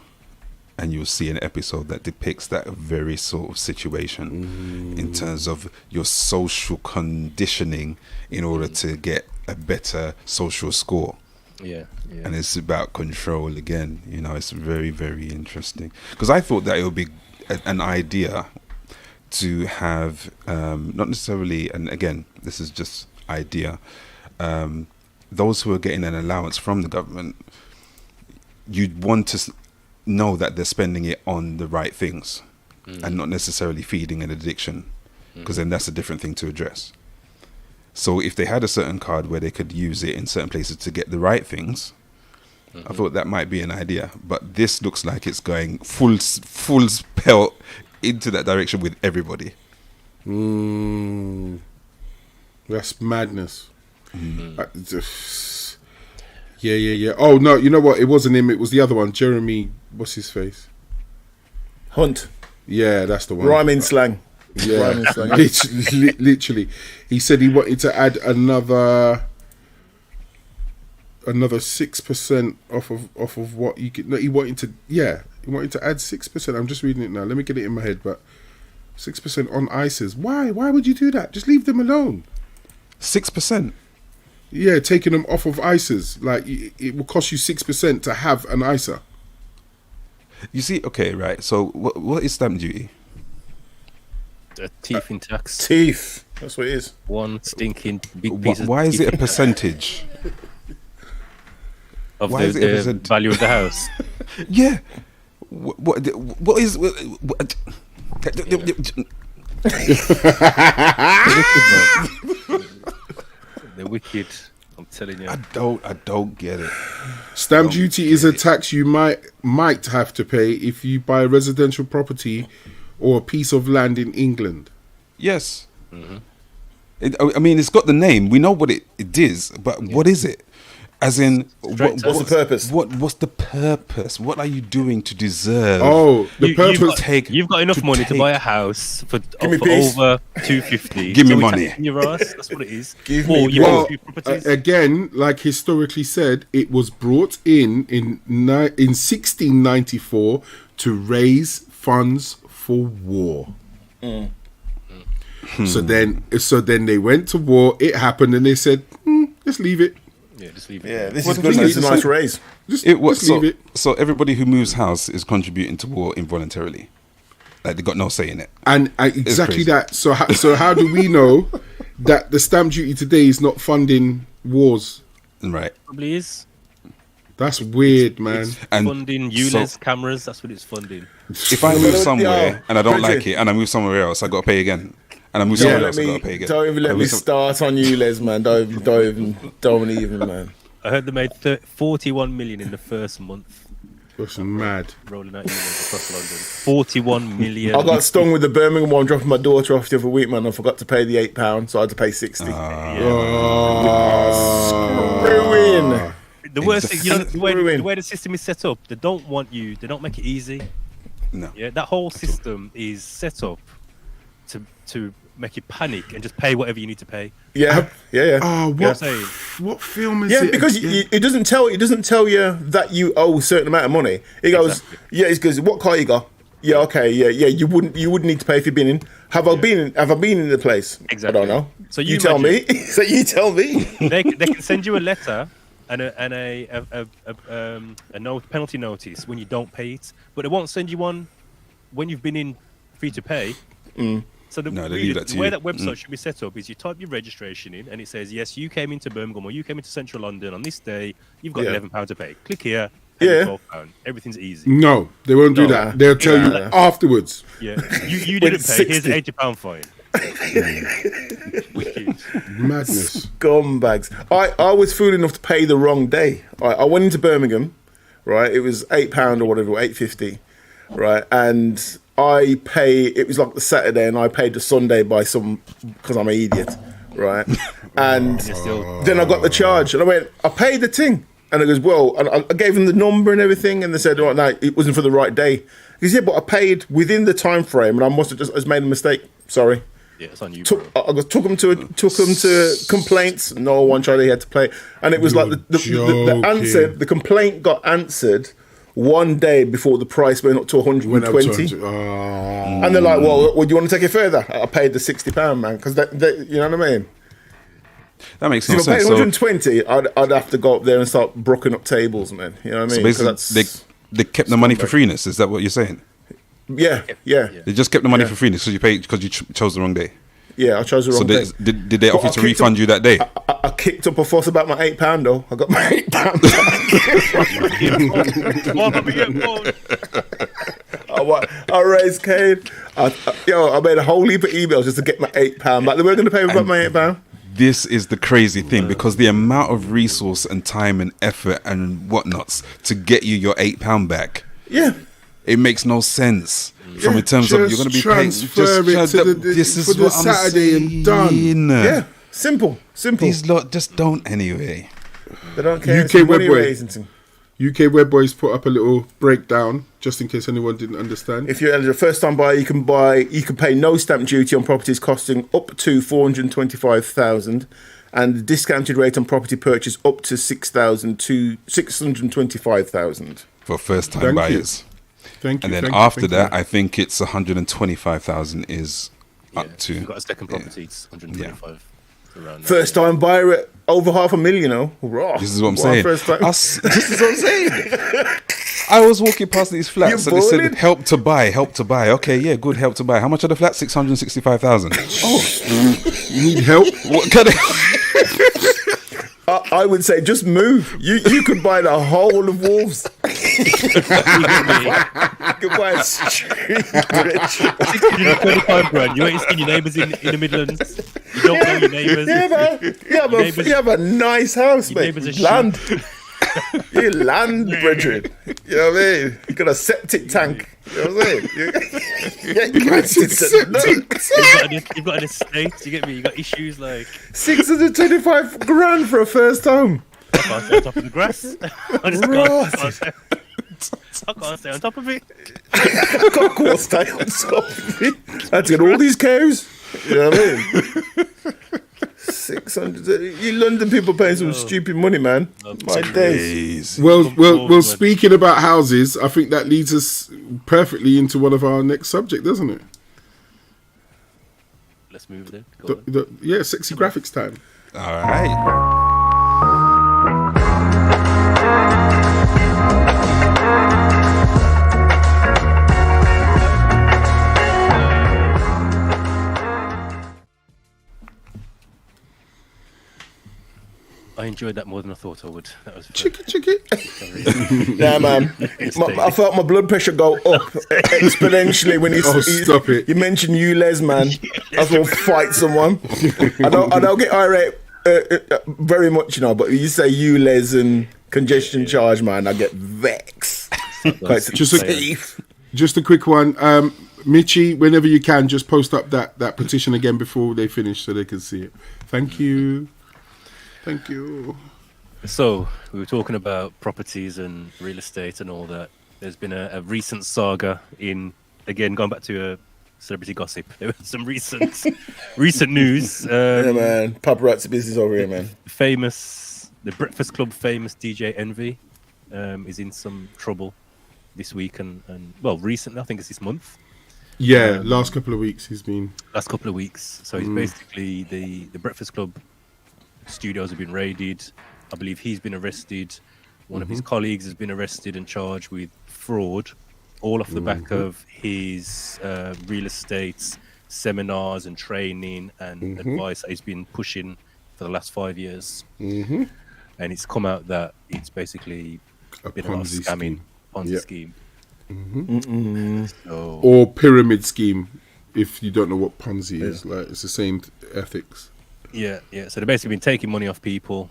and you'll see an episode that depicts that very sort of situation in terms of your social conditioning in order to get a better social score. Yeah. And it's about control again. You know, it's very, very interesting, because I thought that it would be an idea to have not necessarily, and again, this is just idea, those who are getting an allowance from the government, you'd want to know that they're spending it on the right things and not necessarily feeding an addiction, because then that's a different thing to address. So if they had a certain card where they could use it in certain places to get the right things, I thought that might be an idea. But this looks like it's going full spell into that direction with everybody. That's madness. Yeah. Oh no, you know what? It wasn't him. It was the other one. Jeremy, what's his face? Hunt. Yeah, that's the one. Rhyming slang. Yeah, Rhyming slang. literally. He said he wanted to add another 6% off of what you could. No, he wanted to add 6%. I'm just reading it now. Let me get it in my head. But 6% on ISAs. Why? Why would you do that? Just leave them alone. 6%. Yeah, taking them off of ISAs. Like, it will cost you 6% to have an ISA. You see, okay, right. So what is stamp duty? A teeth in tax. Teeth. That's what it is. One stinking big piece of Why is teeth it a percentage? of why is it a the percent? value of the house. Yeah. What is... What, They're wicked. I'm telling you. I don't get it. Stamp duty is a tax you might have to pay if you buy a residential property or a piece of land in England. Yes. I mean, it's got the name. We know what it is, but what is it? As in, What's the purpose? What's the purpose? What are you doing to deserve? Oh, the purpose. You've got enough money to buy a house for me peace. over 250. Give me we're money. taxing your ass. That's what it is. Give Or me you Well, own two properties. again, like historically said, it was brought in 1694 to raise funds for war. So then they went to war. It happened, and they said, "Let's leave it. Yeah, just leave it. Yeah, this What is did good. you It's a say? nice raise. Just It was leave it." so everybody who moves house is contributing to war involuntarily. Like, they got no say in it. And exactly crazy. that. So how do we know that the stamp duty today is not funding wars? Right. Probably is. That's weird, man. It's And funding so- ULEZ cameras. That's what it's funding. If I move somewhere Yeah. and I don't Bridget. like it and I move somewhere else, I got to pay again. And I move somewhere Don't else, I got to pay again. even let I me move some- start on you, Les, man. Don't even, man. I heard they made 41 million in the first month That's mad. rolling out ULEZ across London. 41 million. I got stung with the Birmingham one dropping my daughter off the other week, man. I forgot to pay the £8, so I had to pay 60. Screwing. The worst thing, you know, Screwing. the way the system is set up, they don't make it easy. No. Yeah, that whole system is set up to make you panic and just pay whatever you need to pay. Yeah. Oh, what I'm saying? what film is Yeah, it? because again? it doesn't tell you that you owe a certain amount of money. It goes, Exactly. yeah, it goes, what car you got? Yeah, okay, yeah. You wouldn't need to pay if you've been in. Have I been in the place? Exactly. I don't know. So you tell me. So you tell me. They can send you a letter and a penalty notice when you don't pay it, but they won't send you one when you've been in free to pay. So the way that website should be set up is you type your registration in and it says, yes, you came into Birmingham or you came into Central London on this day. You've got £11 to pay. Click here. £12. Everything's easy. No, they won't do that. They'll tell you afterwards. Yeah, you didn't pay. Here's an £80 fine. Wicked. Madness. Scumbags. I was fool enough to pay the wrong day. I went into Birmingham, right? It was £8 or whatever, $8.50, right? And it was like the Saturday, and I paid the Sunday because I'm an idiot, right? And then I got the charge, and I went, I paid the thing. And it goes, well, and I gave them the number and everything, and they said, oh, no, it wasn't for the right day. He goes, yeah, but I paid within the time frame, and I must have just made a mistake. Sorry. Yeah, it's on you. Took them to complaints. No one tried. He had to play, and it was like the complaint got answered one day before the price went up to 120. And they're like, well, do you want to take it further? I paid the £60, man, because you know what I mean. That makes no sense. If I paid 120, I'd have to go up there and start brooking up tables, man. You know what I mean? So basically, they kept the money for freeness. Is that what you're saying? Yeah. They just kept the money for freeness because you chose the wrong day. Yeah, I chose the wrong day. Did they offer to refund you that day? I kicked up a fuss about my £8 though. I got my £8 back. I raised Cain. I made a whole heap of emails just to get my £8 back. They weren't going to pay me back my £8. This is the crazy thing, because the amount of resource and time and effort and whatnots to get you your £8 back. Yeah. It makes no sense from in terms of you're going to be paying. This is what I'm Saturday and done. Yeah, simple. These lot just don't anyway. They don't care. UK Web Boys put up a little breakdown just in case anyone didn't understand. If you're a first-time buyer, you can pay no stamp duty on properties costing up to $425,000, and the discounted rate on property purchase up to $625,000 for first-time buyers. Thank you. And then after that, I think it's 125,000 is up to. You've got a second property, it's 125. Around first time buyer at over $500,000. This is what I'm saying. This is what I'm saying. I was walking past these flats and they said help to buy. Okay, yeah, good, help to buy. How much are the flats? 665,000. You need help? What kind of? I would say just move. You could buy the whole of Wolves. You could buy a street. 625 grand. You ain't seen your neighbours in the Midlands. You don't know your neighbours. Yeah, man. You have a nice house, mate. Land. You land, brethren. You know what I mean? You got a septic tank. You know what I'm saying? You've got an estate. You get me? You got issues like 625 grand for a first home. I can't stay on top of the grass. I can't stay on top of it. I can't stay on top of it. I had to get all these cows. You know what I mean? 600. You London people paying some stupid money, man. My days. Well. Speaking about houses, I think that leads us perfectly into one of our next subject, doesn't it? Let's move then. Sexy graphics time. All right. I enjoyed that more than I thought I would. That was chicky. Yeah, man. I felt my blood pressure go up exponentially when stop it. You mentioned you, Les, man. I will fight someone. I don't get irate very much, you know, but you say you, Les, and congestion charge, man, I get vexed. Just a quick one. Mitchie, whenever you can, just post up that petition again before they finish so they can see it. Thank you. So, we were talking about properties and real estate and all that. There's been a recent saga going back to celebrity gossip. There was some recent news. Yeah, man. Paparazzi business over here, man. The Breakfast Club famous DJ Envy is in some trouble. this week and well, recently, I think it's this month. Yeah, last couple of weeks he's been. Last couple of weeks. So he's basically the Breakfast Club studios have been raided. I believe he's been arrested. One of his colleagues has been arrested and charged with fraud, all off the back of his real estate seminars and training and advice that he's been pushing for the last 5 years. And it's come out that it's basically been a lot of scamming, Ponzi scheme. So, Or pyramid scheme, if you don't know what Ponzi is. Like, it's the same ethics. yeah. So they've basically been taking money off people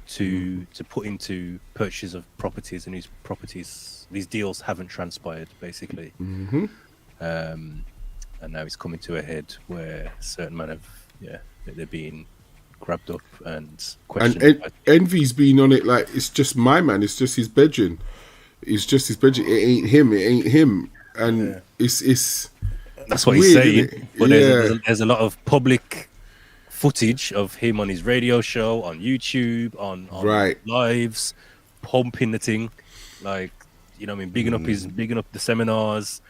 to put into purchases of properties, and these deals haven't transpired, basically. And now it's coming to a head where certain men they're being grabbed up and questioned. And Envy's been on it like, it's just my man, it's just his bedroom. It's just his bedroom. It ain't him. And it's that's what weird, he's saying. isn't it? But there's a lot of public footage of him on his radio show, on YouTube, on lives, pumping the thing, like, you know what I mean, bigging up the seminars.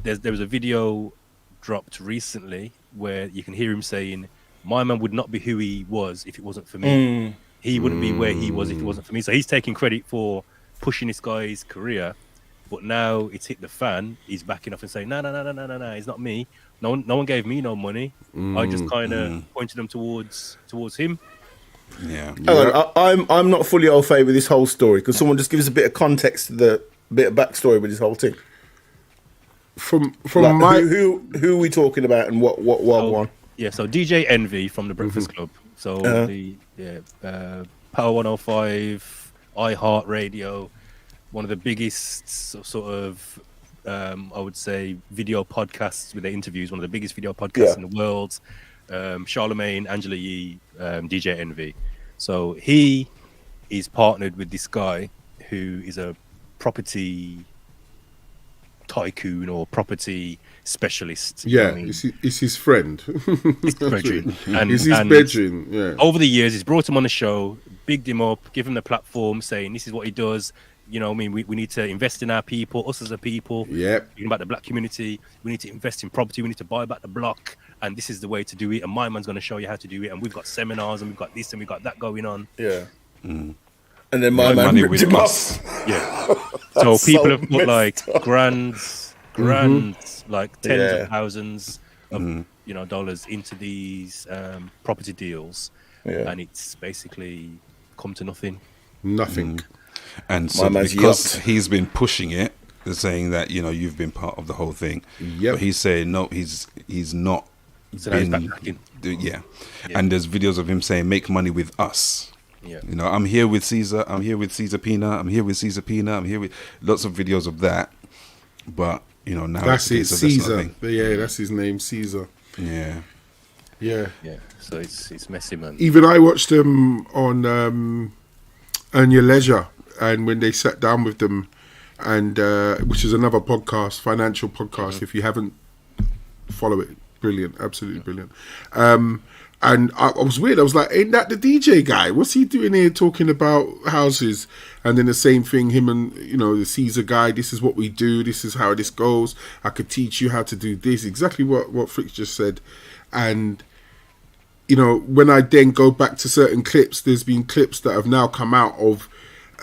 There was a video dropped recently where you can hear him saying, "My man would not be who he was if it wasn't for me. He wouldn't be where he was if it wasn't for me." So he's taking credit for pushing this guy's career, but now it's hit the fan. He's backing off and saying, "No, it's not me. No one gave me no money. I just kind of pointed them towards him." Yeah. I'm not fully au fait with this whole story. Because someone just give us a bit of context to the bit of backstory with this whole thing. from Like, my who are we talking about and what one? Yeah, so DJ Envy from the Breakfast Club. So Power 105, iHeart Radio, one of the biggest sort of I would say video podcasts with their interviews, one of the biggest video podcasts in the world. Charlemagne, Angela Yee, DJ Envy. So he is partnered with this guy who is a property tycoon or property specialist. yeah, I mean, it's his friend. it's bedroom. It's his bedroom. Yeah. Over the years, he's brought him on the show, bigged him up, give him the platform, saying this is what he does. You know, I mean, we need to invest in our people, us as a people. Yep. Speaking about the black community, we need to invest in property. We need to buy back the block, and this is the way to do it. And my man's going to show you how to do it. And we've got seminars, and we've got this, and we've got that going on. Yeah. And then my man Money ripped with him us. off. Yeah. So people so have put like grands, like tens of thousands of dollars into these property deals, and it's basically come to nothing. Nothing. And so man's because yacht. he's been pushing it, they're saying that, you know, you've been part of the whole thing. Yep. But he's saying no, he's not So now he's been. backtracking. Yeah. And there's videos of him saying, "Make money with us." Yeah. You know, I'm here with Caesar. I'm here with Caesar Pina. I'm here with Caesar Pina. I'm here with lots of videos of that. But you know, now That's it, it's a case of that's Caesar. not a thing. Yeah, that's his name, Caesar. Yeah. Yeah. Yeah. So it's messy, man. Even I watched them on Earn Your Leisure, and when they sat down with them, and which is another podcast, financial podcast. If you haven't follow it, brilliant, absolutely brilliant. And I was weird. I was like, ain't that the DJ guy? What's he doing here talking about houses? And then the same thing, him and, you know, the Caesar guy, this is what we do. This is how this goes. I could teach you how to do this. Exactly what Fritz just said. And, you know, when I then go back to certain clips, there's been clips that have now come out of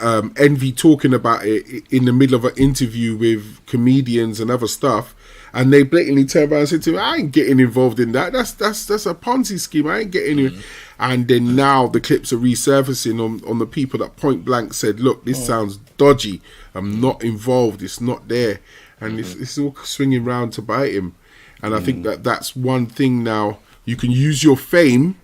Envy talking about it in the middle of an interview with comedians and other stuff. And they blatantly turn around and say to me, I ain't getting involved in that. That's a Ponzi scheme. I ain't getting it. And then now the clips are resurfacing on the people that point blank said, look, this sounds dodgy. I'm not involved. It's not there. And it's all swinging round to bite him. And I think that's one thing now. You can use your fame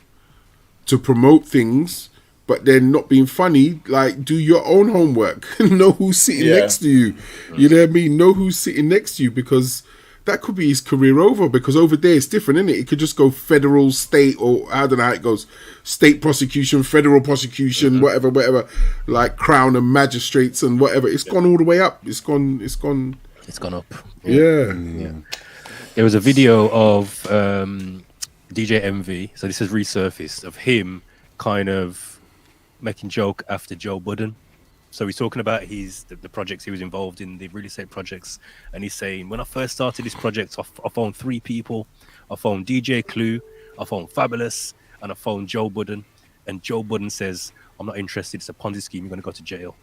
to promote things, but then not being funny, like do your own homework. Know who's sitting next to you. You know what I mean? Know who's sitting next to you, because that could be his career over, because over there it's different, isn't it? It could just go federal, state, or I don't know how it goes. State prosecution, federal prosecution, whatever, like Crown and magistrates and whatever. It's gone all the way up. It's gone up. Yeah. There was a video of DJ Envy, so this has resurfaced, of him kind of making joke after Joe Budden. So he's talking about the projects he was involved in, the real estate projects, and he's saying, when I first started this project, I phoned 3 people. I phoned DJ Clue, I phoned Fabulous, and I phoned Joe Budden. And Joe Budden says, I'm not interested. It's a Ponzi scheme. You're going to go to jail.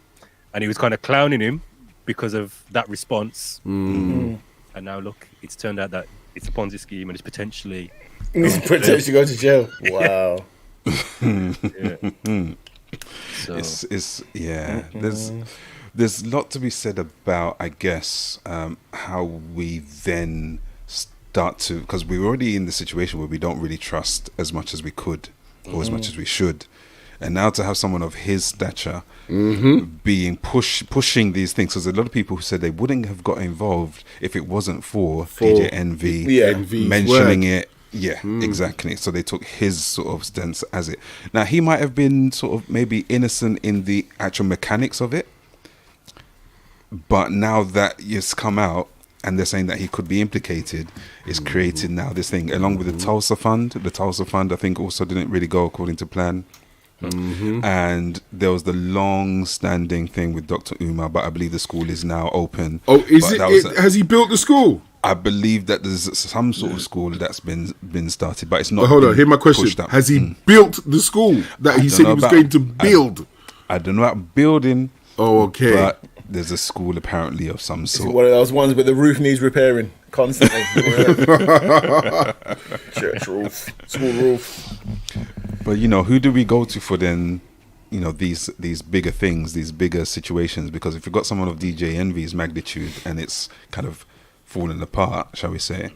And he was kind of clowning him because of that response. And now look, it's turned out that it's a Ponzi scheme and it's potentially go to jail. Wow. So, It's there's a lot to be said about, I guess, how we then start to, because we're already in the situation where we don't really trust as much as we could or as much as we should, and now to have someone of his stature being pushing these things, because a lot of people who said they wouldn't have got involved if it wasn't for DJ Envy Envy's mentioning word. it. Yeah, exactly. So they took his sort of stance as it. Now, he might have been sort of maybe innocent in the actual mechanics of it, but now that it's come out and they're saying that he could be implicated, it's created now this thing, along with the Tulsa Fund. The Tulsa Fund, I think, also didn't really go according to plan. And there was the long-standing thing with Dr. Umar, but I believe the school is now open. Oh, is But it? Has he built the school? I believe that there's some sort of school that's been started, but it's not. But hold on, been here's my question: pushed up. has he built the school that he don't said know he was about- going to build? I don't know about building, Oh, okay. but there's a school apparently of some It's sort. one of those ones where the roof needs repairing constantly. Church roof, school roof. But who do we go to for then? These bigger things, these bigger situations. Because if you've got someone of DJ Envy's magnitude and it's kind of falling apart, shall we say?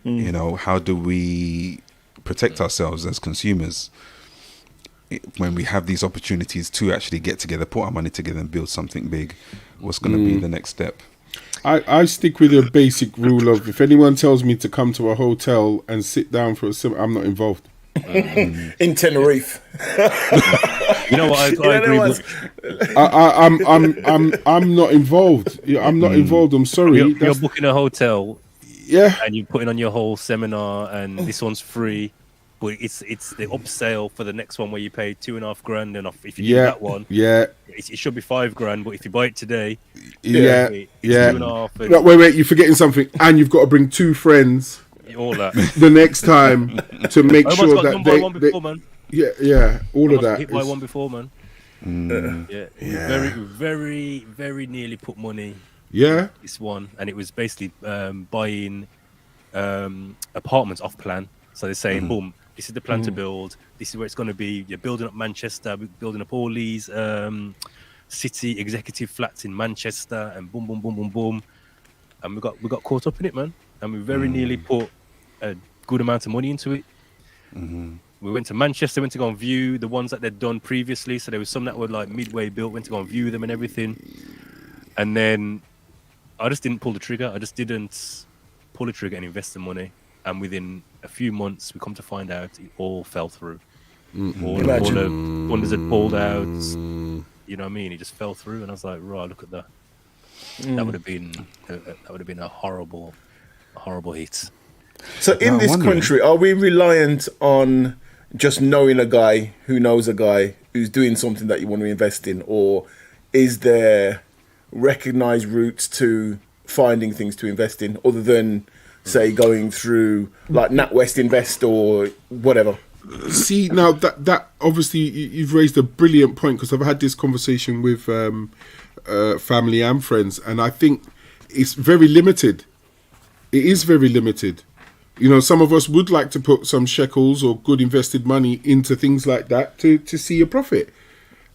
How do we protect ourselves as consumers when we have these opportunities to actually get together, put our money together, and build something big? What's going to be the next step? I stick with a basic rule of, if anyone tells me to come to a hotel and sit down for I'm not involved. In Tenerife. you know what? I agree with. I'm not involved. I'm not involved. I'm sorry. You're booking a hotel Yeah. and you're putting on your whole seminar, and this one's free, but it's the upsell for the next one where you pay $2,500, and if you do that one, Yeah. it should be $5,000. But if you buy it today, Yeah. it's Yeah. 2.5 and No, wait. You're forgetting something, and you've got to bring 2 friends all that. the next time to make Everyone's sure got that done by one before, man. yeah, all of that. Hit by is- one before, man. Yeah. Very, very, very nearly put money. Yeah. This one, and it was basically buying apartments off plan. So they're saying, boom, this is the plan to build. This is where it's going to be. You're building up Manchester, we're building up all these city executive flats in Manchester, and boom, boom, boom, boom, boom. And we got caught up in it, man. And we very nearly put a good amount of money into it. We went to Manchester, went to go and view the ones that they'd done previously. So there was some that were like midway built, went to go and view them and everything. And then I just didn't pull the trigger. I just didn't pull the trigger and invest the money. And within a few months, we come to find out it all fell through. All the funders had pulled out. You know what I mean? It just fell through, and I was like, right, look at that. That would have been a horrible hit. So in this country, are we reliant on just knowing a guy who knows a guy who's doing something that you want to invest in, or is there recognized routes to finding things to invest in other than, say, going through like NatWest Invest or whatever? See, now that obviously you've raised a brilliant point, because I've had this conversation with family and friends, and I think it's very limited. It is very limited. Some of us would like to put some shekels or good invested money into things like that to see a profit.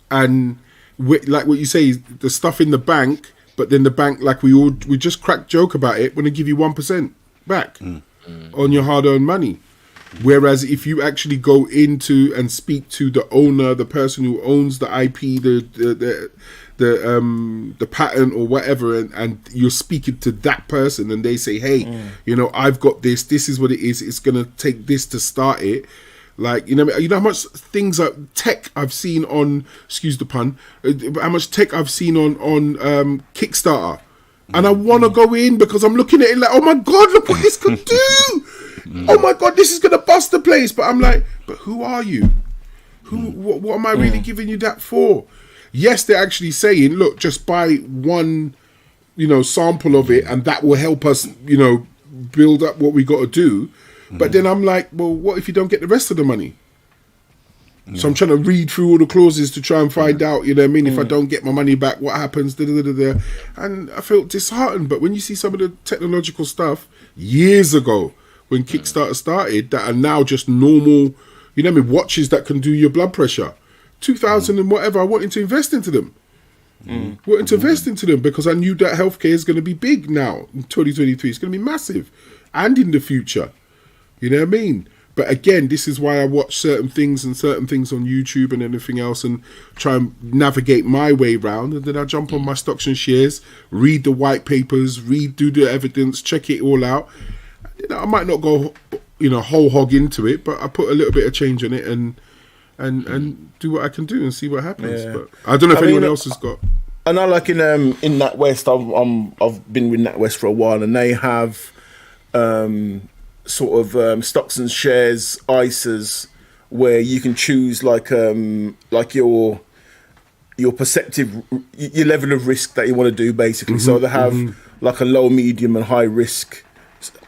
And like what you say, the stuff in the bank, but then the bank, like we just cracked joke about it, want to give you 1% back on your hard-earned money. Whereas if you actually go into and speak to the owner, the person who owns the IP, the patent or whatever, and you're speaking to that person, and they say, hey, I've got this is what it is, it's gonna take this to start it. Like, you know how much things tech I've seen on, excuse the pun, how much tech I've seen on Kickstarter, and I want to go in because I'm looking at it like, oh my god, look what this could do. Oh my god, this is gonna bust the place. But I'm like, but who are you? What am I really giving you that for? yes, they're actually saying, look, just buy one, sample of it, and that will help us, build up what we got to do. But then I'm like, well, what if you don't get the rest of the money? So I'm trying to read through all the clauses to try and find out, if I don't get my money back, what happens? And I felt disheartened. But when you see some of the technological stuff years ago, when Kickstarter started, that are now just normal, watches that can do your blood pressure, 2000 and whatever, I wanted to invest into them. Wanted to invest into them because I knew that healthcare is going to be big now in 2023. It's going to be massive, and in the future. You know what I mean? But again, this is why I watch certain things on YouTube and anything else, and try and navigate my way around. And then I jump on my stocks and shares, read the white papers, do the evidence, check it all out. I might not go, whole hog into it, but I put a little bit of change in it and do what I can do and see what happens. Yeah. But I don't know if anyone else has got. I know, like in NatWest, I've been with NatWest for a while, and they have stocks and shares ISAs where you can choose like your perceptive, your level of risk that you want to do, basically. So they have like a low, medium, and high risk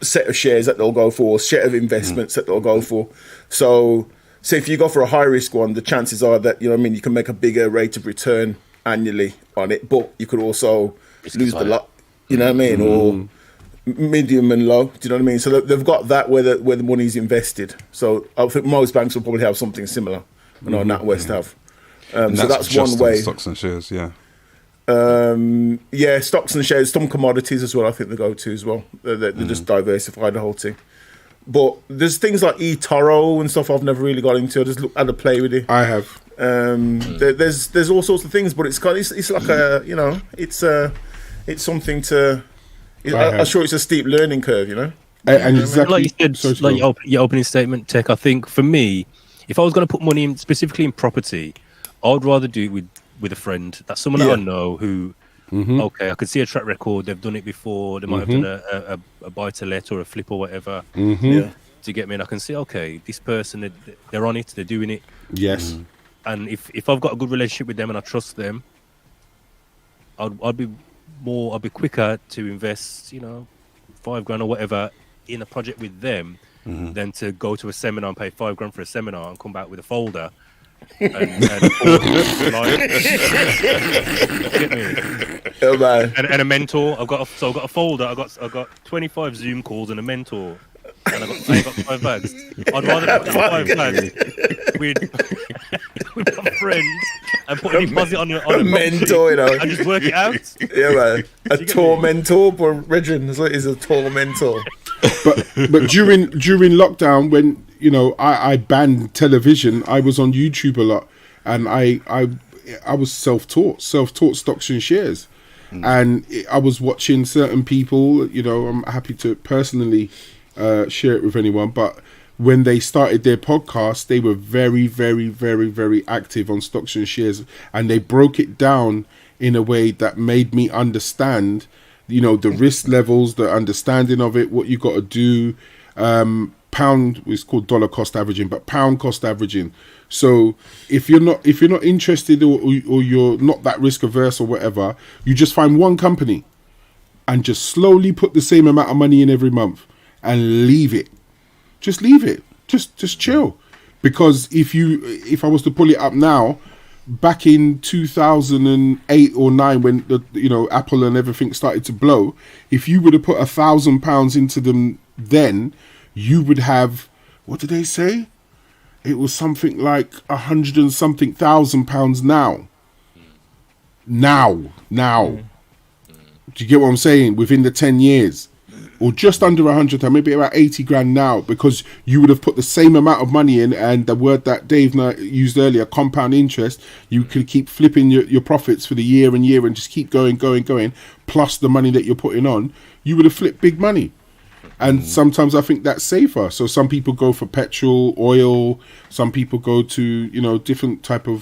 set of shares that they'll go for, set of investments that they'll go for. So if you go for a high risk one, the chances are that you can make a bigger rate of return annually on it, but you could also lose the lot. You know what I mean? Or medium and low. Do you know what I mean? So they've got that where the money's invested. So I think most banks will probably have something similar. NatWest have. So that's one way. Stocks and shares, yeah. Stocks and shares, some commodities as well. I think they go to as well. They just diversify the whole thing. But there's things like eToro and stuff I've never really got into. I just had to play with it. I have. There's all sorts of things, but it's like it's something to. I'm sure it's a steep learning curve, And exactly, like you said, like your opening statement, Tech. I think for me, if I was going to put money in specifically in property, I would rather do it with a friend. That's someone that I know who. Okay, I could see a track record. They've done it before. They might have done a buy to let or a flip or whatever. To get me, and I can see, okay, this person, they're on it. They're doing it. Yes. And if I've got a good relationship with them and I trust them, I'd be quicker to invest, $5,000 or whatever in a project with them than to go to a seminar and pay $5,000 for a seminar and come back with a folder and a mentor. I've got a folder. I got 25 Zoom calls and a mentor. And I got 5 bags. I'd rather put 5 bags with my friend and put a deposit on a mentor, and just work it out. Yeah, man. A tormentor, but Regin is a tormentor. But during lockdown, when I banned television, I was on YouTube a lot, and I was self-taught stocks and shares, and I was watching certain people. I'm happy to personally share it with anyone, but when they started their podcast, they were very, very, very, very active on stocks and shares, and they broke it down in a way that made me understand, the risk levels, the understanding of it, what you got to do. Pound is called dollar cost averaging, but pound cost averaging. So if you're not interested or you're not that risk averse or whatever, you just find one company and just slowly put the same amount of money in every month. And leave it. Just leave it. Just chill. Because if I was to pull it up now, back in 2008 or 9, when Apple and everything started to blow, if you would have put £1,000 into them then, you would have, what did they say? It was something like 100 and something £1,000 now. Now. Do you get what I'm saying? Within the 10 years. Or just under 100, maybe about 80 grand now, because you would have put the same amount of money in, and the word that Dave used earlier, compound interest, you could keep flipping your profits for the year and just keep going, plus the money that you're putting on, you would have flipped big money. And sometimes I think that's safer. So some people go for petrol, oil, some people go to, different type of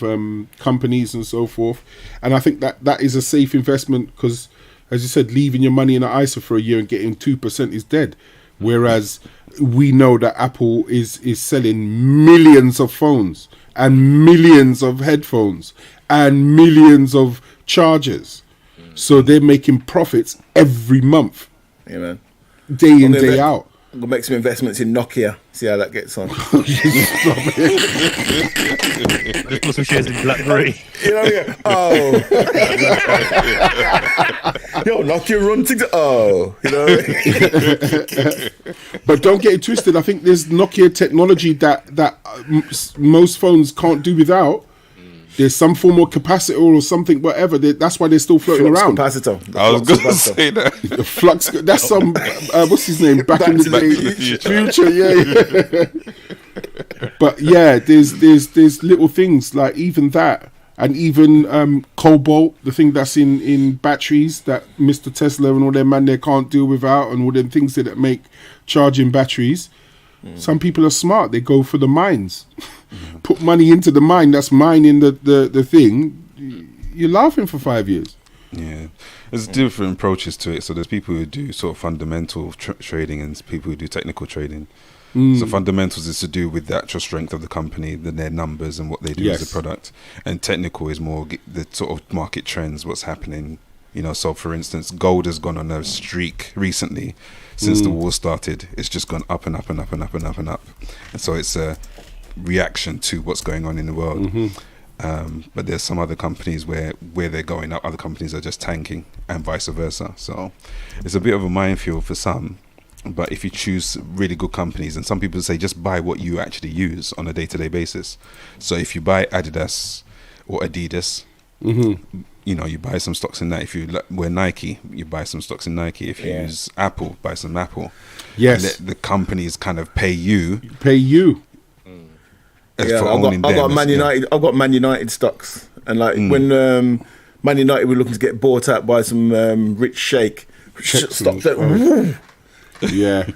companies and so forth. And I think that is a safe investment because, as you said, leaving your money in an ISA for a year and getting 2% is dead. Whereas we know that Apple is selling millions of phones and millions of headphones and millions of chargers. So they're making profits every month, Yeah, man. day in, day out. I'm gonna make some investments in Nokia. See how that gets on. Just put some shares in BlackBerry. You know, yeah. Oh, yo, Nokia run things. Oh, you know. But don't get it twisted. I think there's Nokia technology that most phones can't do without. There's some form of capacitor or something, whatever. That's why they're still floating Flux around. capacitor. I was going to say that. The flux. That's some. What's his name? Back in the day. Future. Yeah. But yeah, there's little things like even that, and even cobalt, the thing that's in batteries that Mr. Tesla and all them man they can't do without, and all them things that make charging batteries. Some people are smart. They go for the mines. Put money into the mine that's mining the thing. You're laughing for 5 years. Yeah, there's different approaches to it. So there's people who do sort of fundamental trading and people who do technical trading. So fundamentals is to do with the actual strength of the company, their numbers and what they do as a product. And technical is more the sort of market trends, what's happening. You know, so for instance, gold has gone on a streak recently. Since the war started, it's just gone up and up and up and up and up and up. And so it's a reaction to what's going on in the world. But there's some other companies where they're going up, other companies are just tanking, and vice versa. So it's a bit of a minefield for some. But if you choose really good companies, and some people say just buy what you actually use on a day-to-day basis. So if you buy Adidas or Adidas, you know, you buy some stocks in that. If you wear Nike, you buy some stocks in Nike. If you use Apple, buy some Apple. Yes. Let the companies kind of pay you. Yeah, I've got Man United. I've got Man United stocks, and like when Man United were looking to get bought out by some rich sheikh, stocks that. Yeah.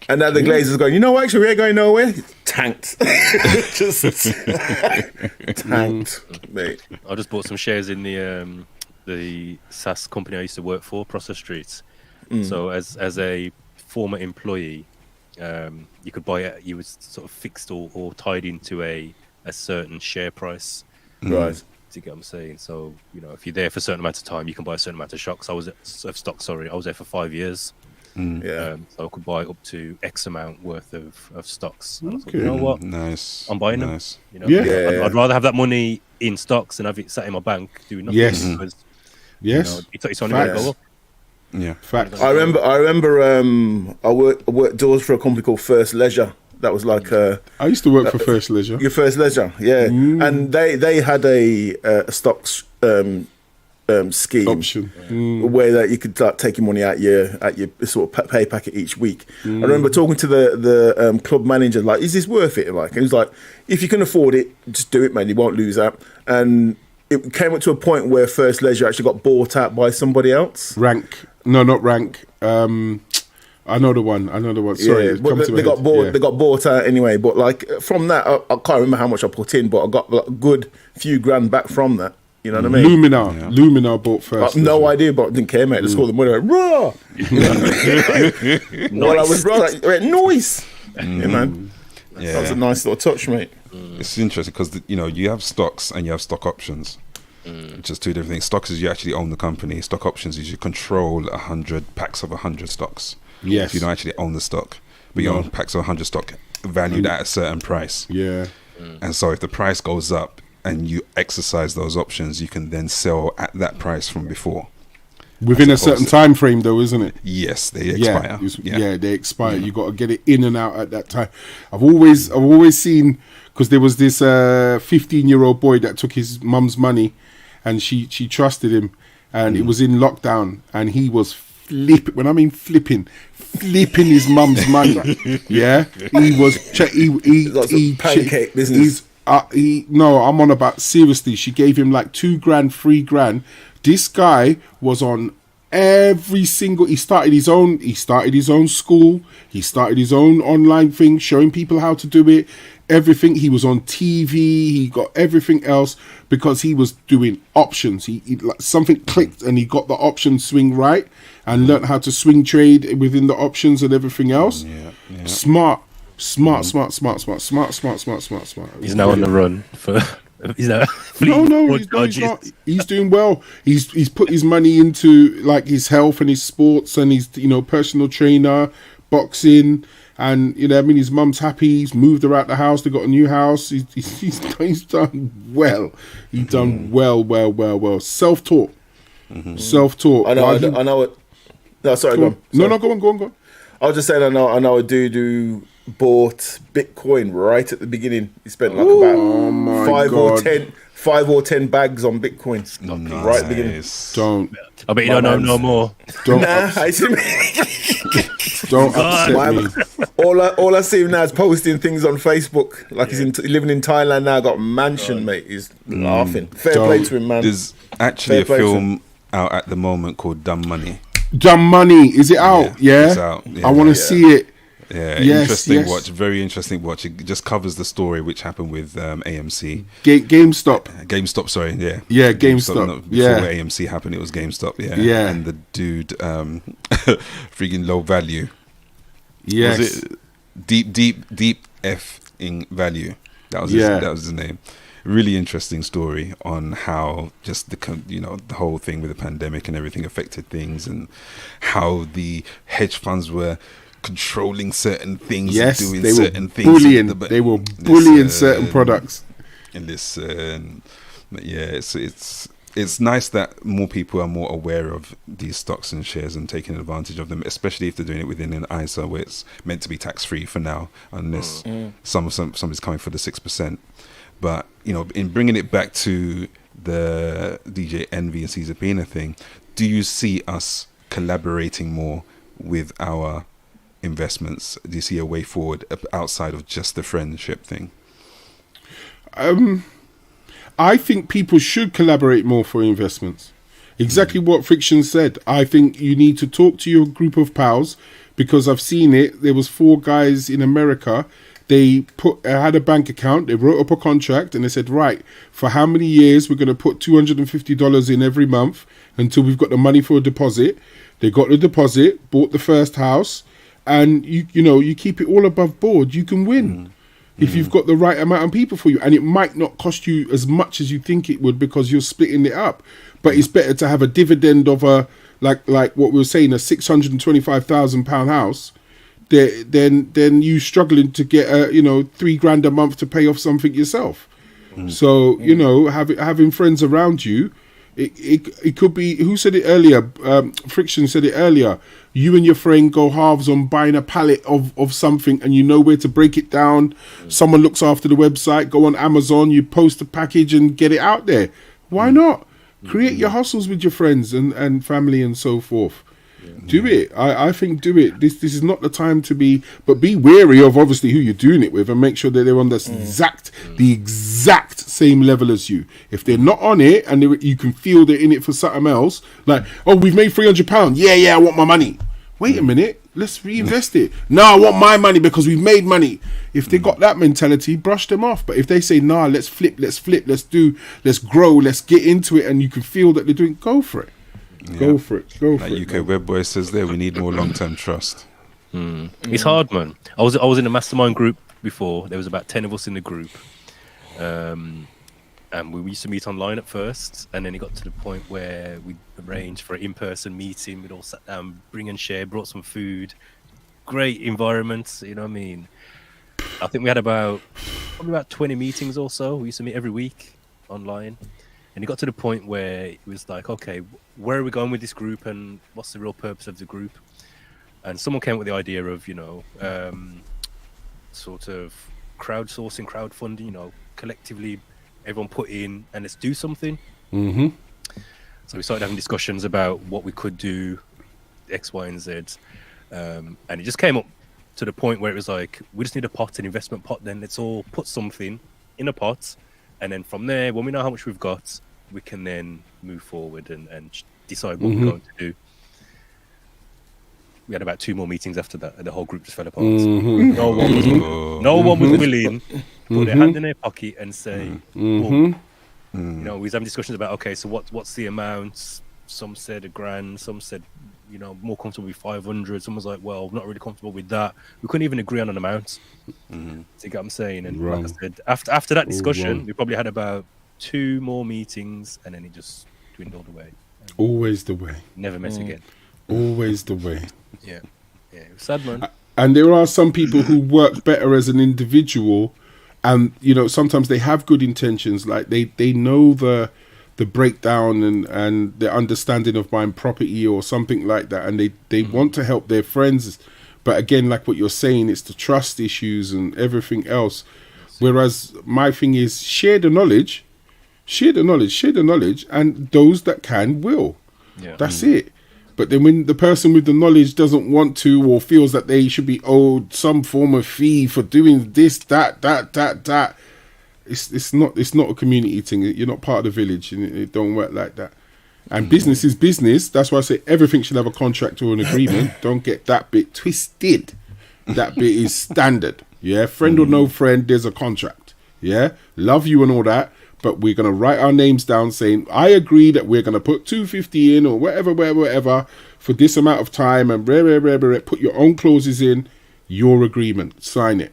And now the Glazers going, you know what, actually we ain't going nowhere. Tanked. Just tanked, mate. I just bought some shares in the SaaS company I used to work for, Process Streets. So as a former employee, you could buy it. You was sort of fixed or tied into a certain share price. Right. Do you get what I'm saying? So you know, if you're there for a certain amount of time, you can buy a certain amount of stocks. I was there for 5 years. Yeah. So I could buy up to X amount worth of stocks. And I thought, you know what? Nice. I'm buying them. You know, Yeah. I'd rather have that money in stocks than have it sat in my bank doing nothing. Yes. Because, Yes. you know, it's only going to go up. Yeah. Facts. I remember. I worked doors for a company called First Leisure. That was like I used to work for First Leisure. your First Leisure, yeah. And they had a stocks scheme Option. where that you could like, take your money out your sort of pay packet each week. I remember talking to the club manager, like, is this worth it? Like, and he was like, if you can afford it, just do it, man. You won't lose out. And it came up to a point where First Leisure actually got bought out by somebody else. Rank. No, not Rank. I know the one. Sorry, Yeah, but they got bought. They got bought out anyway. But like from that, I can't remember how much I put in, but I got like, a good few grand back from that. You know what I mean? Luminar bought First. No idea, but I didn't care, mate. Let's call the money. Like, raw. While I was like, noise. Yeah, man. Yeah. That was a nice little touch, mate. It's interesting because you have stocks and you have stock options, which is two different things. Stocks is you actually own the company. Stock options is you control 100 packs of 100 stocks. Yes. You don't actually own the stock, but you own packs of 100 stock valued at a certain price. Yeah. And so if the price goes up and you exercise those options, you can then sell at that price from before. Within a certain time frame, though, isn't it? Yes, they expire. Yeah, they expire. You got to get it in and out at that time. I've always seen, because there was this 15-year-old boy that took his mum's money, and she trusted him, and it was in lockdown, and he was flipping his mum's money. Yeah, he was. He pancake business. I'm on about seriously. She gave him like $2,000, $3,000. This guy was on every single. He started his own school. He started his own online thing, showing people how to do it. Everything. He was on TV. He got everything else because he was doing options. He like, something clicked and he got the option swing right and learned how to swing trade within the options and everything else. Smart. Smart. He's now on the run for Is that No, he's not. He's doing well. He's put his money into like his health and his sports and his personal trainer, boxing, and I mean his mum's happy. He's moved her out the house. They got a new house. He's done well. He's done well. Self-taught. Self-taught. I know it. No, sorry, go on. No, go on. I was just saying, I know a dude who bought Bitcoin right at the beginning. He spent like about 5 or 10 bags on Bitcoin right at the beginning. Don't. I bet you don't know no more. Don't. Don't upset me. All I see him now is posting things on Facebook. Like he's living in Thailand now. Got a mansion, mate. He's laughing. Fair play to him, man. There's actually a film out at the moment called Dumb Money. Dumb Money, is it out? Yeah, it's out. Yeah. I want to see it. Yeah, Yes, interesting yes. watch. Very interesting watch. It just covers the story which happened with AMC. GameStop. Sorry, yeah. Yeah, GameStop. Before Yeah. AMC happened, it was GameStop. Yeah. Yeah. And the dude, freaking low value. Yes. Was it deep F in value? That was his name. Really interesting story on how just the whole thing with the pandemic and everything affected things, and how the hedge funds were controlling certain things, Yes, doing they certain were things. bullying. They were bullying certain products. And it's nice that more people are more aware of these stocks and shares and taking advantage of them, especially if they're doing it within an ISA where it's meant to be tax free for now, unless some is coming for the 6%. But in bringing it back to the DJ Envy and Caesar Pina thing, do you see us collaborating more with our investments? Do you see a way forward outside of just the friendship thing? I think people should collaborate more for investments. Exactly what Friction said. I think you need to talk to your group of pals, because I've seen it. There was 4 guys in America. They had a bank account. They wrote up a contract and they said, right, for how many years we're going to put $250 in every month until we've got the money for a deposit. They got the deposit, bought the first house, and you keep it all above board. You can win. If you've got the right amount of people for you, and it might not cost you as much as you think it would because you're splitting it up, but it's better to have a dividend of a like what we were saying, a £625,000 house, then you struggling to get $3,000 a month to pay off something yourself. So having friends around you, it could be, who said it earlier? Friction said it earlier. You and your friend go halves on buying a pallet of something, and you know where to break it down. Someone looks after the website. Go on Amazon, you post a package and get it out there. Why not? Create your hustles with your friends and family and so forth. Do it. I think do it. This is not the time to be, but be wary of obviously who you're doing it with, and make sure that they're on the exact same level as you. If they're not on it and you can feel they're in it for something else, like, oh, we've made £300. Yeah, I want my money. Wait a minute, let's reinvest it. No, I want my money because we've made money. If they got that mentality, brush them off. But if they say, nah, let's flip, let's grow, let's get into it, and you can feel that they're doing, go for it. Yeah. Go for it. Like UK Web Boy says there, we need more long-term trust. It's hard, man. I was in a mastermind group before. There was about 10 of us in the group. And we used to meet online at first, and then it got to the point where we arranged for an in-person meeting. We'd all sat down, bring and share, brought some food. Great environment, you know what I mean? I think we had probably about 20 meetings or so. We used to meet every week online. And it got to the point where it was like, okay, where are we going with this group, and what's the real purpose of the group? And someone came up with the idea of, sort of crowdsourcing, crowdfunding, collectively everyone put in and let's do something. Mm-hmm. So we started having discussions about what we could do, X, Y, and Z. And it just came up to the point where it was like, we just need an investment pot, then let's all put something in a pot. And then from there, when we know how much we've got, we can then move forward and decide what we're going to do. We had about 2 more meetings after that, and the whole group just fell apart. No one was willing to put their hand in their pocket and say, we was having discussions about, okay, so what's the amount? Some said £1,000, some said you know, more comfortable with 500. Someone's like, well, I'm not really comfortable with that. We couldn't even agree on an amount. Mm-hmm. Do you get what I'm saying? And Wrong. like I said, after that discussion, wrong. we probably had about 2 more meetings, and then it just dwindled away. Always the way. Never met again. Always the way. Yeah, it was sad, man. And there are some people who work better as an individual, and you know, sometimes they have good intentions, like they know the breakdown and the understanding of buying property or something like that, and they want to help their friends, but again, like what you're saying, it's the trust issues and everything else. Whereas my thing is share the knowledge, and those that can will. Yeah. That's it. But then when the person with the knowledge doesn't want to, or feels that they should be owed some form of fee for doing this, that, it's not a community thing. You're not part of the village, and it don't work like that. And business is business. That's why I say everything should have a contract or an agreement. Don't get that bit twisted. That bit is standard. Yeah, friend or no friend, there's a contract. Yeah, love you and all that. But we're going to write our names down saying, I agree that we're going to put 250 in or whatever for this amount of time, and put your own clauses in your agreement. Sign it.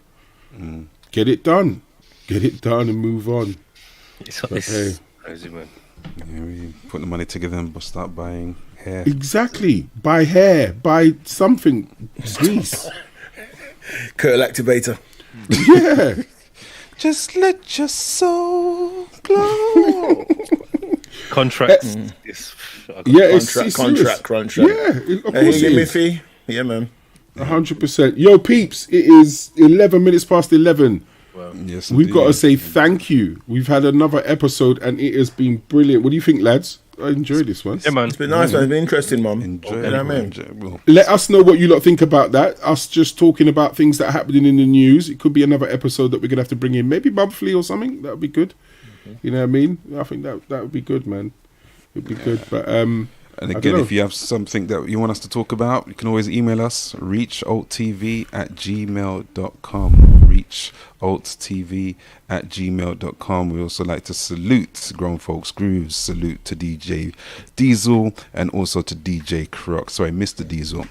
Get it done. And move on. It's hey. crazy, man. Yeah, we put the money together and start buying hair. Exactly. Buy hair. Buy something. Grease. Curl activator. Yeah. Just let your soul glow. Contracts. Yeah, it's Contract. Yeah, of Hey, course give it me a is. fee. Yeah, man. 100%. Yo, peeps, it is 11 minutes past 11. Yes, We've got to indeed. say thank you. We've had another episode and it has been brilliant. What do you think, lads? I enjoyed this one. Yeah, man. It's been nice, man. It's been interesting, mum. Enjoyable, You know what I mean? enjoyable. Let us know what you lot think about that. Us just talking about things that are happening in the news. It could be another episode that we're going to have to bring in, maybe monthly or something. That would be good. You know what I mean? I think that would be good, man. It would be good. But And I don't again, know. if you have something that you want us to talk about, you can always email us, reachalttv@gmail.com. Reachalttv@gmail.com. We also like to salute Grown Folks Grooves, salute to DJ Diesel, and also to DJ Croc. Sorry, Mr. Diesel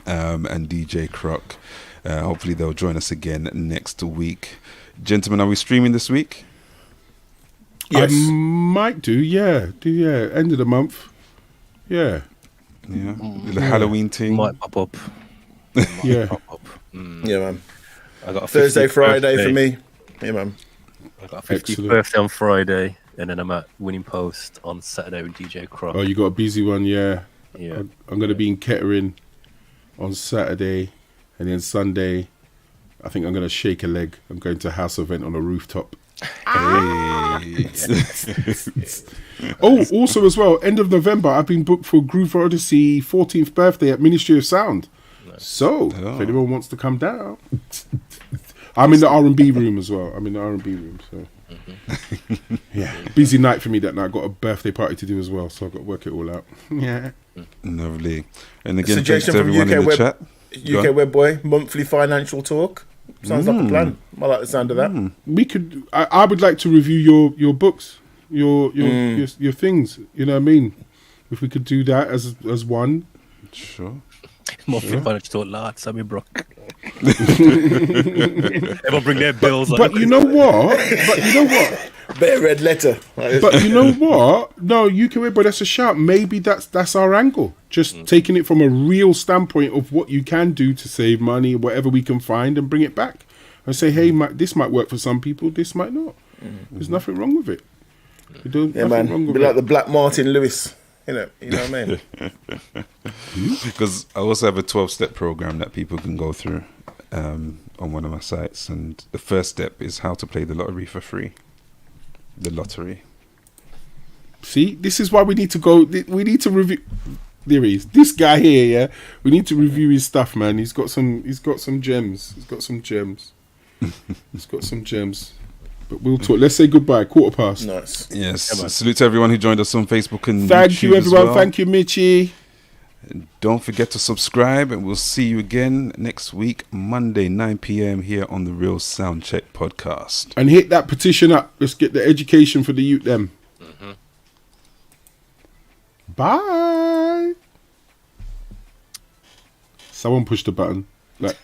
and DJ Croc. Hopefully they'll join us again next week. Gentlemen, are we streaming this week? Yes. I might do, yeah. End of the month. Yeah. Yeah. The Halloween thing. Might pop up. Yeah. Pop up. Yeah, man. I got a Thursday, 50th Friday birthday. for me. Yeah, man. I got a 50th Excellent. birthday on Friday, and then I'm at Winning Post on Saturday with DJ Croc. Oh, you got a busy one, yeah. Yeah. I'm going to be in Kettering on Saturday, and then Sunday, I think I'm going to shake a leg. I'm going to a house event on a rooftop. Oh, also as well, end of November, I've been booked for Groove Odyssey 14th birthday at Ministry of Sound. So, if anyone wants to come down, I'm in the R&B room as well. So yeah, busy night for me that night. Got a birthday party to do as well, so I've got to work it all out. Yeah. Lovely. And again, thanks Suggestion to from everyone UK in the Web, chat. Go UK on. Web Boy, monthly financial talk. Sounds like a plan. I like the sound of that. We could. I would like to review your books, your things. You know what I mean? If we could do that as one. Sure. More financial talk, lads. Sammy Brock. Everyone bring their bills. But you know what? Better red letter. But you know what? No, UK Web Boy, that's a shout. Maybe that's our angle. Just taking it from a real standpoint of what you can do to save money, whatever we can find, and bring it back. And say, hey, this might work for some people, this might not. There's nothing wrong with it. Yeah, man. Be like the Black Martin Lewis. You know what I mean? Because I also have a 12-step program that people can go through on one of my sites. And the first step is how to play the lottery for free. The lottery. See, this is why we need to go. We need to review. There he is. This guy here, yeah. We need to review his stuff, man. He's got some gems. But we'll talk. Let's say goodbye. 5:15. Nice. Yes. Salute to everyone who joined us on Facebook and Thank YouTube you, everyone. as well. Thank you, Mitchie. Don't forget to subscribe, and we'll see you again next week, Monday, 9 p.m. here on the Real Soundcheck podcast. And hit that petition up. Let's get the education for the youth them. Bye. Someone pushed the button. Like,